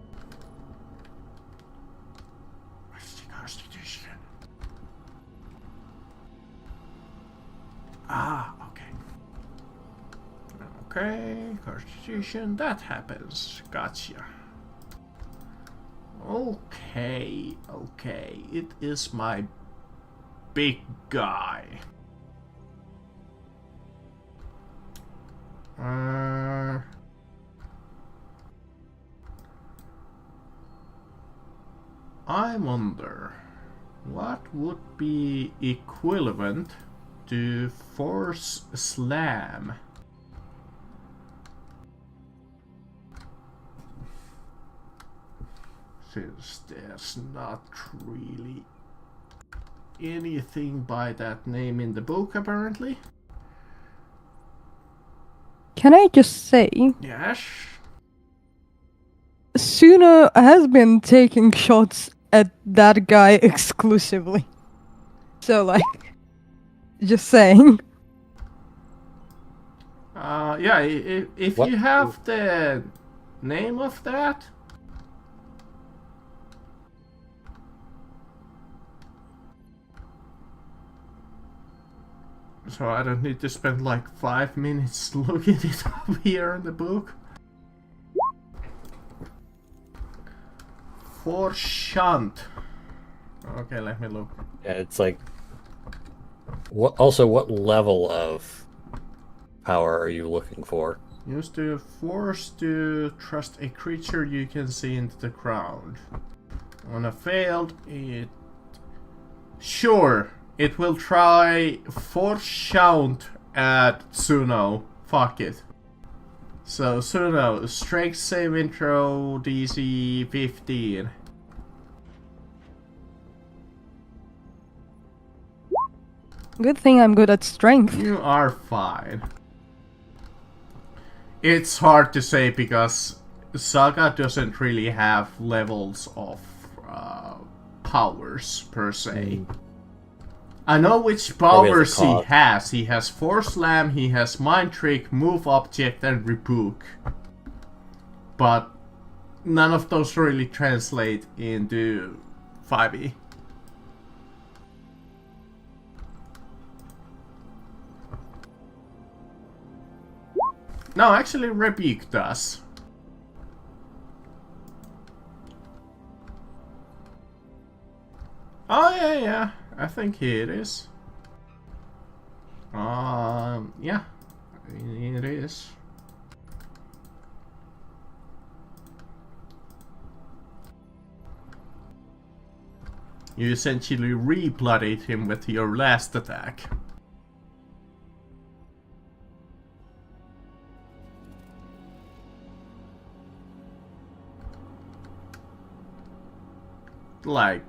What's the Constitution? Ah, okay. Okay, Constitution, that happens. Gotcha. Okay, it is my big guy. I wonder what would be equivalent to Force Slam. Since there's not really anything by that name in the book, apparently. Can I just say, Yes. Suna has been taking shots at that guy exclusively. So, like, just saying. Yeah, if What? you have the name of that. So I don't need to spend like 5 minutes looking it up here in the book. For shunt. Okay, let me look. Yeah, it's like. What? Also, what level of power are you looking for? Use the force to thrust a creature you can see into the ground. On a failed, it... Sure, it will try force shunt at Tsuno. Fuck it. So, Tsuno, strength saving throw DC 15. Good thing I'm good at strength. You are fine. It's hard to say because Saga doesn't really have levels of powers per se. I know which powers he has. He has Force Slam, he has Mind Trick, Move Object, and Rebuke. But none of those really translate into 5e. No, actually Rebuke does. Oh yeah, I think it is. Yeah, it is. You essentially re-bloodied him with your last attack. Like,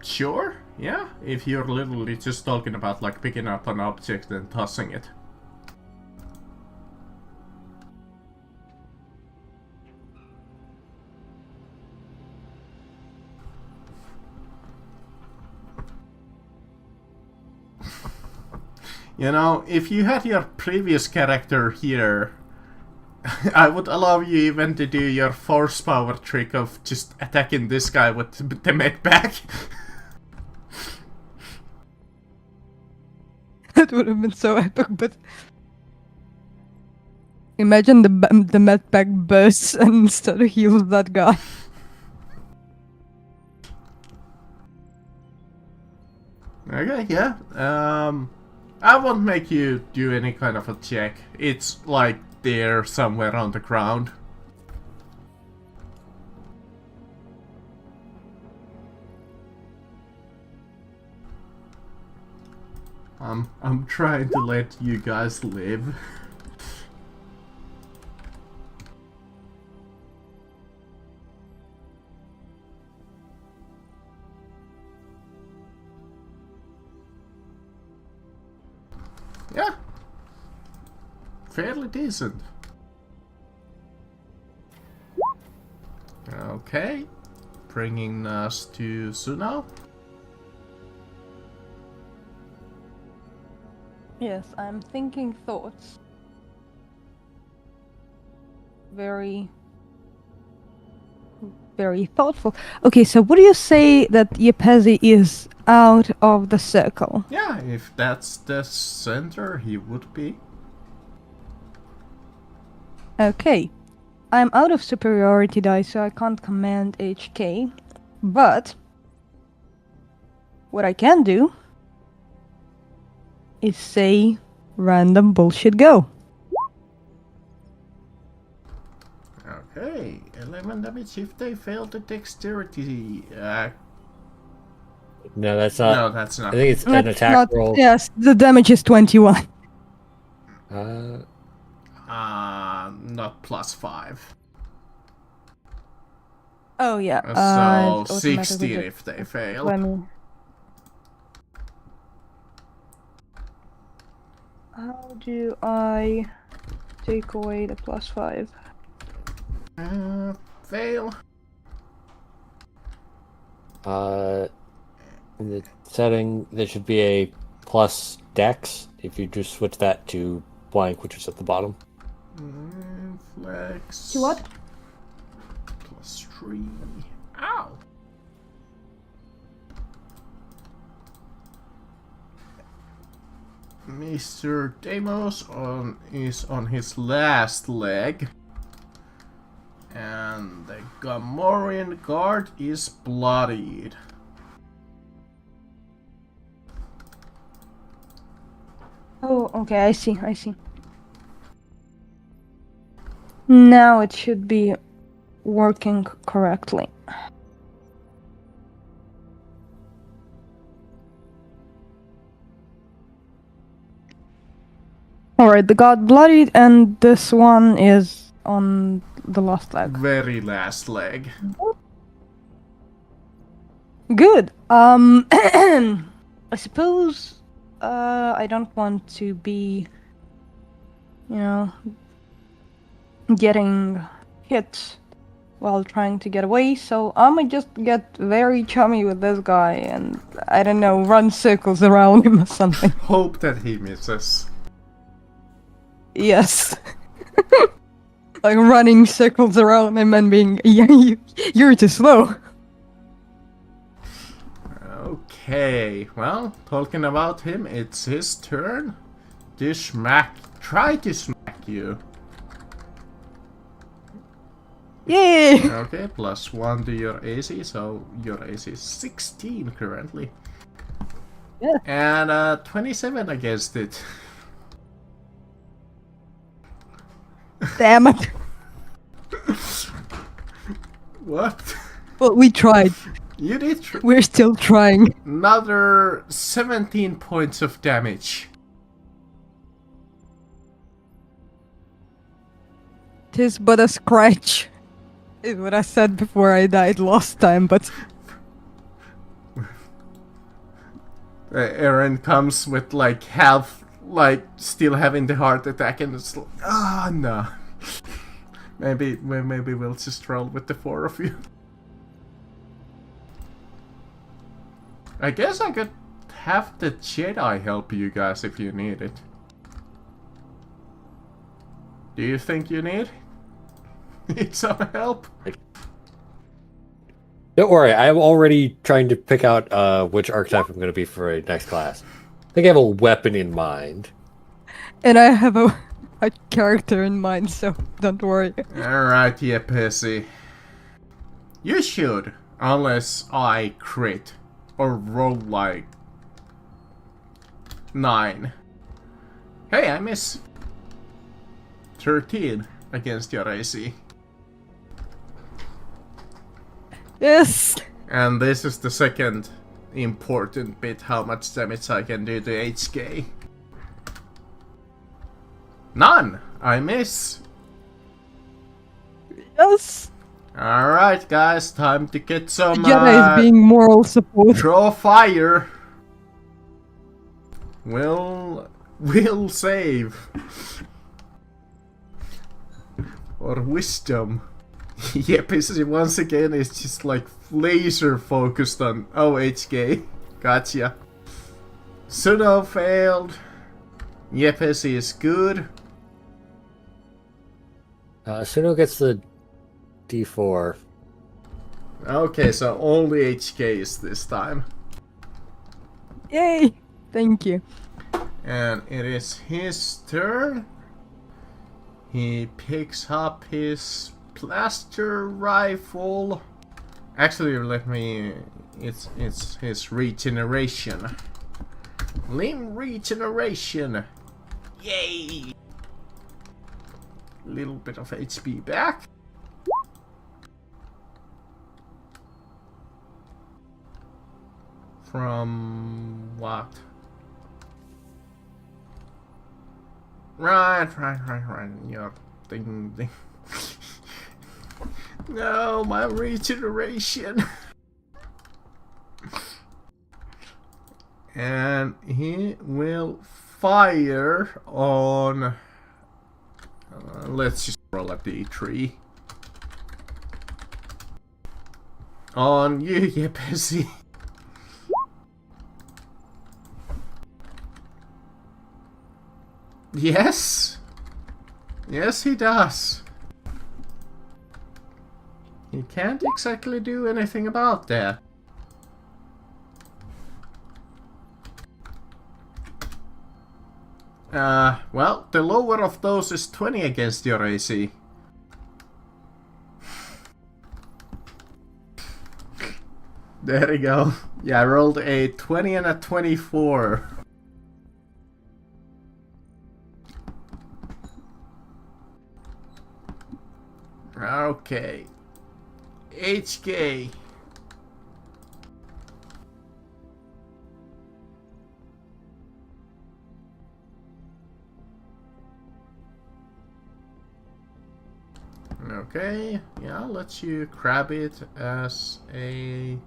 sure, yeah, if you're literally just talking about like picking up an object and tossing it. You know, if you had your previous character here, I would allow you even to do your force power trick of just attacking this guy with the med back. That would have been so epic, but... Imagine the med pack bursts and instead heals that guy. Okay, yeah. I won't make you do any kind of a check. It's like there somewhere on the ground. I'm trying to let you guys live. Yeah. Fairly decent. Okay. bringing us to Suno. Yes, I'm thinking thoughts. Very thoughtful. Okay, so would you say that Yepezi is out of the circle? Yeah, if that's the center, he would be. Okay. I'm out of superiority die, so I can't command HK. But what I can do is say random bullshit go. Okay, 11 damage if they fail the dexterity. No, that's not. No, that's not. I think it's an That's attack not- roll. Yes, the damage is 21. Not +5. Oh yeah. So it's automatically 16 just- if they fail. Let me. How do I take away the +5? Fail. In the setting, there should be a plus dex if you just switch that to blank, which is at the bottom. Flex. To what? +3. Ow! Mr. Deimos is on his last leg. And the Gamorrean guard is bloodied. Oh, okay, I see. Now it should be working correctly. Alright, the god bloodied and this one is on the last leg. Very last leg. Good. I suppose I don't want to be, getting hit while trying to get away, so I might just get very chummy with this guy and, I don't know, run circles around him or something. Hope that he misses. Yes. Like running circles around him and being, you're too slow. Okay, well, talking about him, it's his turn to try to smack you. Yay! Okay, +1 to your AC, so your AC is 16 currently. Yeah. And 27 against it. Damn it. What? Well, we tried. You did We're still trying. another 17 points of damage. Tis but a scratch. Is what I said before I died last time, but Aaron comes with like half, like still having the heart attack, and it's like, no. maybe we'll just roll with the 4 of you. I guess I could have the Jedi help you guys if you need it. Do you think you need some help? Don't worry, I'm already trying to pick out which archetype I'm going to be for a next class. I think I have a weapon in mind. and I have a character in mind, so don't worry. Alright, yeah, Pissy. You should, unless I crit or roll like 9. Hey, I miss 13 against your AC. Yes. And this is the second important bit, how much damage I can do to HK. None! I miss! Yes. Alright guys, time to get some Jedi is being moral support. draw fire. We'll save. Or wisdom. Yep, once again, it's just like laser focused on OHK. Gotcha. Suno failed. Yepes is good. Suno gets the D4. Okay, so only HK is this time. Yay! Thank you. And it is his turn. He picks up his blaster rifle. Actually, let me... It's his regeneration. Limb regeneration. Yay! Little bit of HP back. From what? Right. You're thinking. No, my regeneration. And he will fire on. Let's just roll a d3. On you, Yepesi. Yes. Yes, he does. He can't exactly do anything about that. Well, the lower of those is 20 against your AC. There you go. Yeah, I rolled a 20 and a 24. Okay. HK. Okay, yeah, I'll let you grab it as a...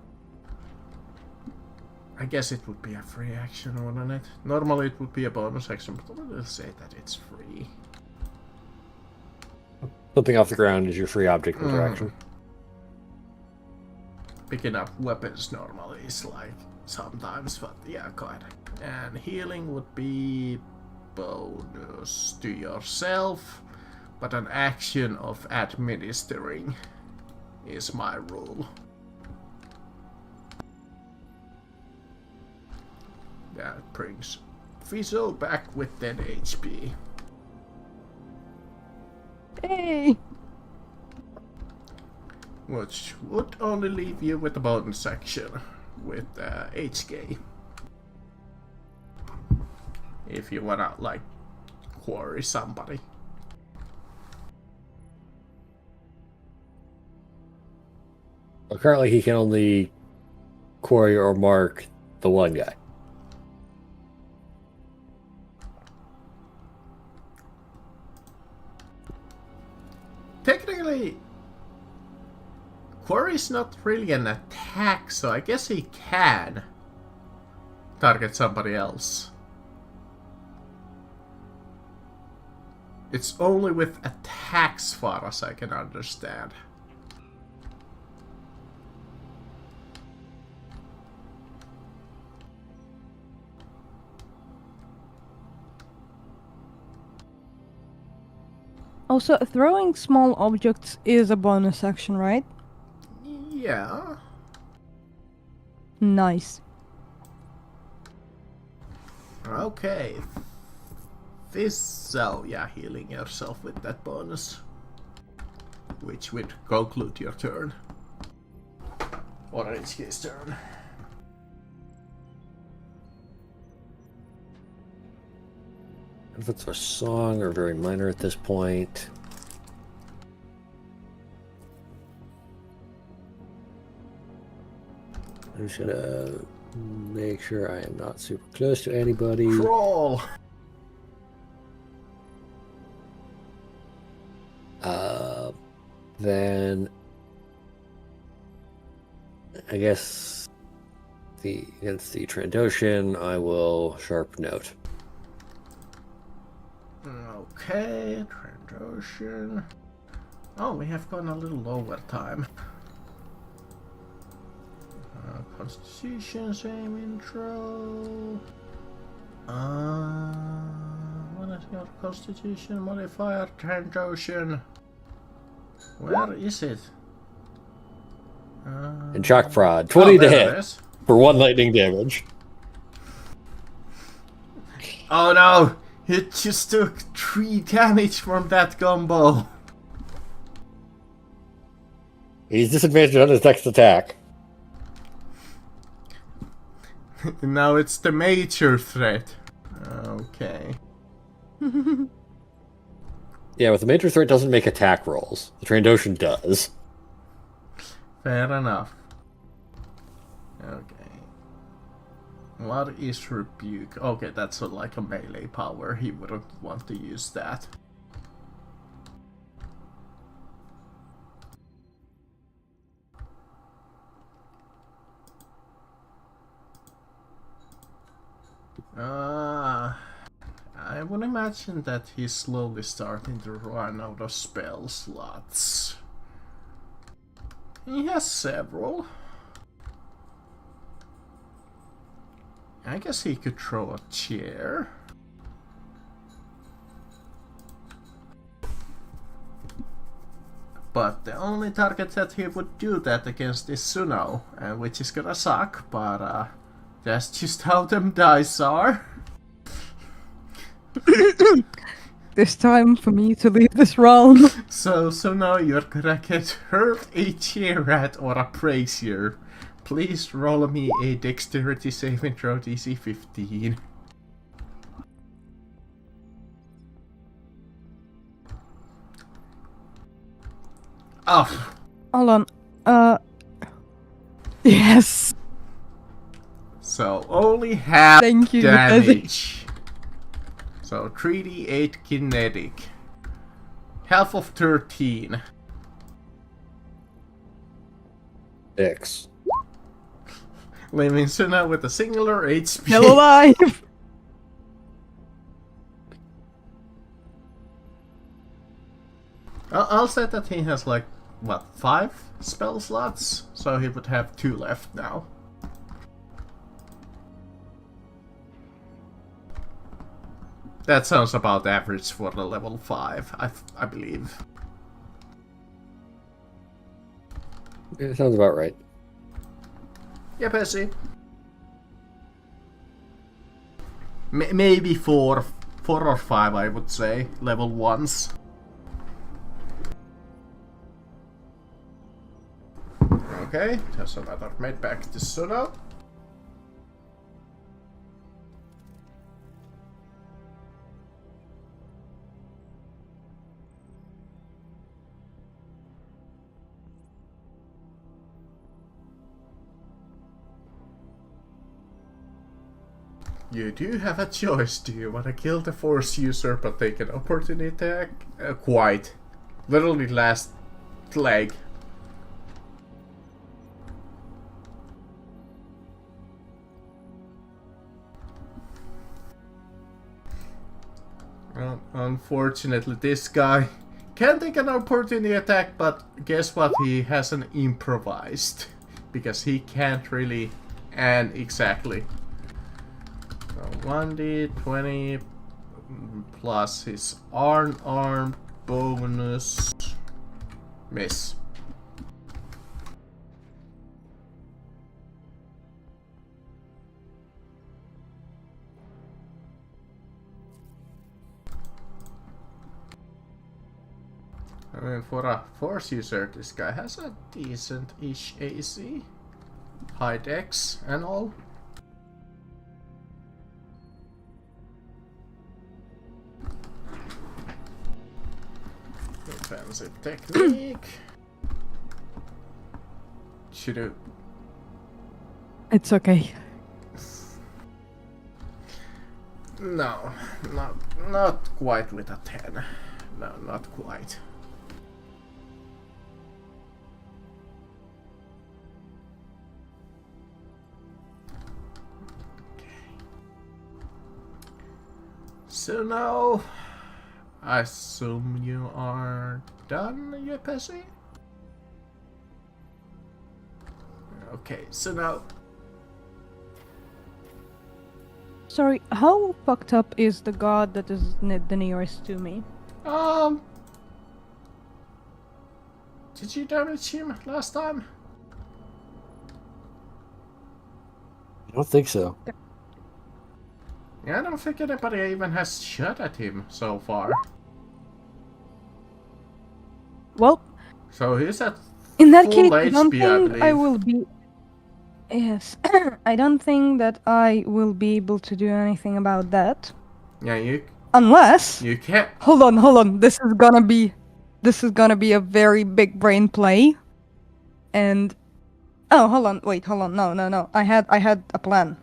I guess it would be a free action, wouldn't it? Normally it would be a bonus action, but we'll say that it's free. Flipping off the ground is your free object interaction. Picking up weapons normally is like sometimes, but yeah, kinda. And healing would be bonus to yourself, but an action of administering is my rule. That brings Fizo back with 10 HP. Hey! Which would only leave you with a bonus action with HK. If you wanna, like, quarry somebody. Well, currently he can only quarry or mark the one guy. Technically, quarry is not really an attack, so I guess he can target somebody else. It's only with attacks, far as I can understand. Also, throwing small objects is a bonus action, right? Yeah. Nice. Okay. This, so yeah, healing yourself with that bonus. Which would conclude your turn. Or HK's turn. If it's a song or very minor at this point. I'm just gonna make sure I am not super close to anybody. Crawl! Then I guess against the Trandoshan, I will Sharp Note. Okay, Trandoshan. Oh, we have gone a little overtime. Constitution, same intro. What is your Constitution modifier? 10,000. Where is it? And shock fraud. 20 to there it hit is. for 1 lightning damage. Oh no! It just took 3 damage from that combo. He's disadvantaged on his next attack. Now it's the major threat. Okay. Yeah, with the major threat doesn't make attack rolls. The Trandoshan does. Fair enough. Okay. What is Rebuke? Okay, that's like a melee power. He wouldn't want to use that. I would imagine that he's slowly starting to run out of spell slots. He has several. I guess he could throw a chair. But the only target that he would do that against is Suno, which is gonna suck, but that's just how them dice are. It's time for me to leave this realm. So now you're gonna get hurt a chair rat or a brazier. Please roll me a dexterity saving throw DC 15. Oh. Hold on. Yes. So only half Thank you, damage. So 3d8 kinetic. Half of 13. 6. Leaving Suna with a singular HP. Still alive. I'll say that he has like, what, 5 spell slots? So he would have 2 left now. That sounds about average for the level 5, I believe. It sounds about right. Yeah, Percy. Maybe 4 or 5, I would say, level 1s. Okay, there's another mate back to Suno. You do have a choice. Do you want to kill the force user but take an opportunity attack? Quite. Literally last leg. Unfortunately, this guy can take an opportunity attack, but guess what? He hasn't improvised. Because he can't really... And exactly. So 1d20 plus his arm bonus. Miss. I mean, for a force user, this guy has a decent-ish AC. High dex and all. Defensive technique. Should have... It's okay. No, not quite with a 10. No, not quite. So now I assume you are done, Yepesi? Okay, so now... Sorry, how fucked up is the god that is the nearest to me? Did you damage him last time? I don't think so. Yeah, I don't think anybody even has shot at him so far. Well, So he's at in that full case, I don't HP, I think I believe. will be. Yes, I don't think that I will be able to do anything about that. Yeah, Unless. you can't. Hold on. This is gonna be a very big brain play. And oh, hold on. No. I had a plan.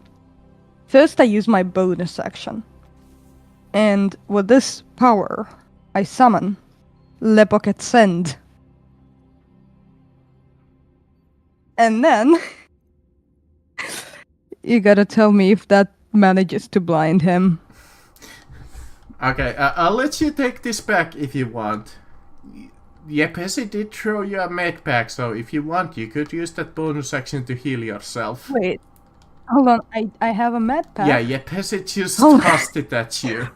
First, I use my bonus action, and with this power, I summon Le Pocket Send, and then you gotta tell me if that manages to blind him. Okay, I'll let you take this back if you want. Yepesi did throw you a med pack, so if you want, you could use that bonus action to heal yourself. Wait, hold on. I have a med pack. Yeah, Yepesi just tossed it at you.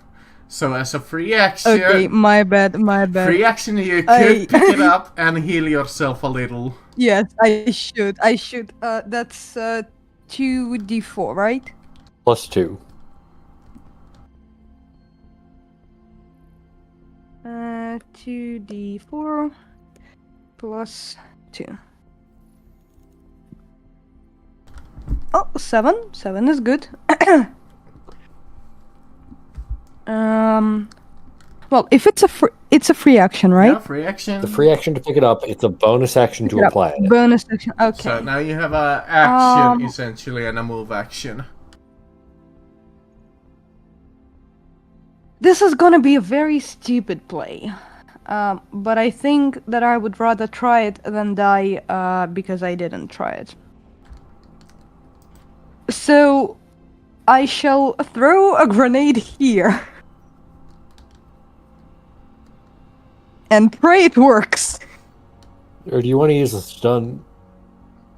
So as a free action... Okay, my bad. Free action, you could pick it up and heal yourself a little. Yes, I should. That's 2d4, right? +2. 2d4 plus 2. Oh, 7. 7 is good. Well, if it's a free action, right? Yeah, free action. The free action to pick it up, it's a bonus action to apply it. Bonus action. Okay. So now you have a action essentially and a move action. This is gonna be a very stupid play. But I think that I would rather try it than die because I didn't try it. So I shall throw a grenade here. And pray it works. Or do you want to use a stun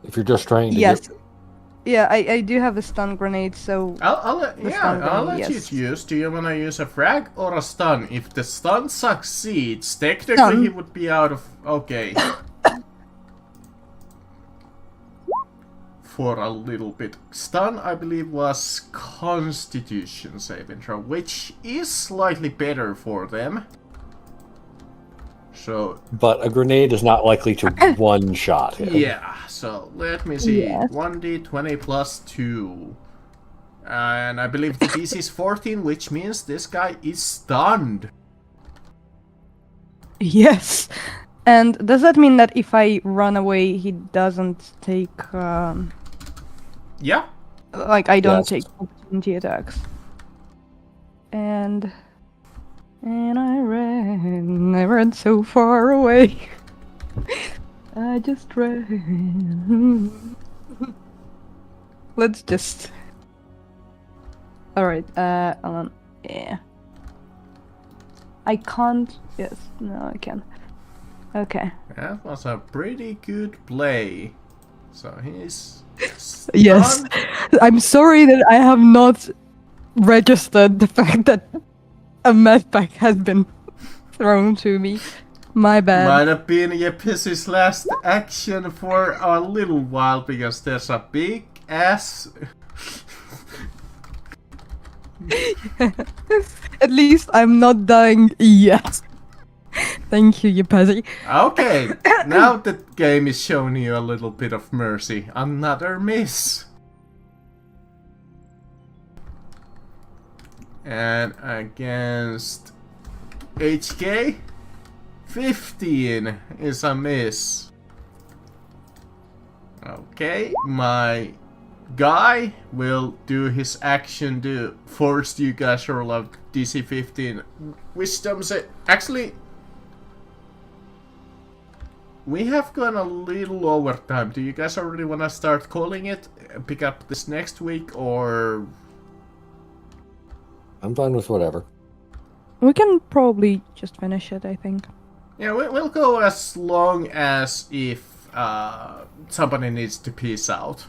if you're just trying to Yes. get... Yeah, I do have a stun grenade, so... I'll let yes. you choose. Do you want to use a frag or a stun? If the stun succeeds, technically Stun. he would be out of... Okay. For a little bit. Stun, I believe, was Constitution saving throw, which is slightly better for them. So... But a grenade is not likely to one-shot him. Yeah, so let me see. Yes. 1d20 plus 2. And I believe the DC is 14, which means this guy is stunned. Yes. And does that mean that if I run away, he doesn't take... Yeah. Like, I don't Yes. take opportunity attacks. And I ran so far away. I just ran. Let's just... Alright, hold on. Yeah. I can't... Yes, no, I can. Okay. That was a pretty good play. So he's... Yes. stunned. I'm sorry that I have not registered the fact that a medpack has been thrown to me. My bad. Might have been Yepesi's last action for a little while because there's a big ass... At least I'm not dying yet. Thank you, Yepesi. Okay, now the game is showing you a little bit of mercy. Another miss. And against HK, 15 is a miss. Okay, my guy will do his action to force you guys to roll out DC 15 wisdom save. Actually, we have gone a little over time. Do you guys already want to start calling it? Pick up this next week or... I'm fine with whatever. We can probably just finish it, I think. Yeah, we'll go as long as if somebody needs to peace out.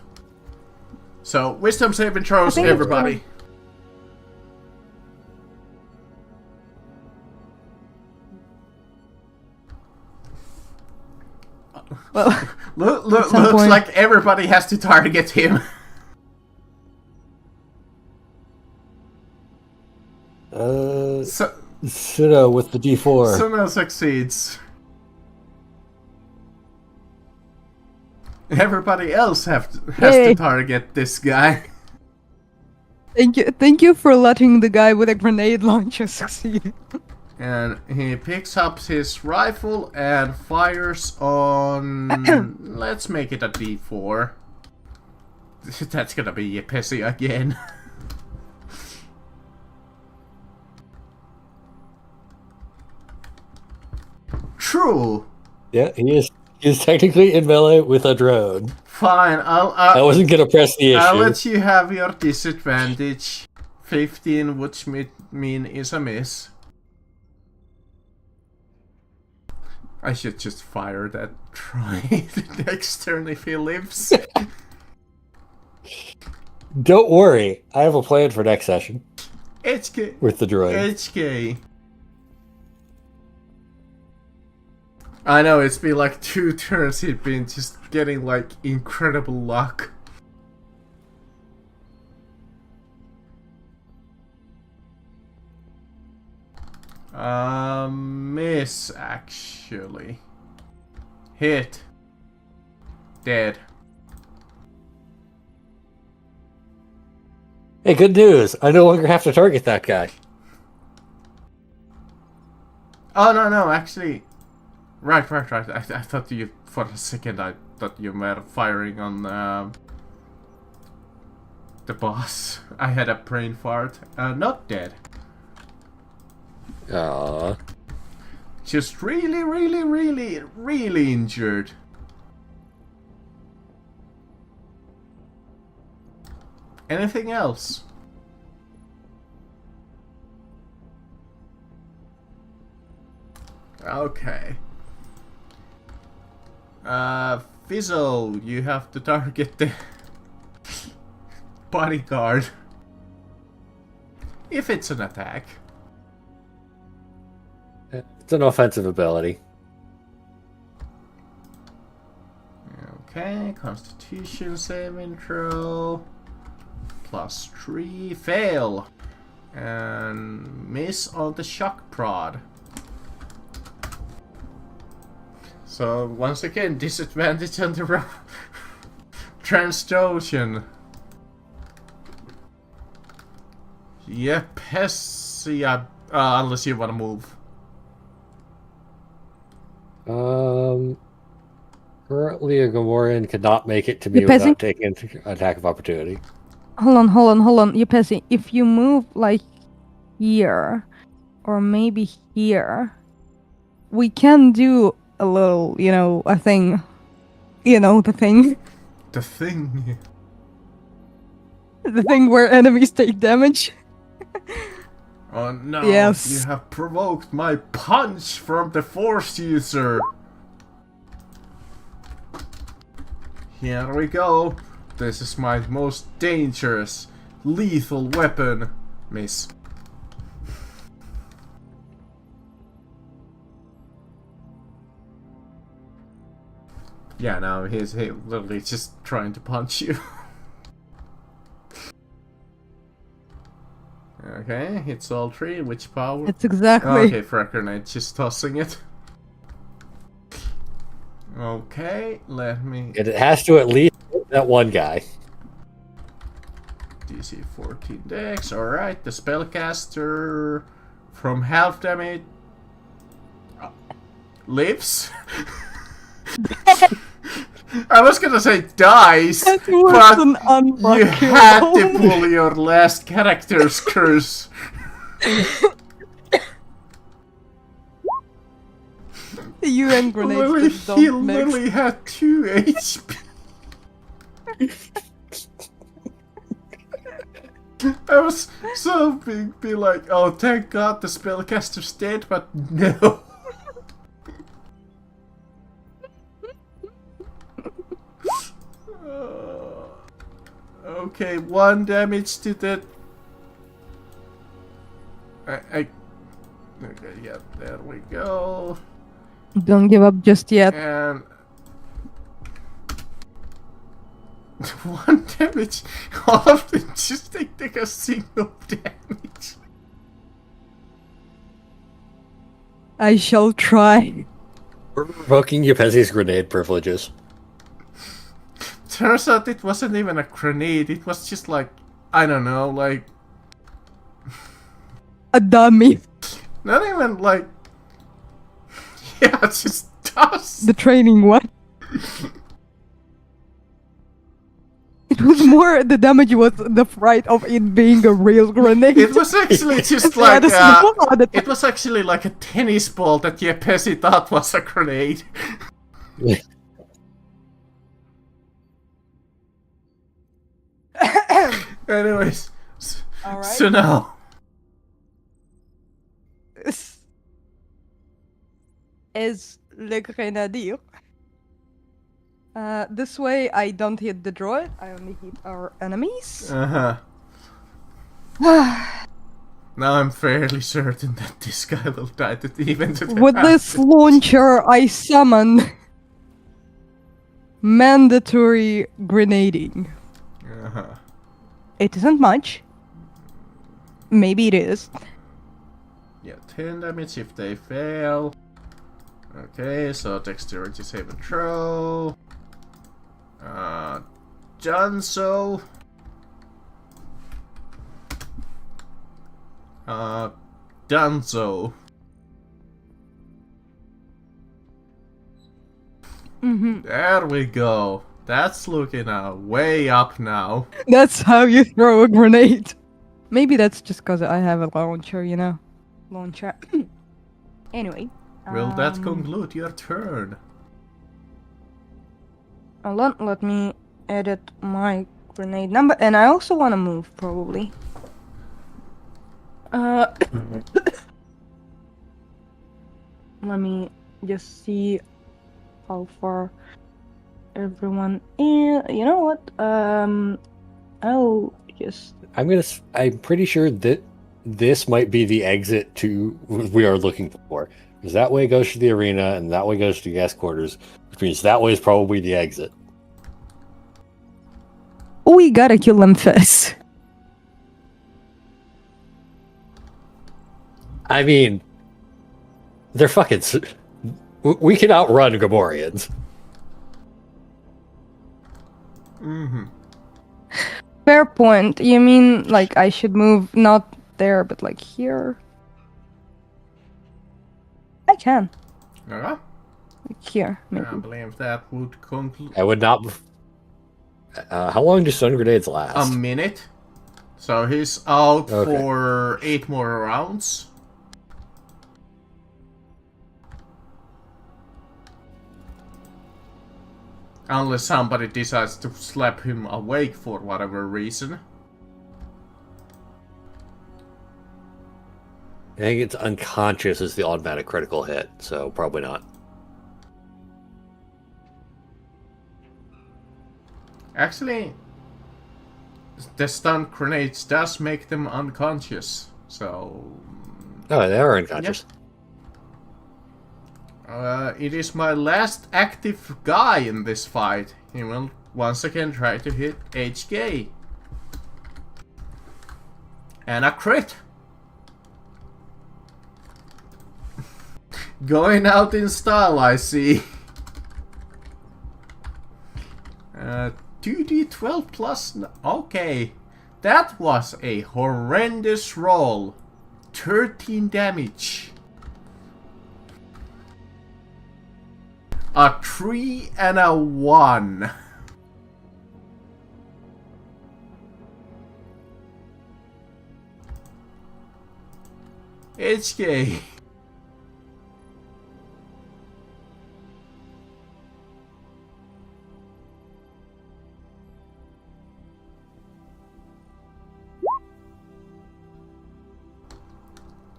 So, wisdom saving throws, think it's everybody. Well, Looks point. like everybody has to target him. Suno with the D4. Suno succeeds. Everybody else has to target this guy. Thank you for letting the guy with a grenade launcher succeed. And he picks up his rifle and fires on... let's make it a D4. That's gonna be a pissy again. True. Yeah, he is technically in melee with a drone. Fine, I wasn't gonna press the issue. I'll let you have your disadvantage. 15, which mean is a miss. I should just fire that try next turn if he lives. Don't worry, I have a plan for next session. HK. With the droid. HK. I know, it's been like 2 turns he'd been just getting like incredible luck. Miss actually. Hit. Dead. Hey, good news! I no longer have to target that guy. Oh no, actually. Right. I thought you, for a second, I thought you were firing on the boss. I had a brain fart. Not dead. Aww. Just really injured. Anything else? Okay. Fizzle, you have to target the bodyguard. If it's an attack. It's an offensive ability. Okay, Constitution saving throw. +3, fail. And miss on the shock prod. So once again, disadvantage on the Transtocean. Yep, unless you want to move. Currently a Gamorrean cannot make it to me without taking an attack of opportunity. Hold on, you Pessy. If you move like here, or maybe here, we can do a little, a thing. The thing. The thing. The thing where enemies take damage. Oh no, yes. You have provoked my punch from the Force user. Here we go. This is my most dangerous, lethal weapon. Miss. Yeah, no, he's literally just trying to punch you. Okay, hits all 3. Which power? It's exactly. Okay, frag grenade, just tossing it. Okay, let me. And it has to at least hit that one guy. DC 14 dex. Alright, the spellcaster from half damage lives. I was gonna say dies, but you had to pull your last character's curse. You and grenades He literally had 2 HP. I was so be like, oh, thank God the spellcaster's dead, but no. Okay, 1 damage to that. Okay, yeah, there we go. Don't give up just yet. And 1 damage. All of them just take a single damage. I shall try. We're revoking Yupesi's grenade privileges. Turns out it wasn't even a grenade. It was just like, I don't know, like A dummy. not even like. Yeah, it's just dust. The training one. It was more the damage was the fright of it being a real grenade. It was actually just Yeah, like it was actually like a tennis ball that Yepesi thought was a grenade. Anyways, All right. so now Is Le Grenadier. This way I don't hit the droid, I only hit our enemies. now I'm fairly certain that this guy will die to even to the With this acid. launcher I summon mandatory grenading. It isn't much. Maybe it is. Yeah, 10 damage if they fail. Okay, so dexterity save and throw. Janso. Danzo. There we go. That's looking way up now. That's how you throw a grenade. Maybe that's just because I have a launcher, you know? Launcher. Anyway. Will that conclude your turn? Hold on, let me edit my grenade number. And I also want to move, probably. Let me just see how far everyone is. You know what? I'll just... I'm pretty sure that this might be the exit to we are looking for. Because that way goes to the arena, and that way goes to guest quarters, which means that way is probably the exit. We gotta kill them first. I mean, they're fucking... We can outrun Gamorreans. Fair point. You mean, like, I should move not there, but, like, here? I can. Like Here, maybe. I believe that would conclude. I would not... how long do stun grenades last? A minute. So he's out Okay. for 8 more rounds. Unless somebody decides to slap him awake for whatever reason. I think it's unconscious is the automatic critical hit, so probably not. Actually, the stun grenades does make them unconscious, so... Oh, they are unconscious. It is my last active guy in this fight. He will once again try to hit HK. And a crit! Going out in style, I see. 2d12 plus... Okay. That was a horrendous roll. 13 damage. A 3 and a 1. HK.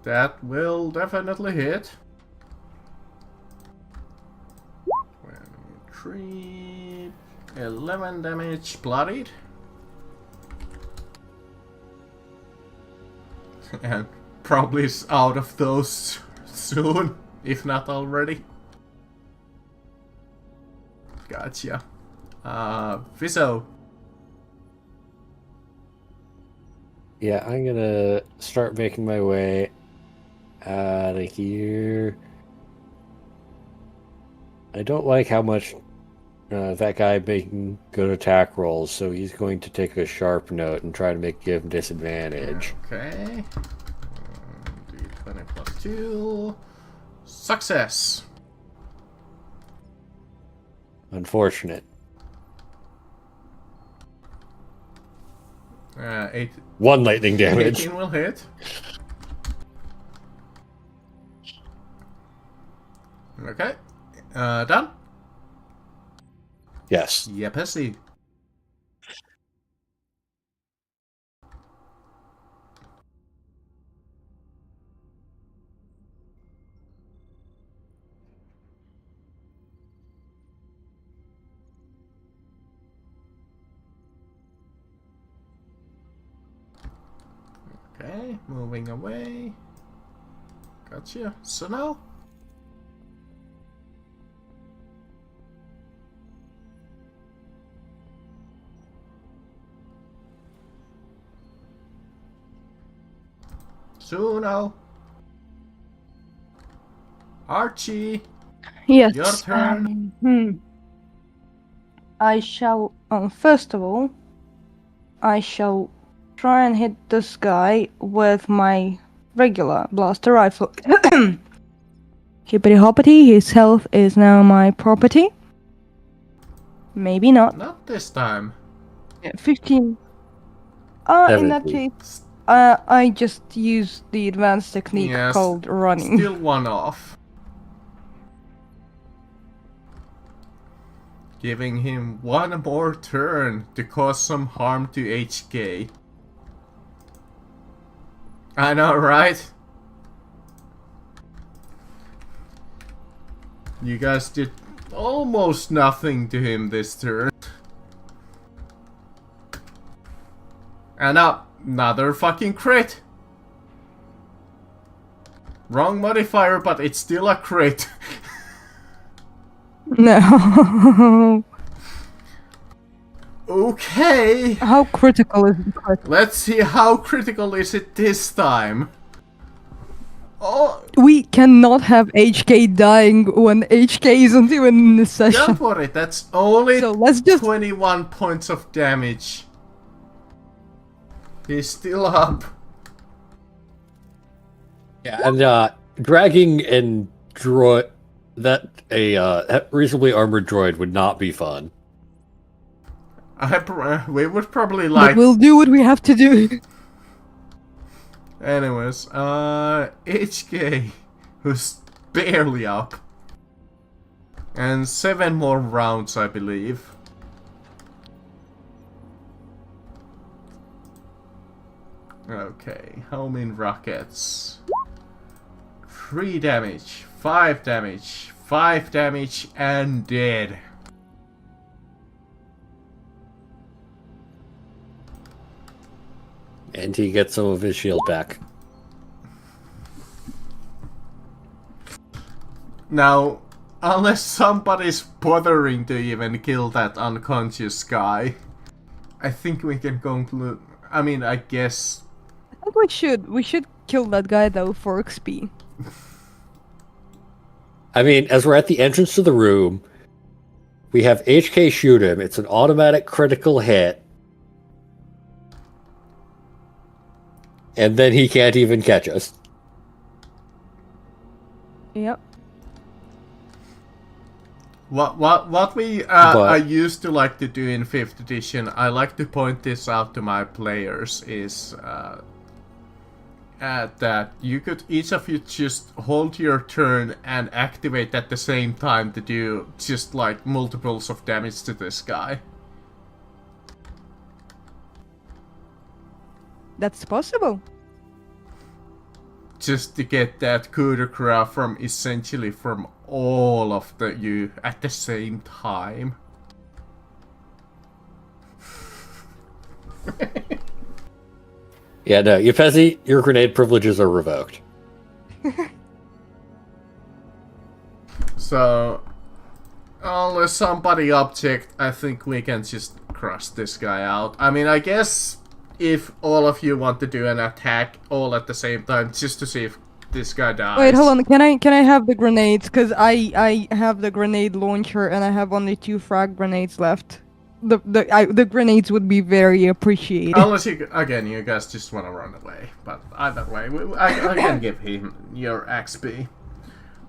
That will definitely hit. 23, 11 damage bloodied. And probably is out of those soon, if not already. Gotcha. Viso. Yeah, I'm gonna start making my way out of here. I don't like how much that guy making good attack rolls, so he's going to take a sharp note and try to give him disadvantage. Okay. D20 plus 2. Success. Unfortunate. 8. 1 lightning damage. 18 will hit. Okay. Done? Yes. Yep, I see. Okay, moving away. Gotcha. So now? Suno. Archie. Yes. Your turn. I shall. First of all, I shall try and hit this guy with my regular blaster rifle. Hippity hoppity, his health is now my property. Maybe not. Not this time. Yeah, 15. In that 17. case, I just use the advanced technique Yes, called running. Still one off. Giving him one more turn to cause some harm to HK. I know, right? You guys did almost nothing to him this turn. And another fucking crit. Wrong modifier, but it's still a crit. No. Okay. How critical is the crit? Let's see how critical is it this time. Oh, We cannot have HK dying when HK isn't even in the session. don't worry, that's only So let's just 21 points of damage. He's still up. Yeah, and dragging and droid that reasonably armored droid would not be fun. We would probably but like. we'll do what we have to do. Anyways, HK, who's barely up, and 7 more rounds, I believe. Okay, homing rockets. 3 damage, 5 damage, 5 damage, and dead. And he gets some of his shield back. Now, unless somebody's bothering to even kill that unconscious guy, I think we can conclude. I mean, I guess. I think we should. We should kill that guy though for XP. I mean, as we're at the entrance to the room, we have HK shoot him. It's an automatic critical hit. And then he can't even catch us. Yep. What we I used to like to do in 5th edition, I like to point this out to my players, is that you could, each of you just hold your turn and activate at the same time to do just like multiples of damage to this guy. That's possible. just to get that coup de grace from essentially from all of you at the same time. Yeah, no, Yupezi, your grenade privileges are revoked. So, unless somebody object, I think we can just crush this guy out. I mean, I guess if all of you want to do an attack all at the same time, just to see if this guy dies. Wait, hold on. Can I have the grenades? Cause I have the grenade launcher and I have only 2 frag grenades left. The grenades would be very appreciated. Unless you guys just want to run away. But either way, I can give him your XP.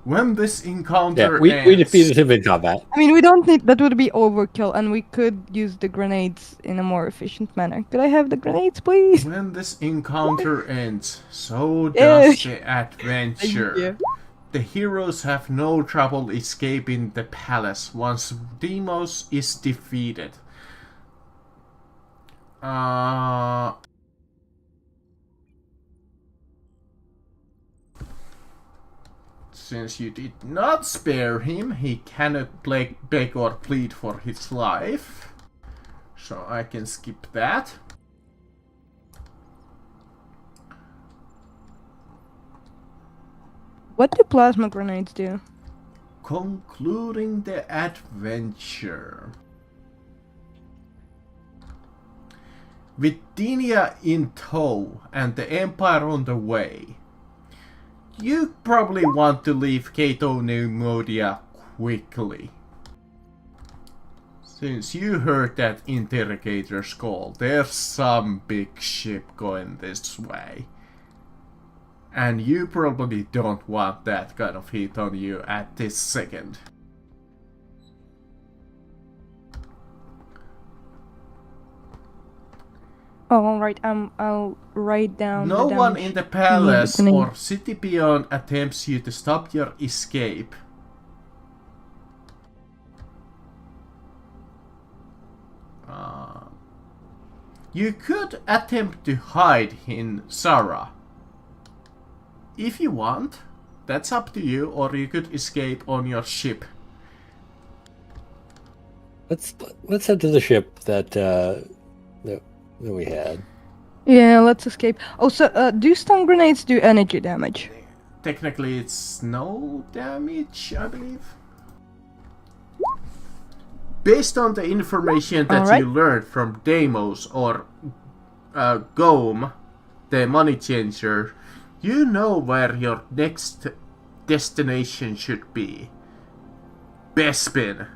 When this encounter Yeah, we defeated him in combat. I mean, we don't need... That would be overkill, and we could use the grenades in a more efficient manner. Could I have the grenades, please? When this encounter ends, so does the adventure. Yeah. The heroes have no trouble escaping the palace once Deimos is defeated. Since you did not spare him, he cannot beg or plead for his life. So I can skip that. What do plasma grenades do? Concluding the adventure. With Dinia in tow and the Empire on the way, you probably want to leave Cato Pneumodia quickly. Since you heard that interrogator's call, there's some big ship going this way. And you probably don't want that kind of heat on you at this second. Oh, alright, I'll write down No the one damage in the palace to the or city beyond attempts you to stop your escape. You could attempt to hide in Sarah. If you want, that's up to you, or you could escape on your ship. Let's head to the ship that we had. Yeah, let's escape. Oh, so, do stun grenades do energy damage? Technically, it's no damage, I believe. Based on the information that you learned from Deimos or Gome, the money changer, you know where your next destination should be. Bespin.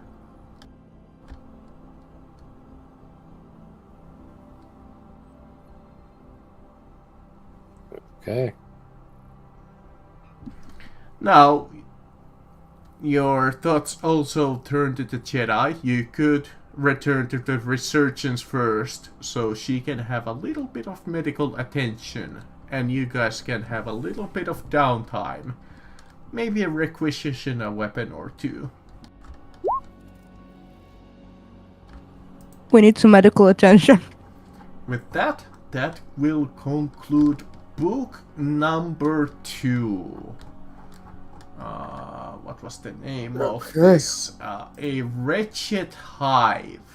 Okay. Now, your thoughts also turn to the Jedi. You could return to the Resurgence first, so she can have a little bit of medical attention, and you guys can have a little bit of downtime. Maybe requisition a weapon or two. We need some medical attention. With that, that will conclude book number 2. What was the name of this? A Wretched Hive.